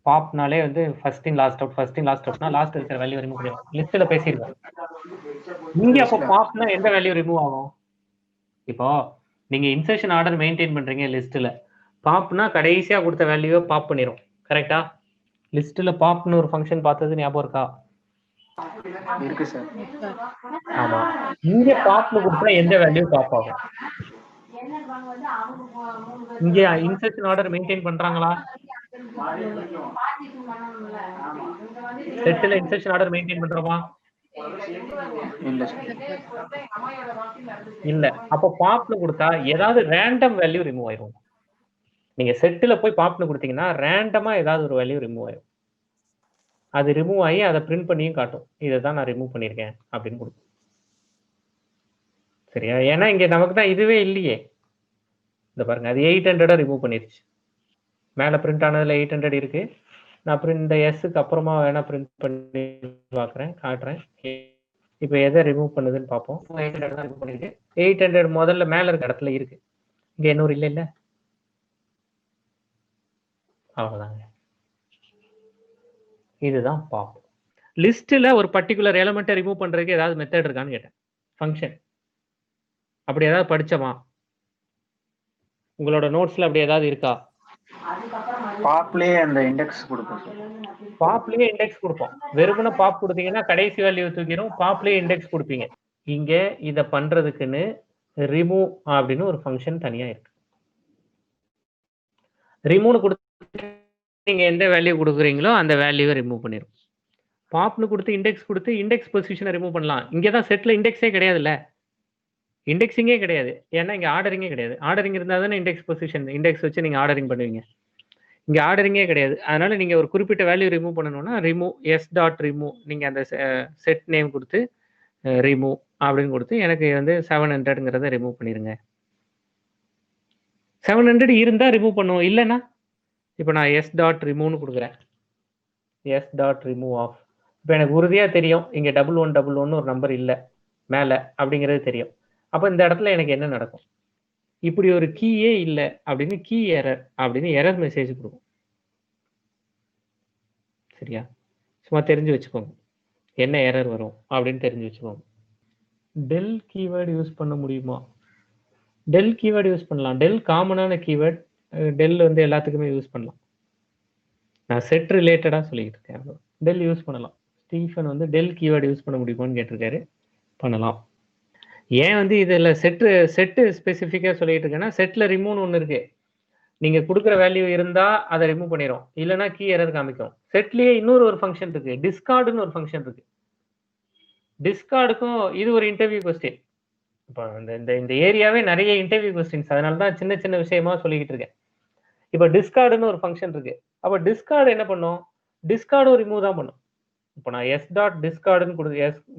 பாப்னாலே வந்து ஃபர்ஸ்ட் இன் லாஸ்ட் அவுட்னா லாஸ்ட் இருக்கிற வேல்யூ ரிமூவ் பண்ணிடும். லிஸ்ட்ல பேசியிருக்கோம். இங்க அப்போ பாப்னா எந்த வேல்யூ ரிமூவ் ஆகும்? இப்போ நீங்க இன்சர்ஷன் ஆர்டர் மெயின்டைன் பண்றீங்க லிஸ்ட்ல, பாப்னா கடைசியா கொடுத்த வேல்யூவை பாப் பண்ணிரும். கரெக்டா? லிஸ்ட்ல பாப்னு ஒரு ஃபங்க்ஷன் பார்த்தது ஞாபகம் இருக்கா? இருக்கு சார். ஆமா. இங்க பாப்னு கொடுத்தா எந்த வேல்யூ பாப் ஆகும்? இங்க இன்சர்ஷன் ஆர்டர் மெயின்டைன் பண்றாங்களா? செட்ல இன்சர்ஷன் ஆர்டர் மெயின்டைன் பண்றோமா? இல்ல சார். இல்ல. அப்போ பாப்னு கொடுத்தா ஏதாவது ரேண்டம் வேல்யூ ரிமூவ் ஆயிரும். நீங்க செட்ல போய் பாப்னு கொடுத்தீங்கன்னா ரேண்டமா ஏதாவது ஒரு வேல்யூ ரிமூவ் ஆயிரும். அது ரிமூவ் ஆகி அதை பிரிண்ட் பண்ணியும் காட்டும். இதை தான் நான் ரிமூவ் பண்ணியிருக்கேன் அப்படின்னு கொடுக்கும். சரியா? ஏன்னா இங்க நமக்கு தான் இதுவே இல்லையே. இந்த பாருங்க, அது 800 ரிமூவ் பண்ணிருச்சு. மேல பிரிண்ட் ஆனதுல 800 இருக்கு. நான் பிரிண்ட் இந்த எஸ்க்கு அப்புறமா வேணா பிரிண்ட் பண்ணி பாக்குறேன், காட்டுறேன். இப்போ எதை ரிமூவ் பண்ணுதுன்னு பார்ப்போம். 800 தான் ரிமூவ் பண்ணிருக்கு. 800 முதல்ல மேல இருக்க இடத்துல இருக்கு. இங்க 800 இல்ல இல்ல. அவ்வளவுதாங்க. இதுதான் பாப். லிஸ்ட்ல ஒரு பர்டிகுலர் எலிமெண்ட்டை ரிமூவ் பண்றதுக்கு ஏதாவது மெத்தட் இருக்கான்னு கேட்டேன். ஃபங்க்ஷன் அப்படி ஏதாவது படிச்சோமா? உங்களோட நோட்ஸ்ல அப்படி ஏதாவது இருக்கா? பாப்லயே அந்த இண்டெக்ஸ் கொடுப்போம் சார். பாப்லயே இண்டெக்ஸ் கொடுப்போம். வெறுமனே பாப் கொடுத்தீங்கன்னா கடைசி வேல்யூ தூக்கிடும். பாப்லயே இண்டெக்ஸ் கொடுப்பீங்க. இங்க இத பண்றதுக்குன்னு ரிமூவ் அப்படின்னு ஒரு ஃபங்க்ஷன் தனியா இருக்கு. ரிமூவ் கொடுத்து நீங்க எந்த வேல்யூ கொடுக்குறீங்களோ அந்த வேல்யூவை ரிமூவ் பண்ணிடும். பாப்னு கொடுத்து இண்டெக்ஸ் பொசிஷனை ரிமூவ் பண்ணலாம். இங்கே தான் செட்டில் இண்டெக்ஸே கிடையாதுல்ல, இண்டெக்ஸிங்கே கிடையாது. ஏன்னா இங்கே ஆர்டரிங்கே கிடையாது. ஆர்டரிங் இருந்தால் தானே இண்டெக்ஸ் வச்சு நீங்கள் ஆர்டரிங் பண்ணுவீங்க. இங்கே ஆர்டரிங்கே கிடையாது. அதனால நீங்கள் ஒரு குறிப்பிட்ட வேல்யூ ரிமூவ் பண்ணணும்னா ரிமூவ் எஸ் டாட் ரிமூவ், நீங்கள் அந்த செட் நேம் கொடுத்து ரிமூவ் அப்படின்னு கொடுத்து எனக்கு வந்து 700ங்கிறத ரிமூவ் பண்ணிடுங்க. 700 இருந்தால் ரிமூவ் பண்ணுவோம், இல்லைன்னா இப்போ நான் எஸ் டாட் ரிமூவ்னு கொடுக்குறேன். S dot remove of. இப்போ எனக்கு உறுதியாக தெரியும் இங்கே 1111 ஒரு நம்பர் இல்லை மேலே அப்படிங்கிறது தெரியும். அப்போ இந்த இடத்துல எனக்கு என்ன நடக்கும்? இப்படி ஒரு கீயே இல்லை அப்படின்னு கீ எரர் அப்படின்னு எரர் மெசேஜ் கொடுக்கும். சரியா? சும்மா தெரிஞ்சு வச்சுக்கோங்க என்ன எரர் வரும் அப்படின்னு தெரிஞ்சு வச்சுக்கோங்க. டெல் கீவேர்டு யூஸ் பண்ண முடியுமா? டெல் கீவேர்டு யூஸ் பண்ணலாம். டெல் காமனான கீவேர்ட். டெல் வந்து எல்லாத்துக்குமே யூஸ் பண்ணலாம். நான் செட் ரிலேட்டடாக சொல்லிக்கிட்டு இருக்கேன். டெல் யூஸ் பண்ணலாம். ஸ்டீஃபன் வந்து டெல் கீவேர்டு யூஸ் பண்ண முடியுமான்னு கேட்டிருக்காரு. பண்ணலாம். ஏன் வந்து இதில் செட்டு ஸ்பெசிஃபிக்காக சொல்லிட்டு இருக்கேன்னா, செட்டில் ரிமூவ்னு ஒன்று இருக்கு. நீங்கள் கொடுக்குற வேல்யூ இருந்தால் அதை ரிமூவ் பண்ணிடும், இல்லைனா கீ எரர் காமிக்கும். செட்லேயே இன்னொரு ஒரு ஃபங்க்ஷன் இருக்கு, டிஸ்கார்டுன்னு ஒரு ஃபங்க்ஷன் இருக்கு. டிஸ்கார்டுக்கும் இது ஒரு இன்டர்வியூ கொஸ்டின். இப்போ இந்த ஏரியாவே நிறைய இன்டர்வியூ கொஸ்டின்ஸ், அதனால தான் சின்ன சின்ன விஷயமா சொல்லிக்கிட்டு இருக்கேன். இப்போ டிஸ்கார்டுன்னு ஒரு ஃபங்க்ஷன் இருக்கு. அப்போ டிஸ்கார்டு என்ன பண்ணும்? டிஸ்கார்டும் ரிமூவ் தான் பண்ணும். இப்போ நான் எஸ் டாட் டிஸ்கார்டுன்னு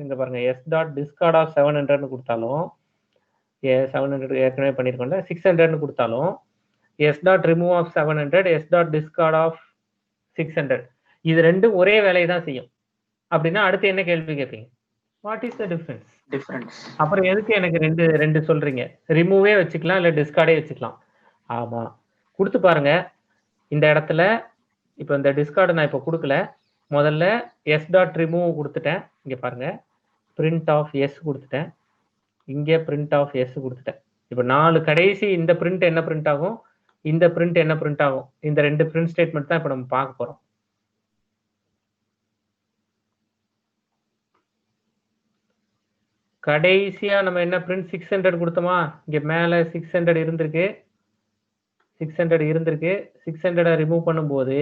இங்க பாருங்க, எஸ் டாட் டிஸ்கார்ட் ஆஃப் 700ன்னு கொடுத்தாலும், 700 ஏற்கனவே பண்ணியிருக்கோம்ல, 600ன்னு கொடுத்தாலும், S dot remove of 700, S dot discard of 600, இது ரெண்டும் ஒரே வேலையை தான் செய்யும். அப்படின்னா அடுத்து என்ன கேள்வி கேட்பீங்க? What is the difference? அப்புறம் எதுக்கு எனக்கு ரெண்டு சொல்றீங்க? ரிமூவே வச்சுக்கலாம், இல்லை டிஸ்கார்டே வச்சுக்கலாம். ஆமா, கொடுத்து பாருங்க. இந்த இடத்துல இப்போ இந்த டிஸ்கார்டு நான் இப்போ கொடுக்கல. முதல்ல எஸ் டாட் ரிமூவ் கொடுத்துட்டேன். இங்கே பாருங்க, பிரிண்ட் ஆஃப் எஸ் கொடுத்துட்டேன். இங்கே பிரிண்ட் ஆஃப் எஸ் கொடுத்துட்டேன். இப்போ 4 கடைசி இந்த பிரிண்ட் என்ன பிரிண்ட் ஆகும், இந்த பிரிண்ட் என்ன பிரிண்ட் ஆகும், இந்த 2 பிரிண்ட் ஸ்டேட்மெண்ட் தான் இப்போ நம்ம பார்க்க போறோம். கடைசியா நம்ம என்ன பிரிண்ட் 600 கொடுத்தோமா? இங்க மேல 600 இருந்திருக்கு. 600 ரிமூவ் பண்ணும்போது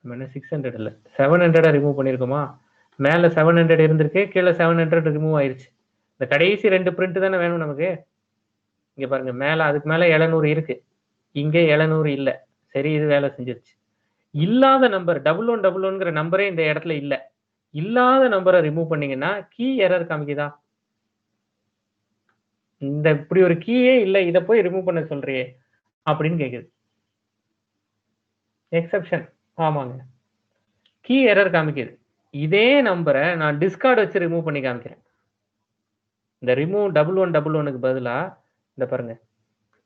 நம்ம என்ன 600 இல்ல 700 ரிமூவ் பண்ணிருக்கோமா? மேல 700 இருந்திருக்கு, கீழே 700 ரிமூவ் ஆயிருச்சு. இந்த கடைசி 2 பிரிண்ட் தானே வேணும் நமக்கு. இங்க பாருங்க, மேல அதுக்கு மேல 700 இருக்கு, இங்க 700 இல்ல. சரி, இது வேலை செஞ்சிருச்சு. இல்லாத நம்பர் 1111ங்கிற நம்பரே இந்த இடத்துல இல்ல. இல்லாத நம்பரை ரிமூவ் பண்ணீங்கன்னா கீ எரர் காமிக்குதா? இந்த இப்படி ஒரு கீயே இல்ல, இதை போய் ரிமூவ் பண்ண சொல்றியே அப்படின்னு கேக்குது. எக்ஸெப்ஷன். ஆமாங்க, கீ எரர் காமிக்குது. இதே நம்பரை நான் டிஸ்கார்ட் வச்சு ரிமூவ் பண்ணி காமிக்கிறேன். இந்த ரிமூவ் 1111க்கு பதிலா இந்த பாருங்க,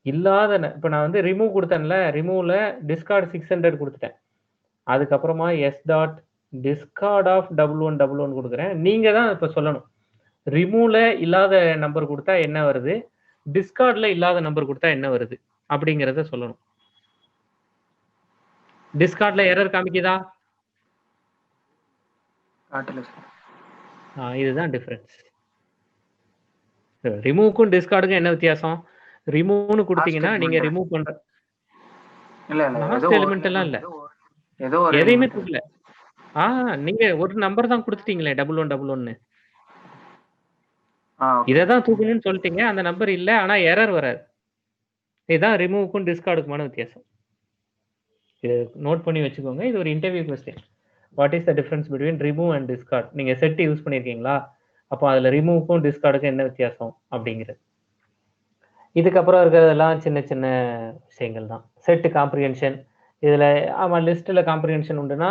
இல்லாத இப்ப நான் வந்து ரிமூவ் கொடுத்தேன்ல, ரிமூவ்ல டிஸ்கார்ட் 600 கொடுத்துட்டேன். அதுக்கப்புறமா எஸ் டாட் டிஸ்கார்ட் ஆஃப் 1111 கொடுக்குறேன். நீங்க தான் இப்ப சொல்லணும், ரிமூவ்ல இல்லாத நம்பர் கொடுத்தா என்ன வருது, டிஸ்கார்ட்ல இல்லாத நம்பர் கொடுத்தா என்ன வருது அப்படிங்கிறத சொல்லணும். டிஸ்கார்ட்ல எரர் காமிக்குதா? இதுதான் டிஃபரன்ஸ். ரிமூவ்க்கும் டிஸ்கார்டுக்கும் என்ன வித்தியாசம்? ரிமூவ்னு கொடுத்தீங்கன்னா நீங்க ரிமூவ் பண்ற லாஸ்ட் எலிமெண்ட் எல்லாம் இல்ல, எதையுமே தூக்கல. நீங்க ஒரு நம்பர் தான் கொடுத்துட்டீங்களே 1111. இதான் தூக்கணும்னு சொல்லிட்டீங்க, அந்த நம்பர் இல்ல, ஆனா எரர் வராது. இதுதான் ரிமூவ்க்கும் டிஸ்கார்டுக்குமான வித்தியாசம். இது நோட் பண்ணி வச்சுக்கோங்க. இது ஒரு interview question. What is the difference between remove and discard? நீங்க செட் யூஸ் பண்ணிருக்கீங்களா? அப்போ அதுல ரிமூவ்க்கும் டிஸ்கார்டுக்கும் என்ன வித்தியாசம் அப்படிங்கிறது. இதுக்கப்புறம் இருக்கிறதெல்லாம் சின்ன சின்ன விஷயங்கள் தான். Set comprehension. இதுல ஆமா, லிஸ்ட்ல காம்ப்ரிஹென்ஷன் உண்டுன்னா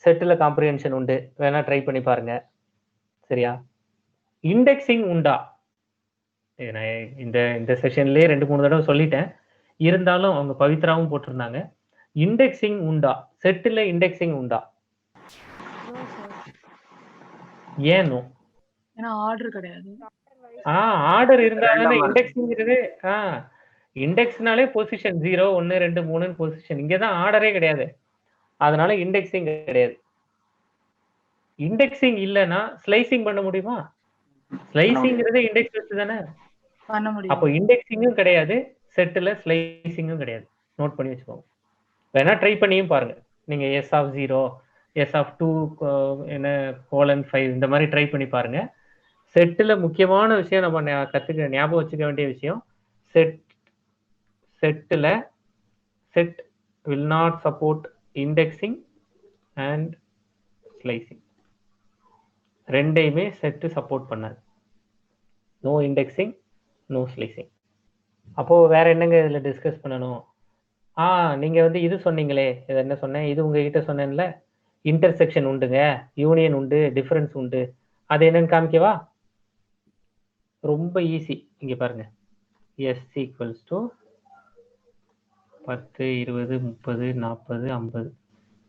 செட்டில் காம்ப்ரிஹென்ஷன் உண்டு, வேணா ட்ரை பண்ணி பாருங்க. சரியா? இண்டெக்ஸிங் உண்டா? நான் இந்த செஷன்லயே 2-3 தடவை சொல்லிட்டேன், இருந்தாலும் அவங்க பவித்ராவும் போட்டிருந்தாங்க. இண்டெக்ஸிங் உண்டா? செட்டில் இண்டெக்ஸிங் உண்டா? ஏனோ ஏன்னா ஆர்டர் கிடையாது. ஆர்டர் இருந்தாலே இண்டெக்ஸ்ங்கிறது. இண்டெக்ஸ்னாலே பொசிஷன் 0 1 2 3 பொசிஷன். இங்கதான் ஆர்டரே கிடையாது, அதனால இண்டெக்ஸிங் கிடையாது. இண்டெக்ஸிங் இல்லைன்னா ஸ்லைசிங் பண்ண முடியுமா? ஸ்லைசிங்கிறது இண்டெக்ஸ் வச்சு தானே பண்ண முடியும். அப்போ இண்டெக்ஸிங்கும் கிடையாது, செட்டில் ஸ்லைசிங்கும் கிடையாது. நோட் பண்ணி வச்சுக்கோங்க. வேணா ட்ரை பண்ணியும் பாருங்க. நீங்க எஸ் ஆஃப் 0, எஸ் ஆஃப் 2 என்ன :5 இந்த மாதிரி ட்ரை பண்ணி பாருங்க. செட்டில் முக்கியமான விஷயம் நம்ம ஞாபகம் வச்சுக்க வேண்டிய விஷயம், செட்டில் set will not support indexing and slicing. ரெண்டையுமே செட்டு சப்போர்ட் பண்ணாது. No indexing, no slicing. அப்போ வேற என்னங்க இதுல டிஸ்கஸ் பண்ணணும்? நீங்க வந்து இது சொன்னீங்களே, இது என்ன சொன்னேன், இது உங்ககிட்ட சொன்னேன்ல, இன்டர்செக்ஷன் உண்டுங்க, யூனியன் உண்டு, டிஃபரன்ஸ் உண்டு. அது என்னன்னு காமிக்கவா? ரொம்ப ஈஸி. இங்க பாருங்க, எஸ் ஈக்குவல்ஸ் டு 10, 20, 30, 40, 50.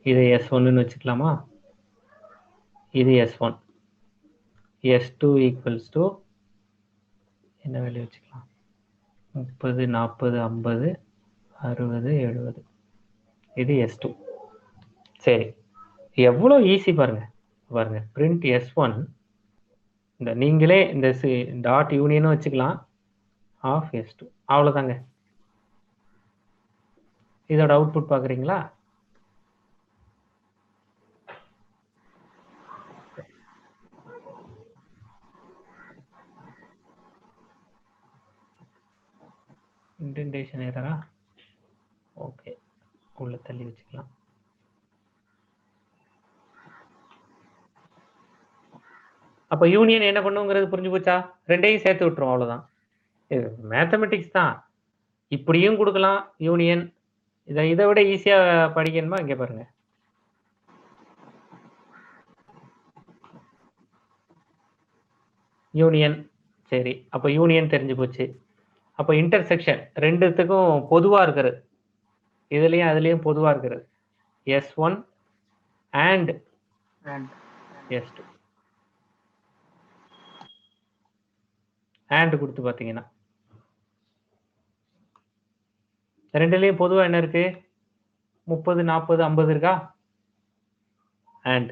இதை S1ன்னு வச்சுக்கலாமா? இது S1. S2 ஈக்குவல்ஸ் டு என்ன வேல்யூ வச்சுக்கலாம்? 30, 40, 50, 60, 70. இது S2. சரி, எவ்வளோ ஈஸி பாருங்க. பாருங்க, பிரிண்ட் S1, இந்த நீங்களே இந்த டாட் யூனியனும் வச்சுக்கலாம், ஆஃப் S2. அவ்வளோதாங்க. இதோட அவுட்புட் பார்க்குறீங்களா? இன்டென்டேஷன் எரரா? ஓகே, உள்ள தள்ளி வச்சுக்கலாம். அப்போ யூனியன் என்ன பண்ணுங்கிறது புரிஞ்சு போச்சா? ரெண்டையும் சேர்த்து விட்டுரும், அவ்வளோதான். இது மேத்தமெட்டிக்ஸ் தான். இப்படியும் கொடுக்கலாம் யூனியன். இதை விட ஈஸியா படிக்கணுமா? இங்க பாருங்க, யூனியன். சரி, அப்போ யூனியன் தெரிஞ்சு போச்சு. அப்போ இன்டர்செக்ஷன் ரெண்டுத்துக்கும் பொதுவா இருக்கிறது, இதுலயும் அதுலயும் பொதுவா இருக்கிறது S1 and S2. and கொடுத்து பார்த்தீங்கன்னா ரெண்டுலயும் பொதுவா என்ன இருக்கு? 30, 40, 50 இருக்கா? and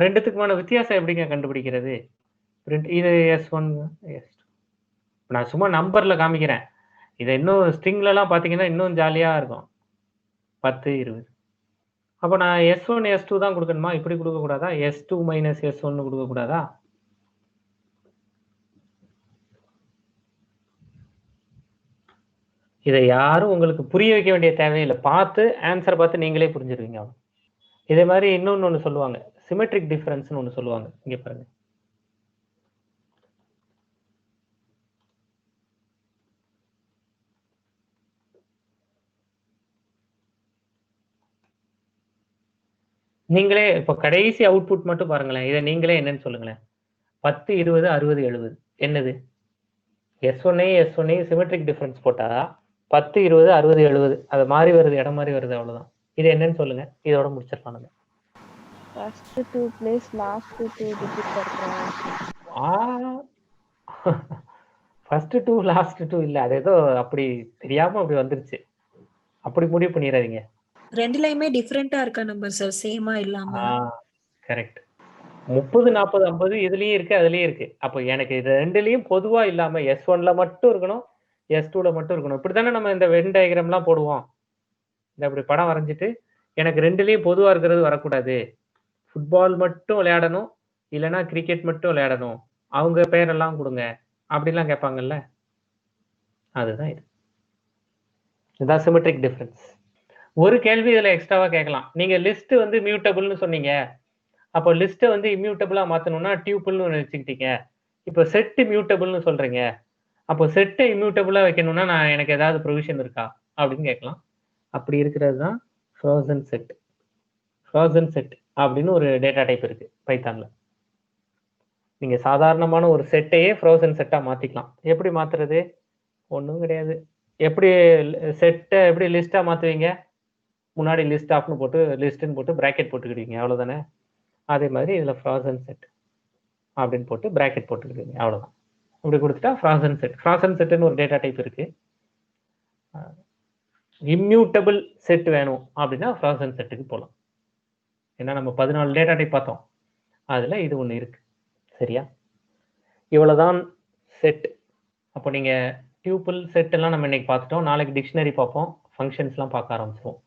ரெண்டுத்துக்குமான வித்தியாசம் எப்படிங்க கண்டுபிடிக்கிறது? இது S1, S2. நான் சும்மா நம்பர்ல காமிக்கிறேன். இதை இன்னும் ஸ்ட்ரிங்ல எல்லாம் பாத்தீங்கன்னா இன்னும் ஜாலியா இருக்கும். 10, 20. அப்ப நான் S1, S2 தான் கொடுக்கணுமா? இப்படி கொடுக்க கூடாதா? S2 மைனஸ் S1 கொடுக்க கூடாதா? இதை யாரும் உங்களுக்கு புரிய வைக்க வேண்டிய தேவையில்லை. பார்த்து ஆன்சர் பார்த்து நீங்களே புரிஞ்சிருவீங்க. இதே மாதிரி இன்னொன்னு ஒண்ணு சொல்லுவாங்க, சிமெட்ரிக் டிஃபரன்ஸ்னு ஒண்ணு சொல்லுவாங்க. இங்க பாருங்க, நீங்களே இப்ப கடைசி அவுட்புட் மட்டும் பாருங்களேன். இதை நீங்களே என்னன்னு சொல்லுங்களேன். 10, 20, 60, 70 என்னது? S1 சிமெட்ரிக் டிஃபரன்ஸ் போட்டா 10, 20, 60, 70 அது மாறி வருது, இடம் மாறி வருது, அவ்வளவுதான். இது என்னன்னு சொல்லுங்க, இதோட முடிச்சிடலாம் நம்ம. First 2 place last 2 digit பண்றோம். ஃபர்ஸ்ட் 2 லாஸ்ட் 2 இல்ல, அது ஏதோ அப்படி தெரியாம அப்படி வந்துருச்சு. அப்படி முடிவு பண்ணிடாதீங்க. ரெண்டுலயுமே டிஃபரெண்டா இருக்க நம்பர் சார், சேமா இல்லாம. கரெக்ட். 30, 40, 50 இதுலயும் இருக்கு, அதுலயும் இருக்கு. அப்போ எனக்கு இது ரெண்டுலயும் பொதுவா இல்லாம S1ல மட்டும் இருக்கணும், S2ல மட்டும் இருக்கணும். இப்படித்தானே நம்ம இந்த வென் டயக்ராம் எல்லாம் போடுவோம். இந்த அப்படி படம் வரைஞ்சிட்டு எனக்கு ரெண்டுலயும் பொதுவா இருக்கிறது வரக்கூடாது, ஃபுட்பால் மட்டும் விளையாடணும், இல்லைன்னா கிரிக்கெட் மட்டும் விளையாடணும், அவங்க பேரெல்லாம் கொடுங்க அப்படிலாம் கேட்பாங்கல்ல, அதுதான் இது. இதுதான் சிமெட்ரிக் டிஃபரன்ஸ். ஒரு கேள்வி இதுல எக்ஸ்ட்ராவா கேட்கலாம். நீங்க லிஸ்ட் வந்து மியூட்டபிள்னு சொன்னீங்க, அப்போ லிஸ்ட்டை வந்து இம்யூட்டபிளா மாத்தணும்னா டியூபிள்னு ஒன்று வச்சுக்கிட்டீங்க. இப்போ செட்டு மியூட்டபிள்னு சொல்றீங்க, அப்போ செட்டை இம்யூட்டபிளா வைக்கணும்னா நான் எனக்கு ஏதாவது ப்ரொவிஷன் இருக்கா அப்படின்னு கேட்கலாம். அப்படி இருக்கிறது தான் ஃப்ரோசன் செட். ஃப்ரோசன் செட் அப்படின்னு ஒரு டேட்டா டைப் இருக்கு பைத்தான்ல. நீங்க சாதாரணமான ஒரு செட்டையே ஃப்ரோசன் செட்டா மாத்திக்கலாம். எப்படி மாத்துறது? ஒன்றும் கிடையாது. எப்படி செட்டை எப்படி லிஸ்டா மாத்துவீங்க? முன்னாடி லிஸ்ட் ஆஃப்னு போட்டு லிஸ்ட்னு போட்டு பிராக்கெட் போட்டுக்கிடுவீங்க, அவ்வளவுதானே? அதே மாதிரி இதுல ஃப்ரோசன் செட் அப்படின்னு போட்டு பிராக்கெட் போட்டுக்கிடுவீங்க, அவ்வளவுதான். இப்படி கொடுத்துட்டா ஃப்ரோசன் செட். ஃப்ரோசன் செட்னு ஒரு டேட்டா டைப் இருக்கு. இம்யூட்டபிள் செட் வேணும் அப்படின்னா ஃப்ரோசன் செட்டுக்கு போகலாம். ஏன்னா நம்ம 14 டேட்டா டைப் பார்த்தோம், அதுல இது ஒண்ணு இருக்கு. சரியா? இவ்வளவுதான் செட். அப்போ நீங்க டியூபிள் செட் எல்லாம் நம்ம இன்னைக்கு பார்த்துட்டோம். நாளைக்கு டிக்ஷனரி பார்ப்போம், ஃபங்க்ஷன்ஸ்லாம் பார்க்க ஆரம்பிச்சிருவோம்.